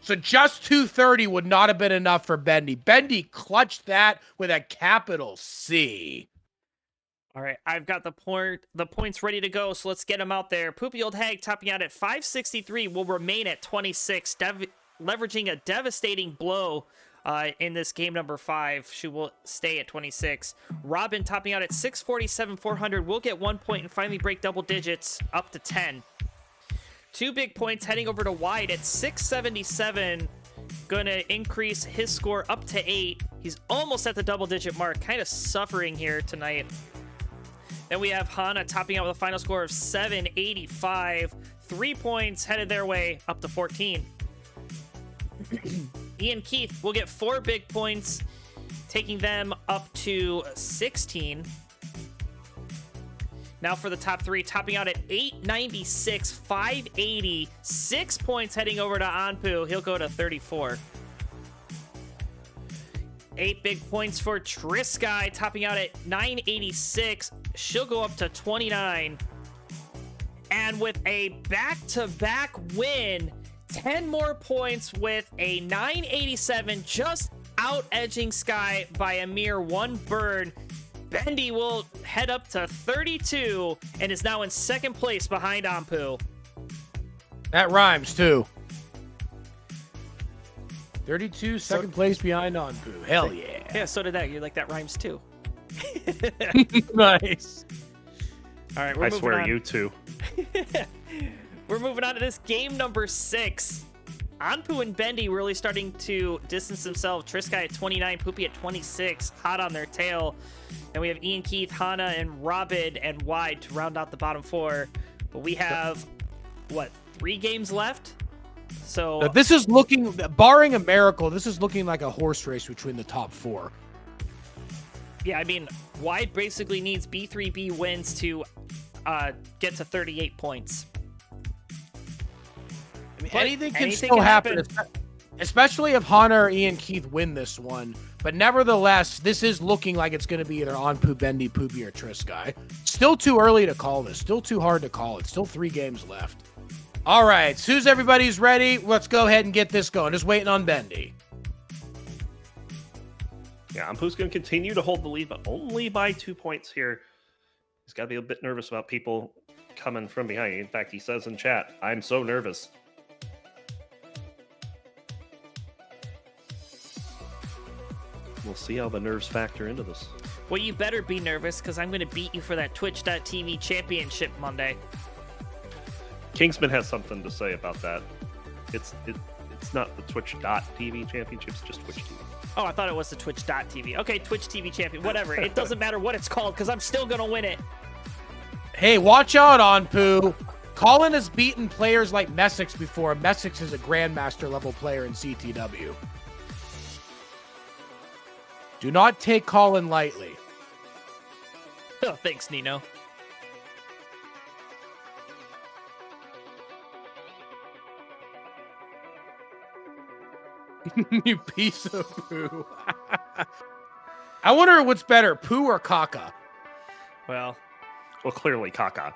Speaker 1: So just 230 would not have been enough for Bendy. Bendy clutched that with a capital C.
Speaker 2: All right, I've got the points ready to go, so let's get them out there. Poopy Old Hag topping out at 563 will remain at 26, leveraging a devastating blow in this game number 5. She will stay at 26. Robin topping out at 647, 400 will get 1 point and finally break double digits up to 10. 2 big points heading over to Wide at 677. Gonna increase his score up to 8. He's almost at the double-digit mark. Kind of suffering here tonight. Then we have Hana topping out with a final score of 785. 3 points headed their way up to 14. Ian Keith will get 4 big points, taking them up to 16. Now for the top three, topping out at 896, 580, 6 points heading over to Anpu. He'll go to 34. 8 big points for Trisky, topping out at 986. She'll go up to 29. And with a back-to-back win, 10 more points with a 987, just out-edging Sky by a mere 1 burn. Bendy will head up to 32 and is now in second place behind Anpu.
Speaker 1: That rhymes, too. 32, second place behind Anpu. Hell yeah.
Speaker 2: Yeah, so did that. You're like, that rhymes too.
Speaker 1: Nice.
Speaker 2: All right,
Speaker 5: I swear, you too.
Speaker 2: We're moving on to this game number 6. Anpu and Bendy really starting to distance themselves. Trisky at 29, Poopy at 26, hot on their tail. And we have Ian, Keith, Hannah, and Robin and Wide to round out the bottom 4. But we have, what, 3 games left? So
Speaker 1: this is looking, barring a miracle, this is looking like a horse race between the top 4.
Speaker 2: yeah, I mean, Wide basically needs B3B wins to get to 38 points.
Speaker 1: I mean,
Speaker 2: But
Speaker 1: anything can
Speaker 2: anything
Speaker 1: still
Speaker 2: can
Speaker 1: happen,
Speaker 2: happen.
Speaker 1: especially if Hannah or Ian Keith win this one. But nevertheless, this is looking like it's going to be either Anpu, Bendy, Poopy, or Trisky. Still too early to call this. Still too hard to call it. Still 3 games left. All right, as soon as everybody's ready, let's go ahead and get this going. Just waiting on Bendy.
Speaker 5: Yeah, Anpu's going to continue to hold the lead, but only by 2 points here. He's got to be a bit nervous about people coming from behind. In fact, he says in chat, "I'm so nervous." We'll see how the nerves factor into this.
Speaker 2: Well, you better be nervous because I'm going to beat you for that Twitch.tv championship Monday.
Speaker 5: Kingsman has something to say about that. It's not the Twitch.tv championship, it's just Twitch TV.
Speaker 2: Oh, I thought it was the Twitch.tv. Okay, Twitch TV champion, whatever. It doesn't matter what it's called because I'm still going to win it.
Speaker 1: Hey, watch out, Anpu. Colin has beaten players like Messix before. Messix is a Grandmaster level player in CTW. Do not take Colin lightly.
Speaker 2: Oh, thanks, Nino.
Speaker 1: You piece of poo. I wonder what's better, poo or caca?
Speaker 2: Well,
Speaker 5: Clearly, Kaka.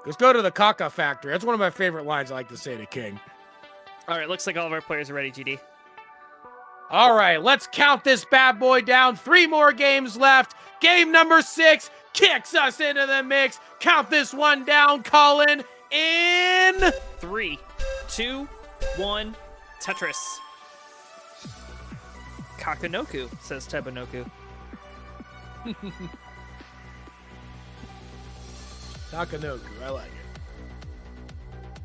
Speaker 1: Let's go to the caca factory. That's one of my favorite lines I like to say to King.
Speaker 2: all right, looks like all of our players are ready, GD.
Speaker 1: All right, let's count this bad boy down. 3 more games left. Game number 6 kicks us into the mix. Count this one down, Colin, in
Speaker 2: 3, 2, 1, Tetris. Kakanoku, says Tebanoku.
Speaker 1: Takanoku. I like it.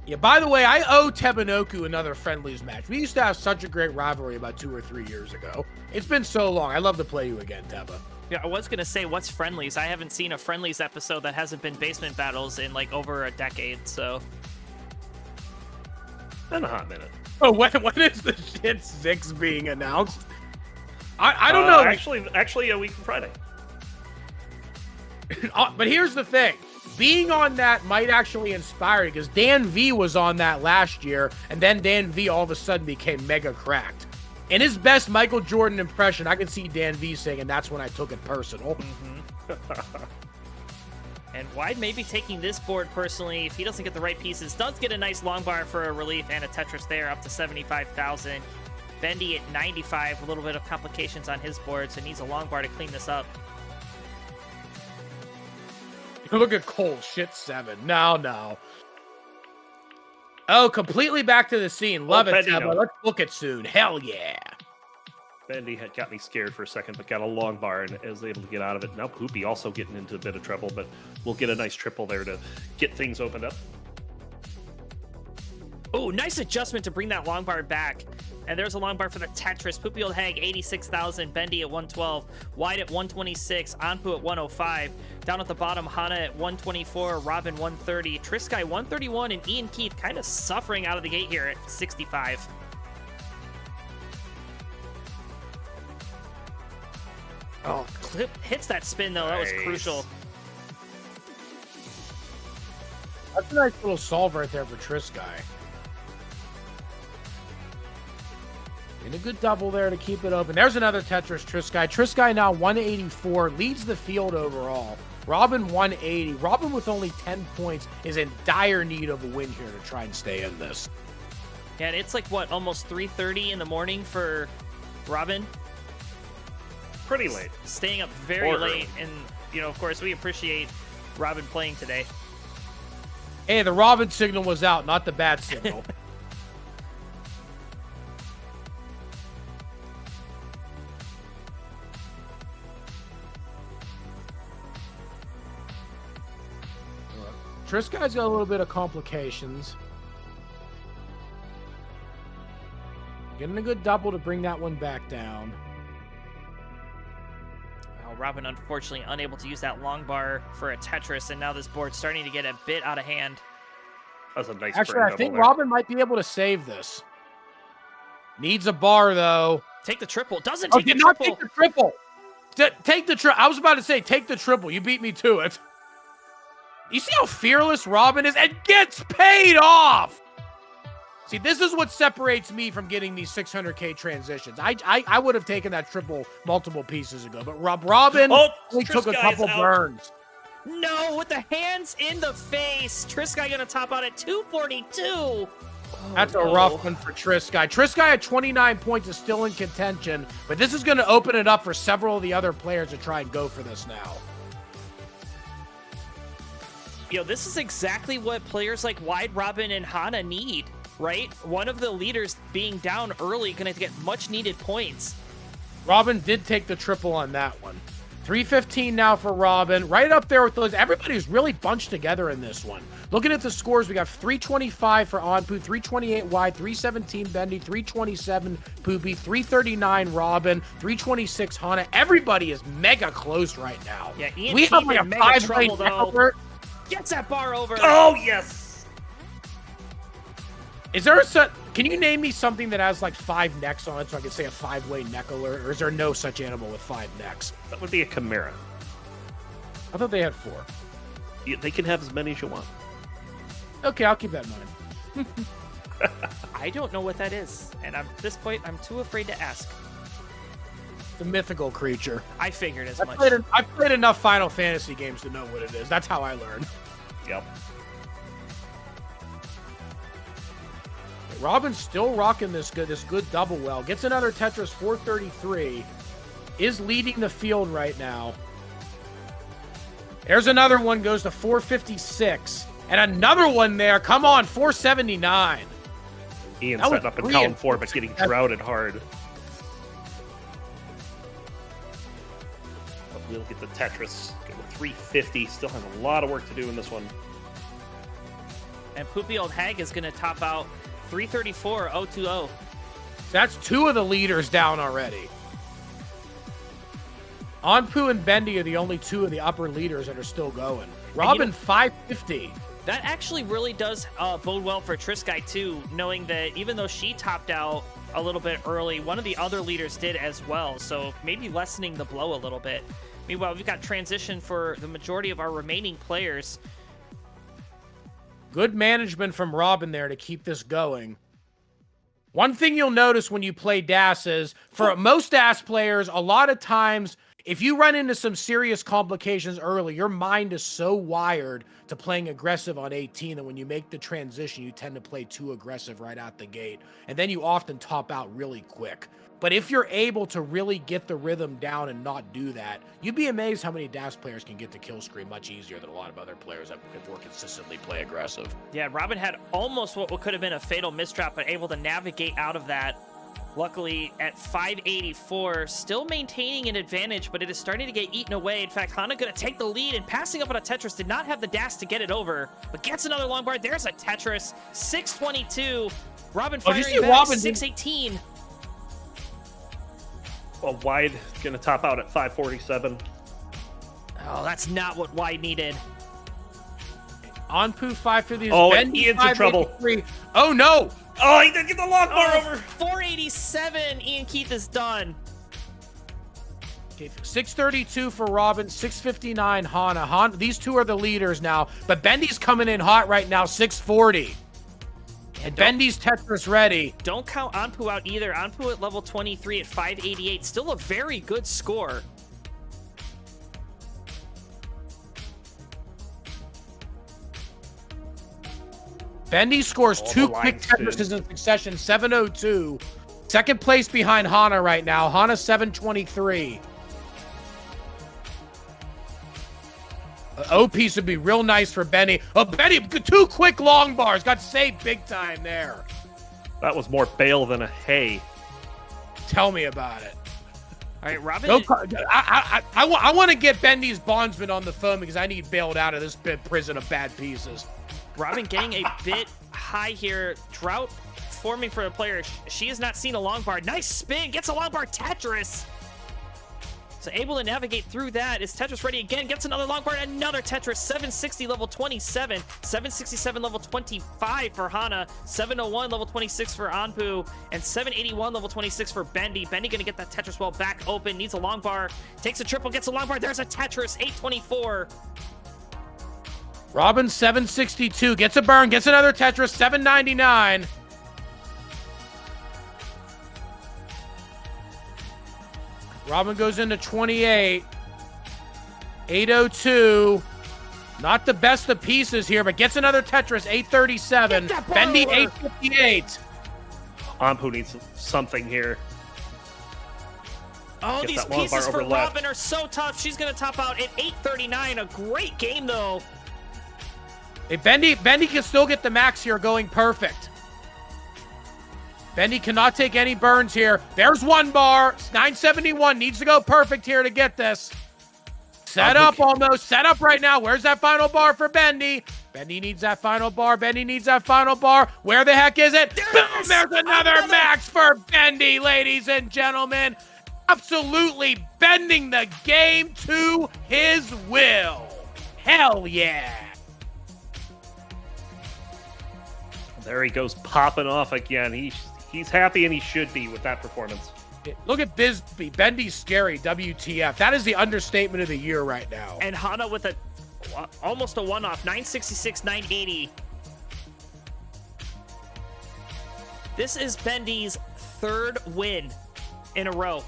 Speaker 1: Yeah, by the way, I owe Tebanoku another friendlies match. We used to have such a great rivalry about 2 or 3 years ago. It's been so long. I'd love to play you again, Teba.
Speaker 2: Yeah, I was going to say, what's friendlies? I haven't seen a friendlies episode that hasn't been basement battles in like over a decade, so.
Speaker 5: In a hot minute.
Speaker 1: Oh, when is the shit 6 being announced? I don't know.
Speaker 5: Actually, a week from Friday.
Speaker 1: But here's the thing. Being on that might actually inspire you because Dan V was on that last year, and then Dan V all of a sudden became mega cracked. In his best Michael Jordan impression, I can see Dan V saying, and that's when I took it personal.
Speaker 2: And Wide may be taking this board personally if he doesn't get the right pieces. Does get a nice long bar for a relief and a Tetris there up to 75,000. Bendy at 95, a little bit of complications on his board, so needs a long bar to clean this up.
Speaker 1: Look at Cole, shit 7. No. Oh, completely back to the scene. Love it, Teba. Let's book it soon. Hell yeah.
Speaker 5: Bendy had got me scared for a second, but got a long bar and was able to get out of it. Now Poopy also getting into a bit of trouble, but we'll get a nice triple there to get things opened up.
Speaker 2: Oh, nice adjustment to bring that long bar back. And there's a long bar for the Tetris. Poopy Old Hag, 86,000. Bendy at 112. Wide at 126. Anpu at 105. Down at the bottom, Hannah at 124. Robin 130. Trisky 131. And Ian Keith kind of suffering out of the gate here at 65.
Speaker 1: Oh,
Speaker 2: Clip hits that spin, though. That was crucial.
Speaker 1: That's a nice little solve right there for Trisky. And a good double there to keep it open. There's another Tetris Trisky. Trisky now 184, leads the field overall. Robin 180. Robin with only 10 points is in dire need of a win here to try and stay in this.
Speaker 2: Yeah, and it's like, what, almost 3:30 in the morning for Robin?
Speaker 5: Pretty late.
Speaker 2: Staying up very late. And, of course, we appreciate Robin playing today.
Speaker 1: Hey, the Robin signal was out, not the bad signal. Trisky's got a little bit of complications. Getting a good double to bring that one back down.
Speaker 2: Oh, Robin unfortunately unable to use that long bar for a Tetris, and now this board's starting to get a bit out of hand.
Speaker 5: That's a nice
Speaker 1: Actually,
Speaker 5: frame
Speaker 1: I
Speaker 5: double
Speaker 1: think
Speaker 5: there.
Speaker 1: Robin might be able to save this. Needs a bar, though.
Speaker 2: Take the triple. Doesn't take the
Speaker 1: did not
Speaker 2: triple.
Speaker 1: take the triple. Take the triple. I was about to say, take the triple. You beat me to it. You see how fearless Robin is? And gets paid off! See, this is what separates me from getting these 600K transitions. I would have taken that triple multiple pieces ago, but Robin only took a couple burns.
Speaker 2: No, with the hands in the face. Trisky gonna top out at 242.
Speaker 1: That's a rough one for Trisky. Trisky at 29 points is still in contention, but this is going to open it up for several of the other players to try and go for this now.
Speaker 2: This is exactly what players like Wide Robin and Hana need, right? One of the leaders being down early going to get much needed points.
Speaker 1: Robin did take the triple on that one. 315 now for Robin. Right up there with those. Everybody's really bunched together in this one. Looking at the scores, we got 325 for Onpu, 328 Wide, 317 Bendy, 327 Poopy, 339 Robin, 326 Hana. Everybody is mega close right now.
Speaker 2: Yeah, Ian
Speaker 1: we have like a
Speaker 2: mega
Speaker 1: 5-lane
Speaker 2: trouble, though.
Speaker 1: network.
Speaker 2: Gets that bar over.
Speaker 5: Oh, yes!
Speaker 1: Is there can you name me something that has like 5 necks on it so I can say a 5-way neck alert? Or is there no such animal with 5 necks?
Speaker 5: That would be a Chimera.
Speaker 1: I thought they had 4.
Speaker 5: Yeah, they can have as many as you want.
Speaker 1: Okay, I'll keep that in mind.
Speaker 2: I don't know what that is. And at this point, I'm too afraid to ask.
Speaker 1: It's a mythical creature.
Speaker 2: I figured as much.
Speaker 1: I've played enough Final Fantasy games to know what it is. That's how I learned.
Speaker 5: Yep.
Speaker 1: Robin's still rocking this good double well. Gets another Tetris 433. Is leading the field right now. There's another one, goes to 456. And another one there. Come on, 479.
Speaker 5: Ian
Speaker 1: That was
Speaker 5: setting up in
Speaker 1: brilliant.
Speaker 5: column 4, but getting droughted hard. But we'll get the Tetris. Get with 350. Still has a lot of work to do in this one.
Speaker 2: And Poopy Old Hag is going to top out 334-020.
Speaker 1: That's 2 of the leaders down already. Onpu and Bendy are the only 2 of the upper leaders that are still going. Robin, 550.
Speaker 2: That actually really does bode well for Trisky, too, knowing that even though she topped out a little bit early, one of the other leaders did as well, so maybe lessening the blow a little bit. Meanwhile, we've got transition for the majority of our remaining players.
Speaker 1: Good management from Robin there to keep this going. One thing you'll notice when you play DAS is, for most DAS players, a lot of times, if you run into some serious complications early, your mind is so wired to playing aggressive on 18 that when you make the transition, you tend to play too aggressive right out the gate. And then you often top out really quick. But if you're able to really get the rhythm down and not do that, you'd be amazed how many DAS players can get to kill screen much easier than a lot of other players that more consistently play aggressive.
Speaker 2: Yeah, Robin had almost what could have been a fatal misdraft, but able to navigate out of that. Luckily, at 584, still maintaining an advantage, but it is starting to get eaten away. In fact, Hana going to take the lead and passing up on a Tetris. Did not have the dash to get it over, but gets another long bar. There's a Tetris. 622. Robin firing back.
Speaker 1: Robin
Speaker 2: 618.
Speaker 5: Well, Wide going to top out at 547.
Speaker 2: Oh, that's not what Wide needed.
Speaker 1: Onpu 550.
Speaker 5: Oh,
Speaker 1: Bendy
Speaker 5: Ian's in trouble.
Speaker 1: 583. Oh, no.
Speaker 5: Oh, he didn't get the long bar over.
Speaker 2: 487. Ian Keith is done.
Speaker 1: Okay, 632 for Robin, 659 Hana. These two are the leaders now, but Bendy's coming in hot right now, 640. And Bendy's Tetris ready.
Speaker 2: Don't count Anpu out either. Anpu at level 23 at 588. Still a very good score.
Speaker 1: Bendy scores two quick Tetrises in succession, 702. Second place behind Hana right now. Hana 723. O-piece would be real nice for Benny. Oh, Benny, two quick long bars. Got saved big time there.
Speaker 5: That was more bail than a hay.
Speaker 1: Tell me about it.
Speaker 2: All right, Robin.
Speaker 1: I want to get Bendy's bondsman on the phone because I need bailed out of this prison of bad pieces.
Speaker 2: Robin getting a bit high here. Drought forming for the player. She has not seen a long bar. Nice spin. Gets a long bar Tetris. So able to navigate through that. Is Tetris ready again? Gets another long bar. Another Tetris. 760 level 27. 767 level 25 for Hana. 701 level 26 for Anpu. And 781 level 26 for Bendy. Bendy going to get that Tetris well back open. Needs a long bar. Takes a triple. Gets a long bar. There's a Tetris. 824.
Speaker 1: Robin 762. Gets a burn. Gets another Tetris. 799. Robin goes into 28. 802. Not the best of pieces here, but gets another Tetris. 837. Bendy 858.
Speaker 5: Anpu needs something here.
Speaker 2: Oh, these pieces for Robin are so tough. She's going to top out at 839. A great game, though.
Speaker 1: Hey, Bendy can still get the max here going perfect. Bendy cannot take any burns here. There's one bar. It's 971. Needs to go perfect here to get this. Set up almost. Set up right now. Where's that final bar for Bendy? Bendy needs that final bar. Bendy needs that final bar. Where the heck is it? Boom! There's another max for Bendy, ladies and gentlemen. Absolutely bending the game to his will. Hell yeah.
Speaker 5: There he goes, popping off again. He's happy, and he should be with that performance.
Speaker 1: Look at Bisbee. Bendy's scary. WTF. That is the understatement of the year right now.
Speaker 2: And Hana with almost a one-off. 966, 980. This is Bendy's third win in a row.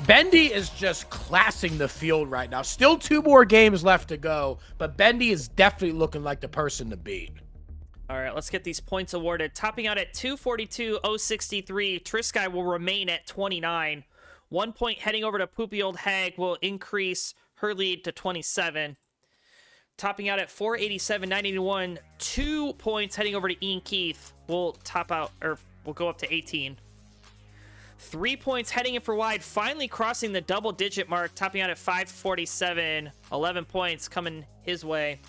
Speaker 1: Bendy is just classing the field right now. Still 2 more games left to go, but Bendy is definitely looking like the person to beat.
Speaker 2: All right, let's get these points awarded. Topping out at 242.063, Trisky will remain at 29. 1 point heading over to Poopy Old Hag will increase her lead to 27. Topping out at 487.981, 2 points heading over to Ian Keith will top out, or will go up to 18. 3 points heading in for wide, finally crossing the double-digit mark, topping out at 547. 11 points coming his way.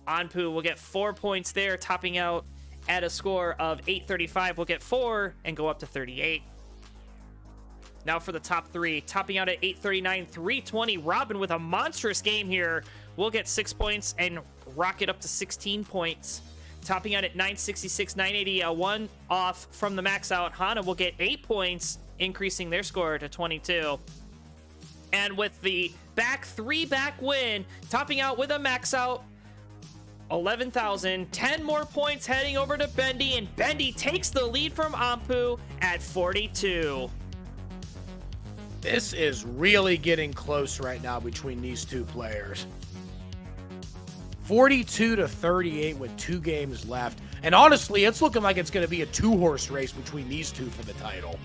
Speaker 2: Anpu will get 4 points there, topping out at a score of 835. We'll get 4 and go up to 38. Now for the top 3, topping out at 839, 320. Robin with a monstrous game here. We'll get 6 points and rocket up to 16 points. Topping out at 966, 980, a 1 off from the max out. Hana will get 8 points, increasing their score to 22. And with the back win, topping out with a max out, 11,000. 10 more points heading over to Bendy, and Bendy takes the lead from Anpu at 42.
Speaker 1: This is really getting close right now between these two players. 42-38 with 2 games left. And honestly, it's looking like it's going to be a 2-horse race between these two for the title.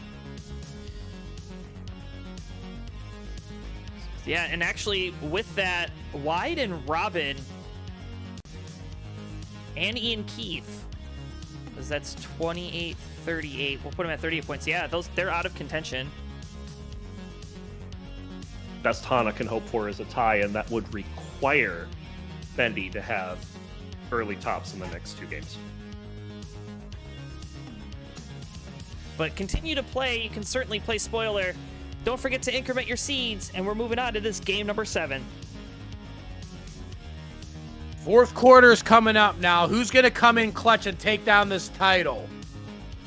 Speaker 2: Yeah, and actually with that, Wide and Robin and Ian Keith, because that's 28-38. We'll put them at 38 points. Yeah, they're out of contention.
Speaker 5: Best Hana can hope for is a tie, and that would require Bendy to have early tops in the next 2 games.
Speaker 2: But continue to play. You can certainly play spoiler. Don't forget to increment your seeds, and we're moving on to this game number 7.
Speaker 1: Fourth quarter is coming up now. Who's going to come in clutch and take down this title?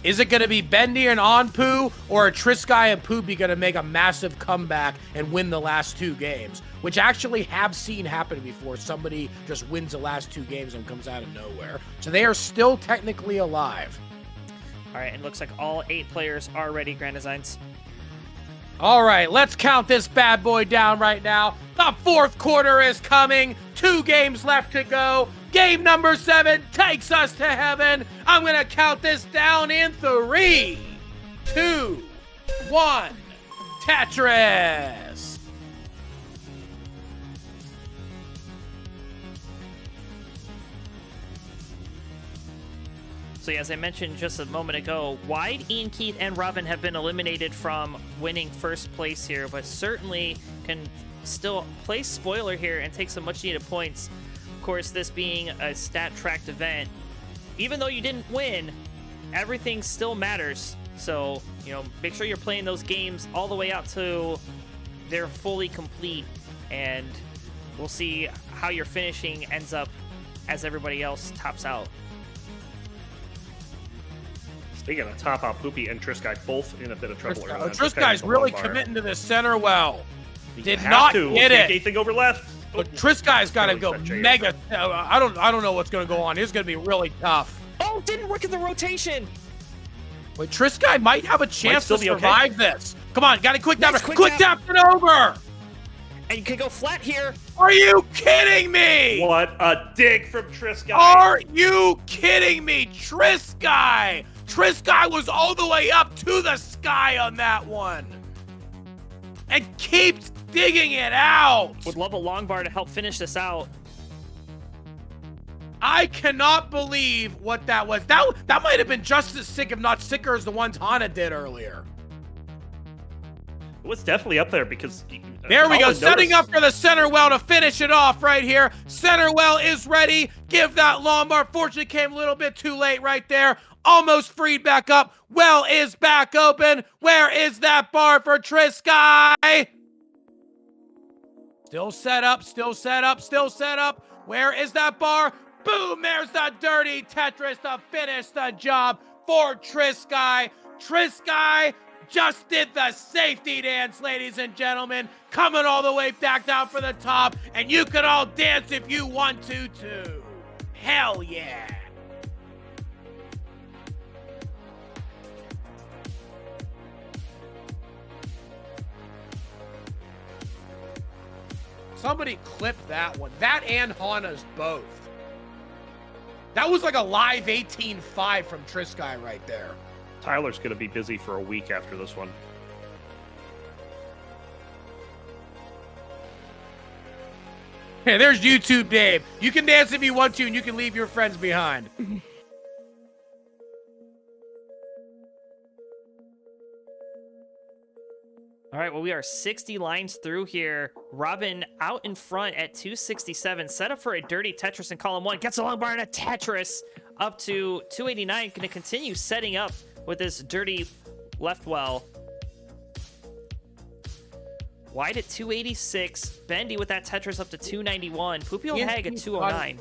Speaker 1: Is it going to be Bendy and Onpu, or are Trisky and Poopy going to make a massive comeback and win the last 2 games? Which actually have seen happen before. Somebody just wins the last 2 games and comes out of nowhere. So they are still technically alive.
Speaker 2: All right, and looks like all 8 players are ready, Grand Designs.
Speaker 1: All right, let's count this bad boy down right now. The 4th quarter is coming. 2 games left to go. Game number 7 takes us to heaven. I'm going to count this down in 3, 2, 1. Tetris.
Speaker 2: So yeah, as I mentioned just a moment ago, Wide, Ian Keith, and Robin have been eliminated from winning first place here, but certainly can still play spoiler here and take some much needed points. Of course, this being a stat-tracked event, even though you didn't win, everything still matters. So, you know, make sure you're playing those games all the way out to they're fully complete, and we'll see how your finishing ends up as everybody else tops out.
Speaker 5: Speaking of top out, Poopy and Trisky both in a bit of trouble.
Speaker 1: Trisky's really committing to this center well. Did
Speaker 5: have
Speaker 1: not
Speaker 5: to.
Speaker 1: get it.
Speaker 5: Anything over left.
Speaker 1: But Trisky's got to go mega. I don't know what's going to go on. It's going to be really tough.
Speaker 2: Oh, didn't work in the rotation.
Speaker 1: Wait, Trisky might have a chance to survive this. Come on, got a quick tap.
Speaker 2: Nice,
Speaker 1: Quick tap it over.
Speaker 2: And you can go flat here.
Speaker 1: Are you kidding me?
Speaker 5: What a dig from Trisky.
Speaker 1: Are you kidding me? Trisky was all the way up to the sky on that one. And keeps digging it out.
Speaker 2: Would love a long bar to help finish this out.
Speaker 1: I cannot believe what that was. That might have been just as sick, if not sicker, as the ones Hana did earlier.
Speaker 5: It was definitely up there because...
Speaker 1: There we go, setting up for the center well to finish it off right here. Center well is ready. Give that long bar. Fortunately, came a little bit too late right there. Almost freed back up. Well is back open. Where is that bar for Trisky? Still set up, still set up, still set up. Where is that bar? Boom, there's the dirty Tetris to finish the job for Trisky. Trisky just did the safety dance, ladies and gentlemen. Coming all the way back down for the top. And you can all dance if you want to, too. Hell yeah. Somebody clip that one. That and Hana's both. That was like a live 18-5 from Trisky right there.
Speaker 5: Tyler's going to be busy for a week after this one.
Speaker 1: Hey, there's YouTube Dave. You can dance if you want to, and you can leave your friends behind.
Speaker 2: All right, well, we are 60 lines through here. Robin out in front at 267. Set up for a dirty Tetris in column 1. Gets a long bar and a Tetris up to 289. Going to continue setting up with this dirty left well. Wide at 286. Bendy with that Tetris up to 291. Poopy old Hag at 209.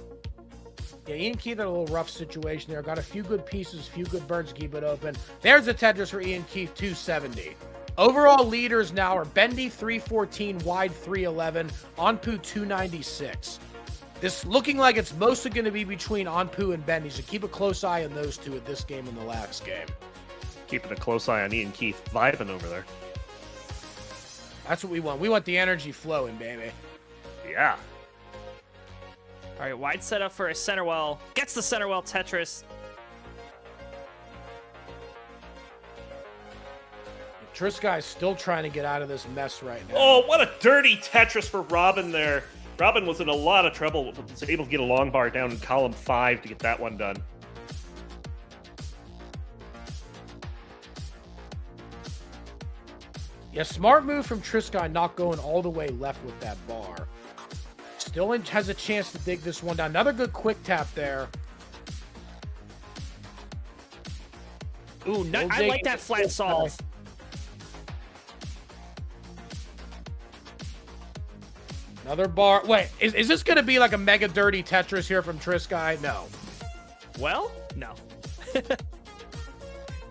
Speaker 1: Yeah, Ian Keith had a little rough situation there. Got a few good pieces, a few good birds to keep it open. There's a Tetris for Ian Keith, 270. Overall leaders now are Bendy 314, Wide 311, Onpu 296. This looking like it's mostly going to be between Onpu and Bendy, so keep a close eye on those two at this game and the last game.
Speaker 5: Keeping a close eye on Ian Keith vibing over there.
Speaker 1: That's what we want. We want the energy flowing, baby.
Speaker 5: Yeah.
Speaker 2: All right, Wide set up for a center well. Gets the center well Tetris.
Speaker 1: Trisky's still trying to get out of this mess right now.
Speaker 5: Oh, what a dirty Tetris for Robin there. Robin was in a lot of trouble. Was able to get a long bar down in column 5 to get that one done.
Speaker 1: Yeah, smart move from Trisky, not going all the way left with that bar. Still has a chance to dig this one down. Another good quick tap there.
Speaker 2: Ooh, I like that flat solve.
Speaker 1: Another bar. Wait, is this going to be like a mega dirty Tetris here from Trisky? No.
Speaker 2: Well, no.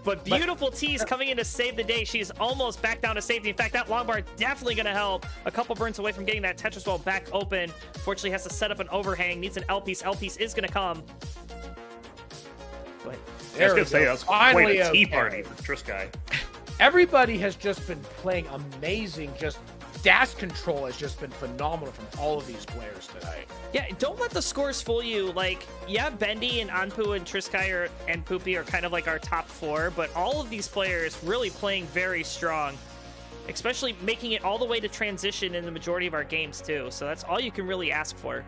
Speaker 2: But beautiful tease coming in to save the day. She's almost back down to safety. In fact, that long bar definitely going to help. A couple burns away from getting that Tetris wall back open. Fortunately, has to set up an overhang. Needs an L piece. L piece is going to come. But
Speaker 5: I was going to say, that's
Speaker 1: Finally,
Speaker 5: quite a tea
Speaker 1: okay.
Speaker 5: party for Triskai.
Speaker 1: Everybody has just been playing amazing. Just dash control has just been phenomenal from all of these players tonight.
Speaker 2: yeah, don't let the scores fool you. Like, yeah, Bendy and Anpu and Triskai and Poopy are kind of like our top 4, but all of these players really playing very strong, especially making it all the way to transition in the majority of our games too. So that's all you can really ask for.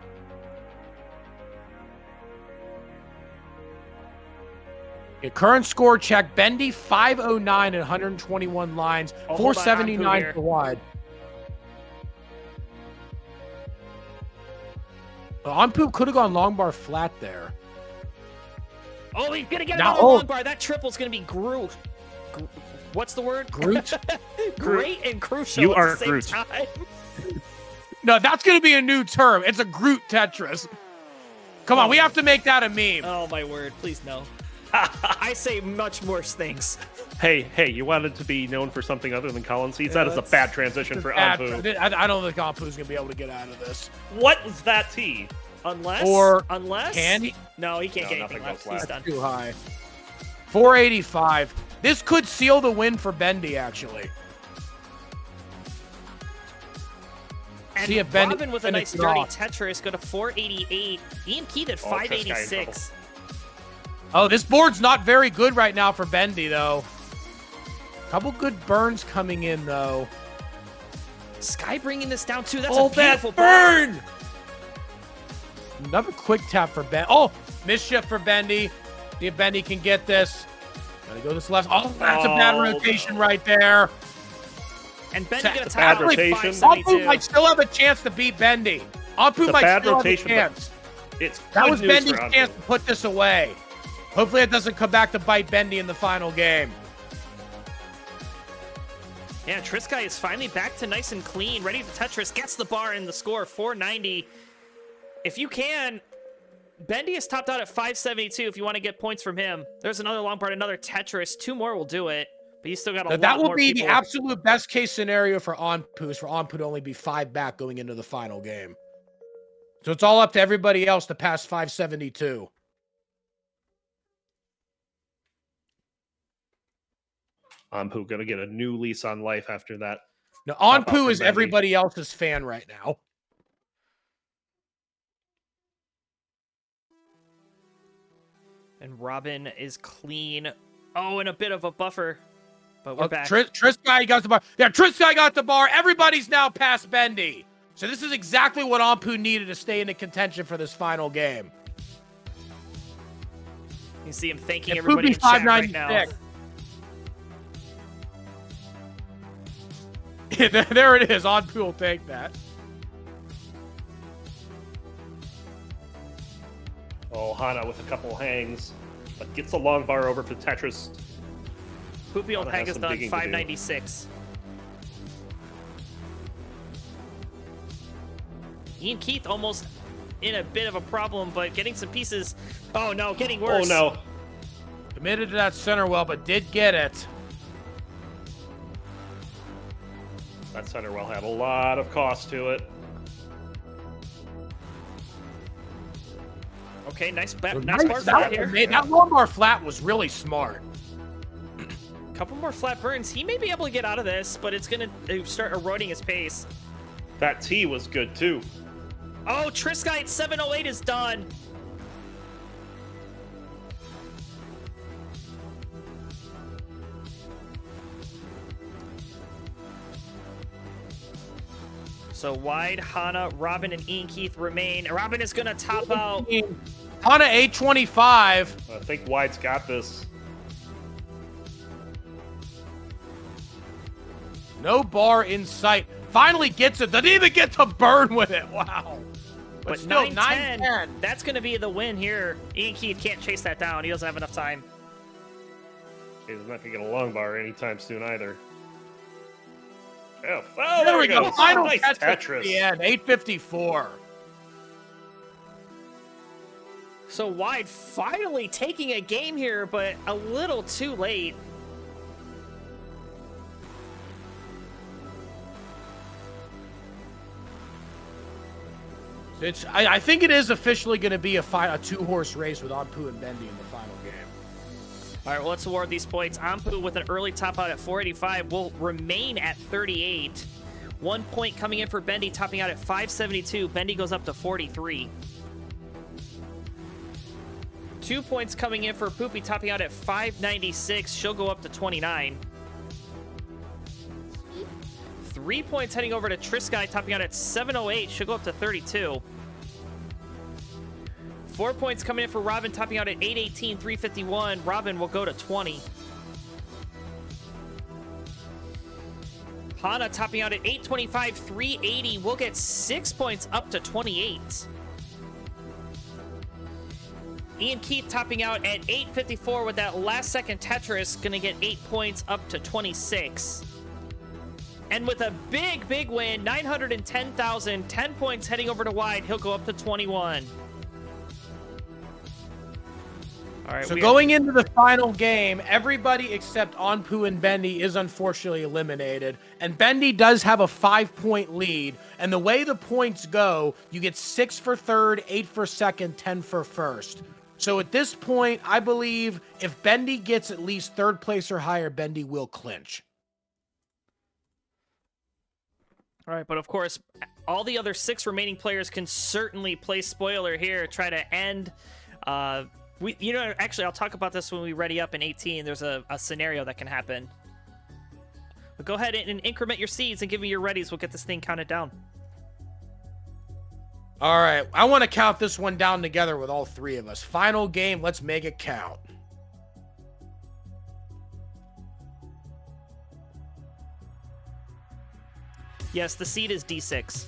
Speaker 1: Okay, current score check: Bendy 509 and 121 lines,
Speaker 2: Oh, hold on,
Speaker 1: 479
Speaker 2: Anpu
Speaker 1: for wide. Anpu could have gone long bar flat there.
Speaker 2: Oh, he's gonna get
Speaker 1: Now-
Speaker 2: another
Speaker 1: oh.
Speaker 2: long bar. That triple's gonna be Groot. What's the word?
Speaker 1: Groot?
Speaker 2: Great and crucial
Speaker 5: You
Speaker 2: at
Speaker 5: are
Speaker 2: the same
Speaker 5: Groot.
Speaker 2: time.
Speaker 1: No, that's going to be a new term. It's a Groot Tetris. Come on, we have to make that a meme.
Speaker 2: Oh my word! Please no. I say much worse things.
Speaker 5: Hey, you wanted to be known for something other than Colin Seeds?
Speaker 1: Yeah,
Speaker 5: That is a
Speaker 1: that's-
Speaker 5: bad transition for Anpu.
Speaker 1: I don't think Anpu's going to be able to get out of this.
Speaker 5: What was that tea?
Speaker 2: Unless
Speaker 1: Can he?
Speaker 2: No, he can't
Speaker 5: No,
Speaker 2: get
Speaker 5: nothing
Speaker 2: anything left.
Speaker 5: goes
Speaker 2: He's
Speaker 5: left.
Speaker 2: done.
Speaker 1: Too high. 485. This could seal the win for Bendy, actually.
Speaker 2: And
Speaker 1: See if Bendy
Speaker 2: Robin with a
Speaker 1: finishes
Speaker 2: nice
Speaker 1: it
Speaker 2: dirty
Speaker 1: off.
Speaker 2: Tetris go to 488. Ian Keith at
Speaker 5: Oh, Triskai in
Speaker 2: 586.
Speaker 1: Oh, this board's not very good right now for Bendy, though. Couple good burns coming in, though.
Speaker 2: Sky bringing this down too. That's
Speaker 1: Oh,
Speaker 2: a beautiful
Speaker 1: that burn! Another quick tap for Ben. Oh, mischief for Bendy. See if Bendy can get this. Gotta go this left. Oh, that's a bad
Speaker 5: Oh,
Speaker 1: rotation right there.
Speaker 2: And Bendy
Speaker 1: That's
Speaker 2: gonna
Speaker 1: a
Speaker 2: top
Speaker 5: bad
Speaker 2: out with
Speaker 5: rotation.
Speaker 1: Anpu
Speaker 2: 572.
Speaker 1: might still have a chance to beat Bendy. Anpu
Speaker 5: It's a
Speaker 1: might
Speaker 5: bad
Speaker 1: still
Speaker 5: rotation,
Speaker 1: have a
Speaker 5: but
Speaker 1: chance.
Speaker 5: It's
Speaker 1: That
Speaker 5: good
Speaker 1: was
Speaker 5: news
Speaker 1: Bendy's
Speaker 5: for Anpu.
Speaker 1: chance to put this away. Hopefully it doesn't come back to bite Bendy in the final game.
Speaker 2: Yeah, Triskai is finally back to nice and clean, ready to Tetris, gets the bar in the score, 490. If you can, Bendy is topped out at 572 if you want to get points from him. There's another long part, another Tetris. 2 more will do it, but you still got a lot
Speaker 1: That will
Speaker 2: more
Speaker 1: be
Speaker 2: people.
Speaker 1: the absolute best case scenario for Anpu, is for Anpu to only be 5 back going into the final game. So it's all up to everybody else to pass 572.
Speaker 5: Anpu gonna get a new lease on life after that.
Speaker 1: Now,
Speaker 5: out
Speaker 1: Anpu
Speaker 5: from
Speaker 1: is
Speaker 5: Bendy.
Speaker 1: everybody else's fan right now.
Speaker 2: And Robin is clean. Oh, and a bit of a buffer, but we're back.
Speaker 1: Triskai got the bar. Yeah, Triskai got the bar. Everybody's now past Bendy. So this is exactly what Anpu needed to stay into contention for this final game.
Speaker 2: You see him thanking
Speaker 1: Yeah,
Speaker 2: everybody in
Speaker 1: Poopy
Speaker 2: chat right now.
Speaker 1: 596. There it is. Anpu will take that.
Speaker 5: Oh, Hana with a couple hangs, but gets the long bar over to Tetris.
Speaker 2: Poopy old
Speaker 5: Hana
Speaker 2: Hag
Speaker 5: has
Speaker 2: is
Speaker 5: some
Speaker 2: done
Speaker 5: digging to do.
Speaker 2: 596. Ian Keith almost in a bit of a problem, but getting some pieces. Oh no, getting worse.
Speaker 5: Oh no.
Speaker 1: Committed to that center well, but did get it.
Speaker 5: That center well had a lot of cost to it.
Speaker 2: Okay, nice bar
Speaker 1: That,
Speaker 2: flat here.
Speaker 1: that long bar flat was really smart.
Speaker 2: Couple more flat burns. He may be able to get out of this, but it's gonna start eroding his pace.
Speaker 5: That T was good too.
Speaker 2: Oh, Triskai at 708 is done. So wide, Hana, Robin, and Ian Keith remain. Robin is gonna top out.
Speaker 1: Hana 825.
Speaker 5: I think Wide's got this.
Speaker 1: No bar in sight. Finally gets it. Doesn't even get to burn with it. Wow.
Speaker 2: But
Speaker 1: still,
Speaker 2: 910,
Speaker 1: 910.
Speaker 2: that's gonna be the win here. Ian Keith can't chase that down. He doesn't have enough time.
Speaker 5: He's not gonna get a long bar anytime soon either. Oh,
Speaker 1: There we go.
Speaker 5: goes.
Speaker 1: Final
Speaker 5: Nice
Speaker 1: Tetris.
Speaker 5: Tetris.
Speaker 1: At the end. 854.
Speaker 2: So Wide finally taking a game here, but a little too late.
Speaker 1: I think it is officially going to be a 2-horse race with Anpu and Bendy in the final game.
Speaker 2: All right, well, let's award these points. Anpu with an early top out at 485 will remain at 38. 1 point coming in for Bendy, topping out at 572. Bendy goes up to 43. 2 points coming in for Poopy, topping out at 596. She'll go up to 29. 3 points heading over to Trisky, topping out at 708. She'll go up to 32. 4 points coming in for Robin, topping out at 818, 351. Robin will go to 20. Hana topping out at 825, 380. We'll get 6 points up to 28. Ian Keith topping out at 854 with that last second Tetris, gonna get 8 points up to 26. And with a big win, 910,000, 10 points heading over to Wide, he'll go up to 21. All right,
Speaker 1: so going into the final game, everybody except Anpu and Bendy is unfortunately eliminated. And Bendy does have a 5-point lead. And the way the points go, you get 6 for third, 8 for second, 10 for first. So at this point, I believe if Bendy gets at least third place or higher, Bendy will clinch.
Speaker 2: All right, but of course, all the other 6 remaining players can certainly play spoiler here, try to end... actually, I'll talk about this when we ready up in 18. There's a scenario that can happen. But go ahead and increment your seeds and give me your readies. We'll get this thing counted down.
Speaker 1: All right, I want to count this one down together with all 3 of us. Final game, let's make it count.
Speaker 2: Yes, the seed is D6.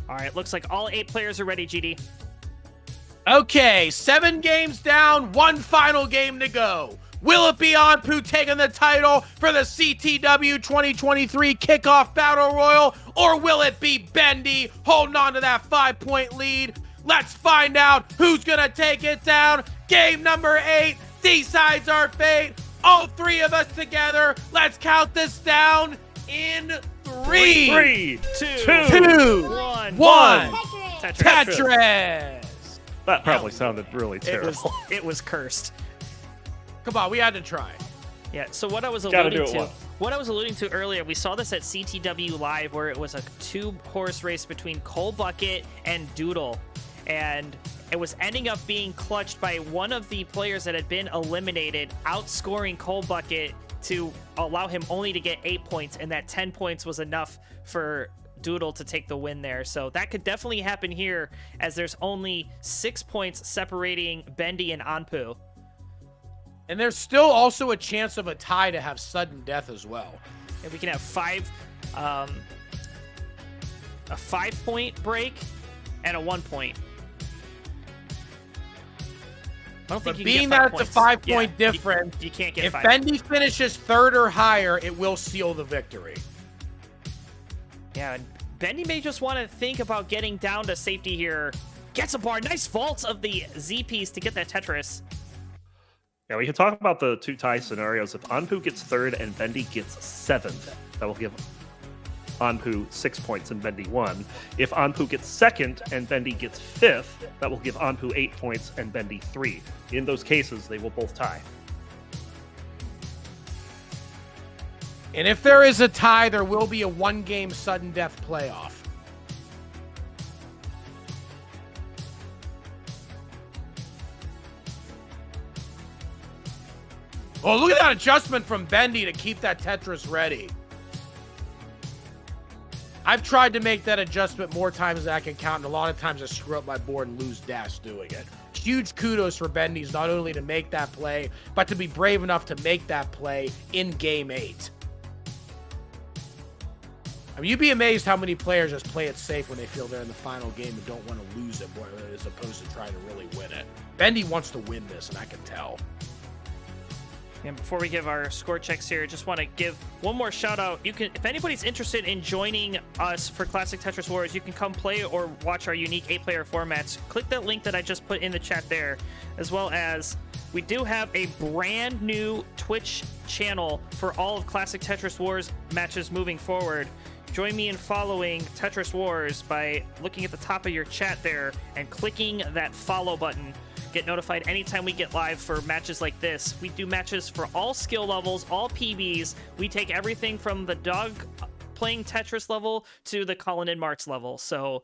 Speaker 2: All right, looks like all 8 players are ready, GD.
Speaker 1: Okay, 7 games down, 1 final game to go. Will it be Anpu taking the title for the CTW 2023 Kickoff Battle Royal, or will it be Bendy holding on to that 5-point lead? Let's find out who's going to take it down. Game number 8 decides our fate. All 3 of us together. Let's count this down in 3, 2, 1. Tetris.
Speaker 5: That probably sounded really terrible.
Speaker 2: It was cursed.
Speaker 1: Come on, we had to try.
Speaker 2: Yeah, so what I was alluding to earlier, we saw this at CTW Live where it was a 2-horse race between Coal Bucket and Doodle. And it was ending up being clutched by one of the players that had been eliminated, outscoring Coal Bucket to allow him only to get 8 points, and that 10 points was enough for Doodle to take the win there. So that could definitely happen here, as there's only 6 points separating Bendy and Anpu.
Speaker 1: And there's still also a chance of a tie to have sudden death as well.
Speaker 2: And we can have a 5-point break and a 1 point. I don't think
Speaker 1: but
Speaker 2: you
Speaker 1: being
Speaker 2: can get 5
Speaker 1: that it's
Speaker 2: points.
Speaker 1: a 5-point difference,
Speaker 2: you can't get
Speaker 1: if
Speaker 2: 5
Speaker 1: Bendy finishes third or higher, it will seal the victory.
Speaker 2: Yeah, Bendy may just want to think about getting down to safety here. Gets a bar. Nice vaults of the Z piece to get that Tetris.
Speaker 5: Yeah, we can talk about the 2 tie scenarios. If Anpu gets third and Bendy gets 7th, that will give Anpu 6 points and Bendy 1. If Anpu gets second and Bendy gets 5th, that will give Anpu 8 points and Bendy 3. In those cases, they will both tie.
Speaker 1: And if there is a tie, there will be a 1-game sudden death playoff. Oh, look at that adjustment from Bendy to keep that Tetris ready. I've tried to make that adjustment more times than I can count, and a lot of times I screw up my board and lose dash doing it. Huge kudos for Bendy's not only to make that play, but to be brave enough to make that play in Game 8. I mean, you'd be amazed how many players just play it safe when they feel they're in the final game and don't want to lose it, as opposed to trying to really win it. Bendy wants to win this, and I can tell.
Speaker 2: And before we give our score checks here, just want to give one more shout out. You can, if anybody's interested in joining us for Classic Tetris Wars, you can come play or watch our unique 8-player formats. Click that link that I just put in the chat there, as well as we do have a brand new Twitch channel for all of Classic Tetris Wars matches moving forward. Join me in following Tetris Wars by looking at the top of your chat there and clicking that follow button. Get notified anytime we get live for matches like this. We do matches for all skill levels, all PBs. We take everything from the dog playing Tetris level to the Colin and Marks level. So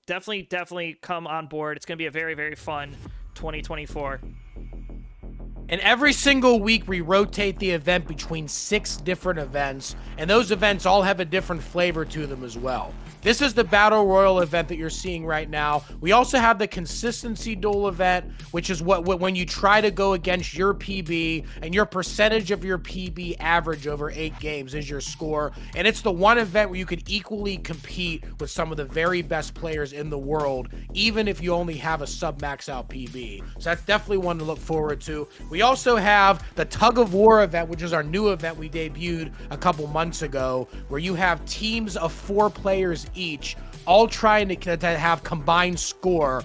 Speaker 2: definitely come on board. It's going to be a very, very fun 2024.
Speaker 1: And every single week we rotate the event between 6 different events, and those events all have a different flavor to them as well. This is the Battle Royal event that you're seeing right now. We also have the Consistency Duel event, which is what when you try to go against your PB, and your percentage of your PB average over 8 games is your score. And it's the one event where you could equally compete with some of the very best players in the world, even if you only have a sub-max out PB. So that's definitely one to look forward to. We also have the Tug of War event, which is our new event we debuted a couple months ago, where you have teams of 4 players each, all trying to have combined score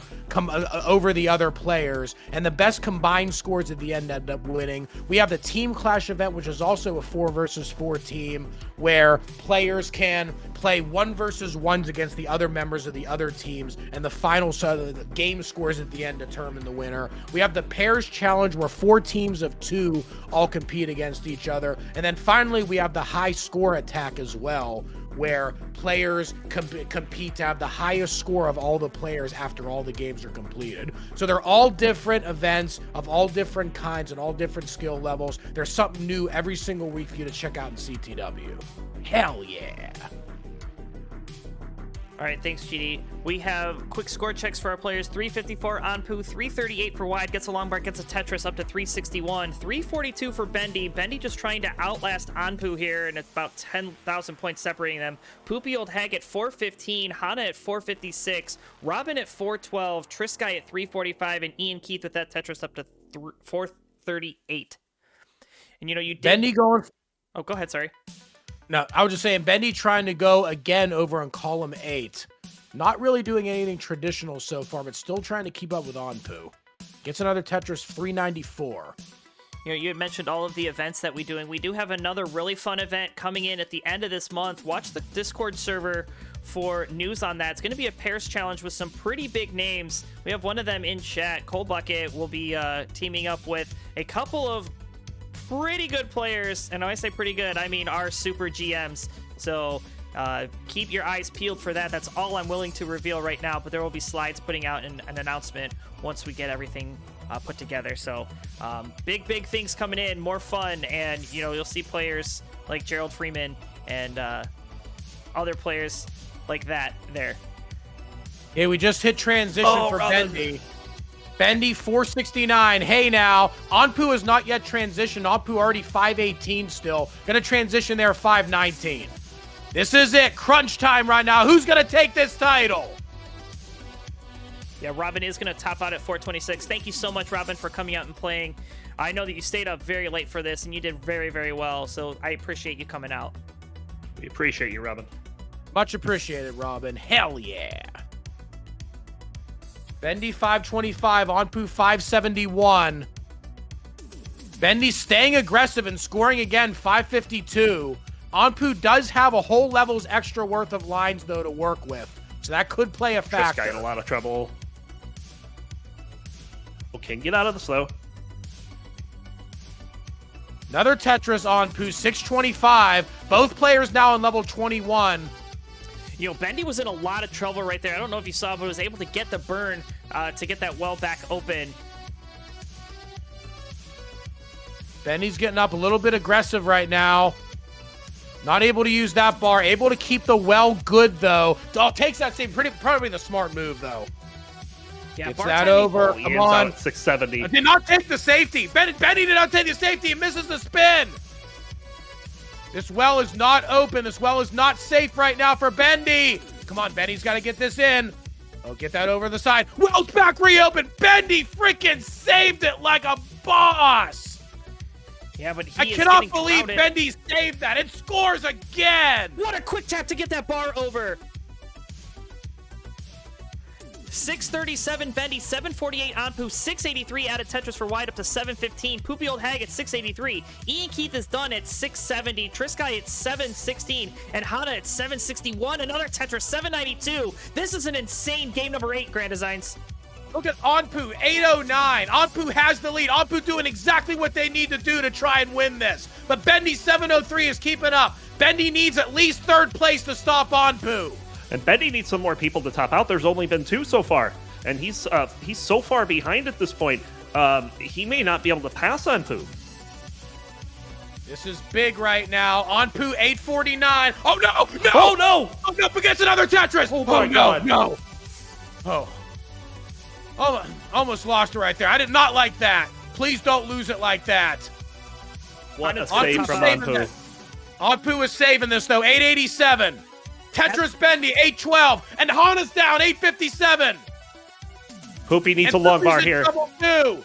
Speaker 1: over the other players, and the best combined scores at the end up winning. We have the Team Clash event, which is also a 4 versus 4 team, where players can play 1 versus 1s against the other members of the other teams, and the final the game scores at the end determine the winner. We have the Pairs Challenge, where 4 teams of 2 all compete against each other. And then finally, we have the High Score Attack as well, where players compete to have the highest score of all the players after all the games are completed. So they're all different events of all different kinds and all different skill levels. There's something new every single week for you to check out in CTW. Hell yeah.
Speaker 2: All right, thanks, GD. We have quick score checks for our players. 354 Anpu, 338 for Wide, gets a long bar, gets a Tetris up to 361. 342 for Bendy. Bendy just trying to outlast Anpu here, and it's about 10,000 points separating them. Poopy Old Hag at 415, Hana at 456, Robin at 412, Trisky at 345, and Ian Keith with that Tetris up to 438. And, you know, you did...
Speaker 1: Bendy going...
Speaker 2: Oh, go ahead, sorry.
Speaker 1: No, I was just saying, Bendy trying to go again over on column 8. Not really doing anything traditional so far, but still trying to keep up with Anpu. Gets another Tetris 394.
Speaker 2: You know, you had mentioned all of the events that we're doing. We do have another really fun event coming in at the end of this month. Watch the Discord server for news on that. It's going to be a pairs challenge with some pretty big names. We have one of them in chat. Cold Bucket will be teaming up with a couple of pretty good players, and when I say pretty good, I mean our super GMs. So keep your eyes peeled for that. That's all I'm willing to reveal right now, but there will be slides putting out an announcement once we get everything put together. So big things coming in, more fun, and you know, you'll see players like Gerald Freeman and other players like that there.
Speaker 1: Yeah, we just hit transition for Bendy. Bendy 469. Hey now, Anpu is not yet transitioned. Anpu already 518 still. Gonna transition there 519. This is it. Crunch time right now. Who's gonna take this title?
Speaker 2: Yeah, Robin is gonna top out at 426. Thank you so much, Robin, for coming out and playing. I know that you stayed up very late for this, and you did very, very well. So I appreciate you coming out.
Speaker 5: We appreciate you, Robin.
Speaker 1: Much appreciated, Robin. Hell yeah. Bendy 525, Anpu 571. Bendy staying aggressive and scoring again, 552. Anpu does have a whole level's extra worth of lines, though, to work with. So that could play a factor.
Speaker 5: This guy in a lot of trouble. Okay, get out of the slow.
Speaker 1: Another Tetris Anpu, 625. Both players now on level 21.
Speaker 2: You know, Bendy was in a lot of trouble right there. I don't know if you saw, but was able to get the burn to get that well back open.
Speaker 1: Bendy's getting up a little bit aggressive right now. Not able to use that bar. Able to keep the well good, though. Oh, takes that save. Probably the smart move, though.
Speaker 2: Yeah,
Speaker 1: gets that over.
Speaker 5: He
Speaker 1: Come
Speaker 5: ends
Speaker 1: on.
Speaker 5: out at 670.
Speaker 1: Did not take the safety. Bendy did not take the safety. He misses the spin. This well is not open. This well is not safe right now for Bendy. Come on, Bendy's got to get this in. Oh, get that over the side. Well's back reopened. Bendy freaking saved it like a boss.
Speaker 2: Yeah, but
Speaker 1: I cannot believe Bendy saved that. It scores again.
Speaker 2: What a quick tap to get that bar over. 637 Bendy, 748 Anpu, 683 out of Tetris for Wide up to 715. Poopy Old Hag at 683. Ian Keith is done at 670. Trisky at 716. And Hana at 761. Another Tetris, 792. This is an insane game number 8, Grand Designs.
Speaker 1: Look at Anpu, 809. Anpu has the lead. Anpu doing exactly what they need to do to try and win this. But Bendy 703 is keeping up. Bendy needs at least 3rd place to stop Anpu.
Speaker 5: And Bendy needs some more people to top out. There's only been 2 so far, and he's so far behind at this point. He may not be able to pass Anpu.
Speaker 1: This is big right now. Anpu 849. Oh no! No!
Speaker 5: Oh no!
Speaker 1: Oh, up against another Tetris.
Speaker 5: Oh my God!
Speaker 1: No! Oh, almost lost it right there. I did not like that. Please don't lose it like that.
Speaker 5: What a
Speaker 1: Anpu's
Speaker 5: save from
Speaker 1: saving
Speaker 5: Anpu.
Speaker 1: this. Anpu is saving this though. 887. Tetris Bendy 812, and Hana's down 857.
Speaker 5: Poopy needs
Speaker 1: And
Speaker 5: a long
Speaker 1: Poopy's
Speaker 5: bar
Speaker 1: in
Speaker 5: here.
Speaker 1: trouble too.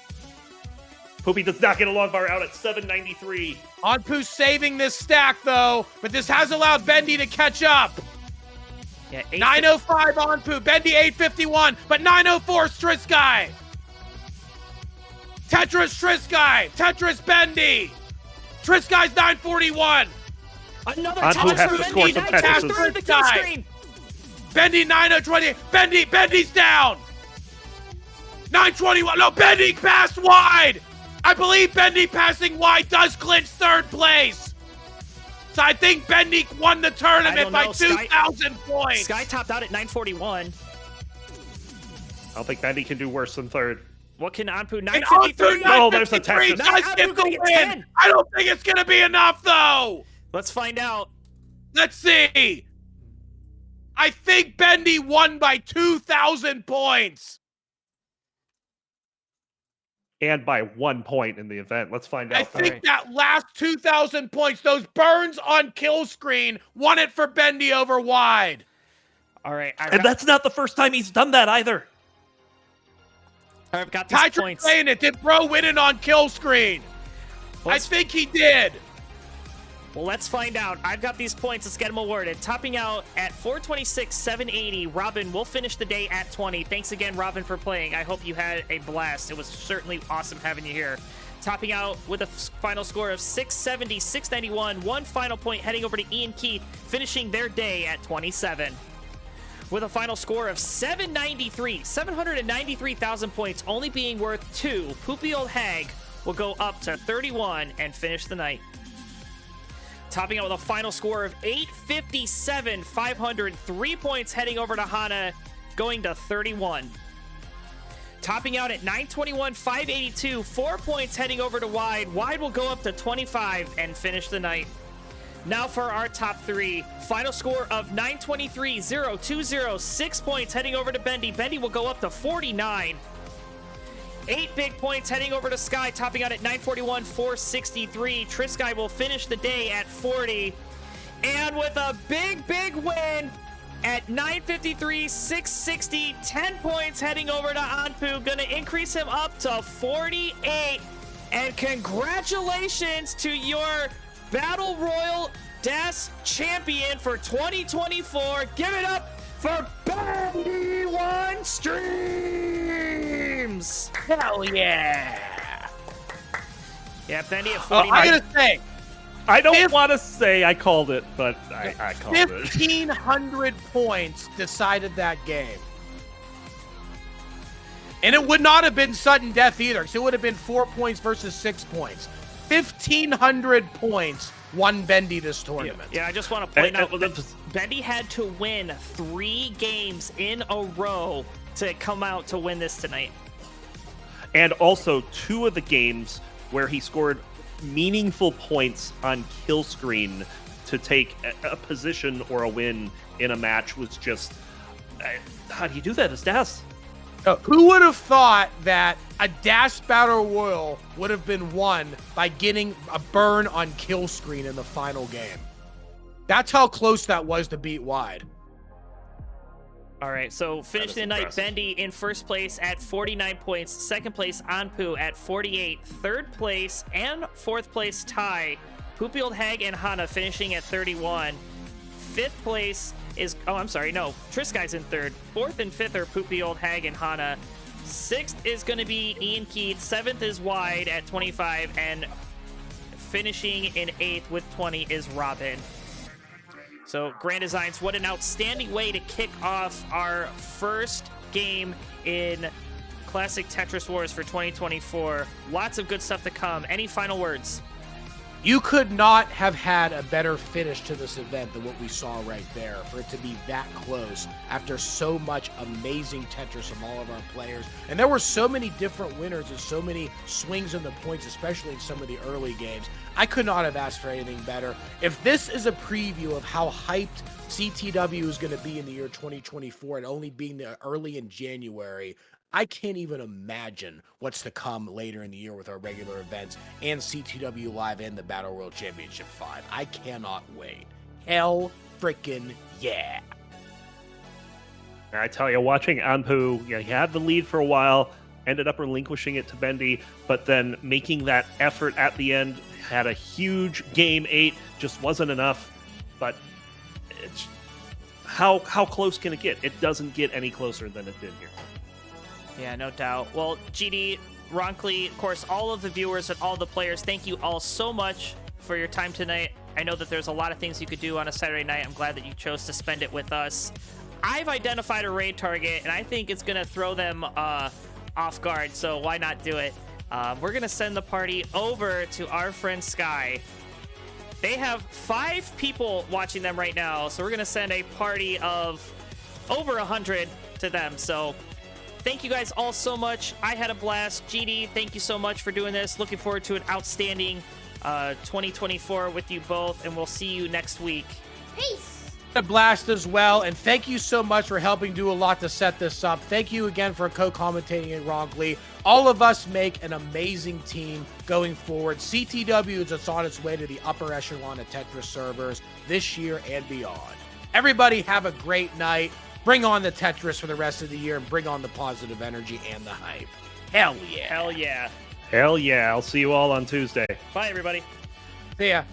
Speaker 5: Poopy does not get a long bar out at 793.
Speaker 1: Anpu's saving this stack though, but this has allowed Bendy to catch up.
Speaker 2: Yeah,
Speaker 1: 905 Anpu, Bendy 851, but 904 Trisky. Tetris Trisky, Tetris Bendy. Trisky's 941.
Speaker 2: Another
Speaker 5: Anpu
Speaker 2: Tetris
Speaker 5: has
Speaker 2: for
Speaker 5: to score
Speaker 2: Bendy.
Speaker 5: some
Speaker 2: 9
Speaker 5: Tetrises.
Speaker 2: through the kill
Speaker 1: Guy.
Speaker 2: screen.
Speaker 1: Bendy 920. Bendy's down. 921. No, Bendy passed wide. I believe Bendy passing wide does clinch 3rd place. So I think Bendy won the
Speaker 2: I
Speaker 1: tournament
Speaker 2: don't
Speaker 1: by
Speaker 2: know.
Speaker 1: 2,000 points.
Speaker 2: Sky topped out at 941.
Speaker 5: I don't think Bendy can do worse than 3rd.
Speaker 2: What can Anpu?
Speaker 1: And
Speaker 2: 953.
Speaker 5: Oh, there's a
Speaker 1: 953
Speaker 5: Tetris.
Speaker 1: does
Speaker 2: Now
Speaker 1: get
Speaker 2: Anpu
Speaker 1: the
Speaker 2: can get
Speaker 1: win.
Speaker 2: 10.
Speaker 1: I don't think it's going to be enough, though.
Speaker 2: Let's find out.
Speaker 1: Let's see. I think Bendy won by 2,000 points.
Speaker 5: And by 1 point in the event. Let's find out.
Speaker 1: I think
Speaker 2: right.
Speaker 1: that last 2,000 points, those burns on kill screen, won it for Bendy over Wide.
Speaker 2: All right.
Speaker 5: And that's not the first time he's done that either.
Speaker 2: I've got these
Speaker 1: Tytra
Speaker 2: points.
Speaker 1: saying it. Did Bro win it on kill screen? I think he did.
Speaker 2: Well, let's find out. I've got these points. Let's get them awarded. Topping out at 426, 780. Robin will finish the day at 20. Thanks again, Robin, for playing. I hope you had a blast. It was certainly awesome having you here. Topping out with a final score of 670, 691. 1 final point heading over to Ian Keith, finishing their day at 27. With a final score of 793, 793,000 points, only being worth 2. Poopy Old Hag will go up to 31 and finish the night. Topping out with a final score of 857, 500, 3 points heading over to Hana, going to 31. Topping out at 921, 582, 4 points heading over to Wide. Wide will go up to 25 and finish the night. Now for our top 3. Final score of 923, 020, 6 points heading over to Bendy. Bendy will go up to 49. 8 big points heading over to Sky, topping out at 941, 463. Trisky will finish the day at 40. And with a big win at 953, 660, 10 points heading over to Anpu, gonna increase him up to 48. And congratulations to your Battle Royal Death champion for 2024. Give it up for Bendy One Streams.
Speaker 1: Hell yeah.
Speaker 2: Yeah, Bendy at
Speaker 1: Oh,
Speaker 2: 49.
Speaker 1: I gotta say,
Speaker 5: I don't want to say I called it, but I called it.
Speaker 1: 1,500 points decided that game. And it would not have been sudden death either, because it would have been 4 points versus 6 points. 1,500 points won Bendy this tournament.
Speaker 2: Yeah, I just want to point out that Bendy had to win 3 games in a row to come out to win this tonight.
Speaker 5: And also 2 of the games where he scored meaningful points on kill screen to take a position or a win in a match was just... how do you do that as Das?
Speaker 1: Who would have thought that a Dash Battle Royal would have been won by getting a burn on kill screen in the final game? That's how close that was to beat Wide.
Speaker 2: All right, so finishing the night,
Speaker 5: impressive.
Speaker 2: Bendy in first place at 49 points. Second place, Anpu at 48. Third place and fourth place tie, Poopy Old Hag and Hana finishing at 31. Fifth place, is, oh, I'm sorry, no, Triskai's in third. Fourth and fifth are Poopy Old Hag and Hana. Sixth is going to be Ian Keith. Seventh is Wide at 25, and finishing in eighth with 20 is Robin. So Grand Designs, what an outstanding way to kick off our first game in Classic Tetris Wars for 2024. Lots of good stuff to come. Any final words?
Speaker 1: You could not have had a better finish to this event than what we saw right there, for it to be that close after so much amazing Tetris from all of our players. And there were so many different winners and so many swings in the points, especially in some of the early games. I could not have asked for anything better. If this is a preview of how hyped CTW is going to be in the year 2024 and only being there early in January, I can't even imagine what's to come later in the year with our regular events and CTW Live and the Battle World Championship 5. I cannot wait. Hell frickin' yeah.
Speaker 5: I tell you, watching Anpu, he had the lead for a while, ended up relinquishing it to Bendy, but then making that effort at the end, had a huge game 8, just wasn't enough. But it's how close can it get? It doesn't get any closer than it did here.
Speaker 2: Yeah, no doubt. Well, GD, Ronkley, of course, all of the viewers and all the players, thank you all so much for your time tonight. I know that there's a lot of things you could do on a Saturday night. I'm glad that you chose to spend it with us. I've identified a raid target, and I think it's going to throw them off guard, so why not do it? We're going to send the party over to our friend Sky. They have 5 people watching them right now, so we're going to send a party of over 100 to them, so thank you guys all so much. I had a blast. GD, thank you so much for doing this. Looking forward to an outstanding 2024 with you both, and we'll see you next week.
Speaker 6: Peace.
Speaker 1: A blast as well, and thank you so much for helping do a lot to set this up. Thank you again for co-commentating it, Ronkley. All of us make an amazing team going forward. CTW is just on its way to the upper echelon of Tetris servers this year and beyond. Everybody have a great night. Bring on the Tetris for the rest of the year and bring on the positive energy and the hype. Hell yeah.
Speaker 2: Hell yeah.
Speaker 5: Hell yeah. I'll see you all on Tuesday.
Speaker 2: Bye, everybody.
Speaker 1: See ya.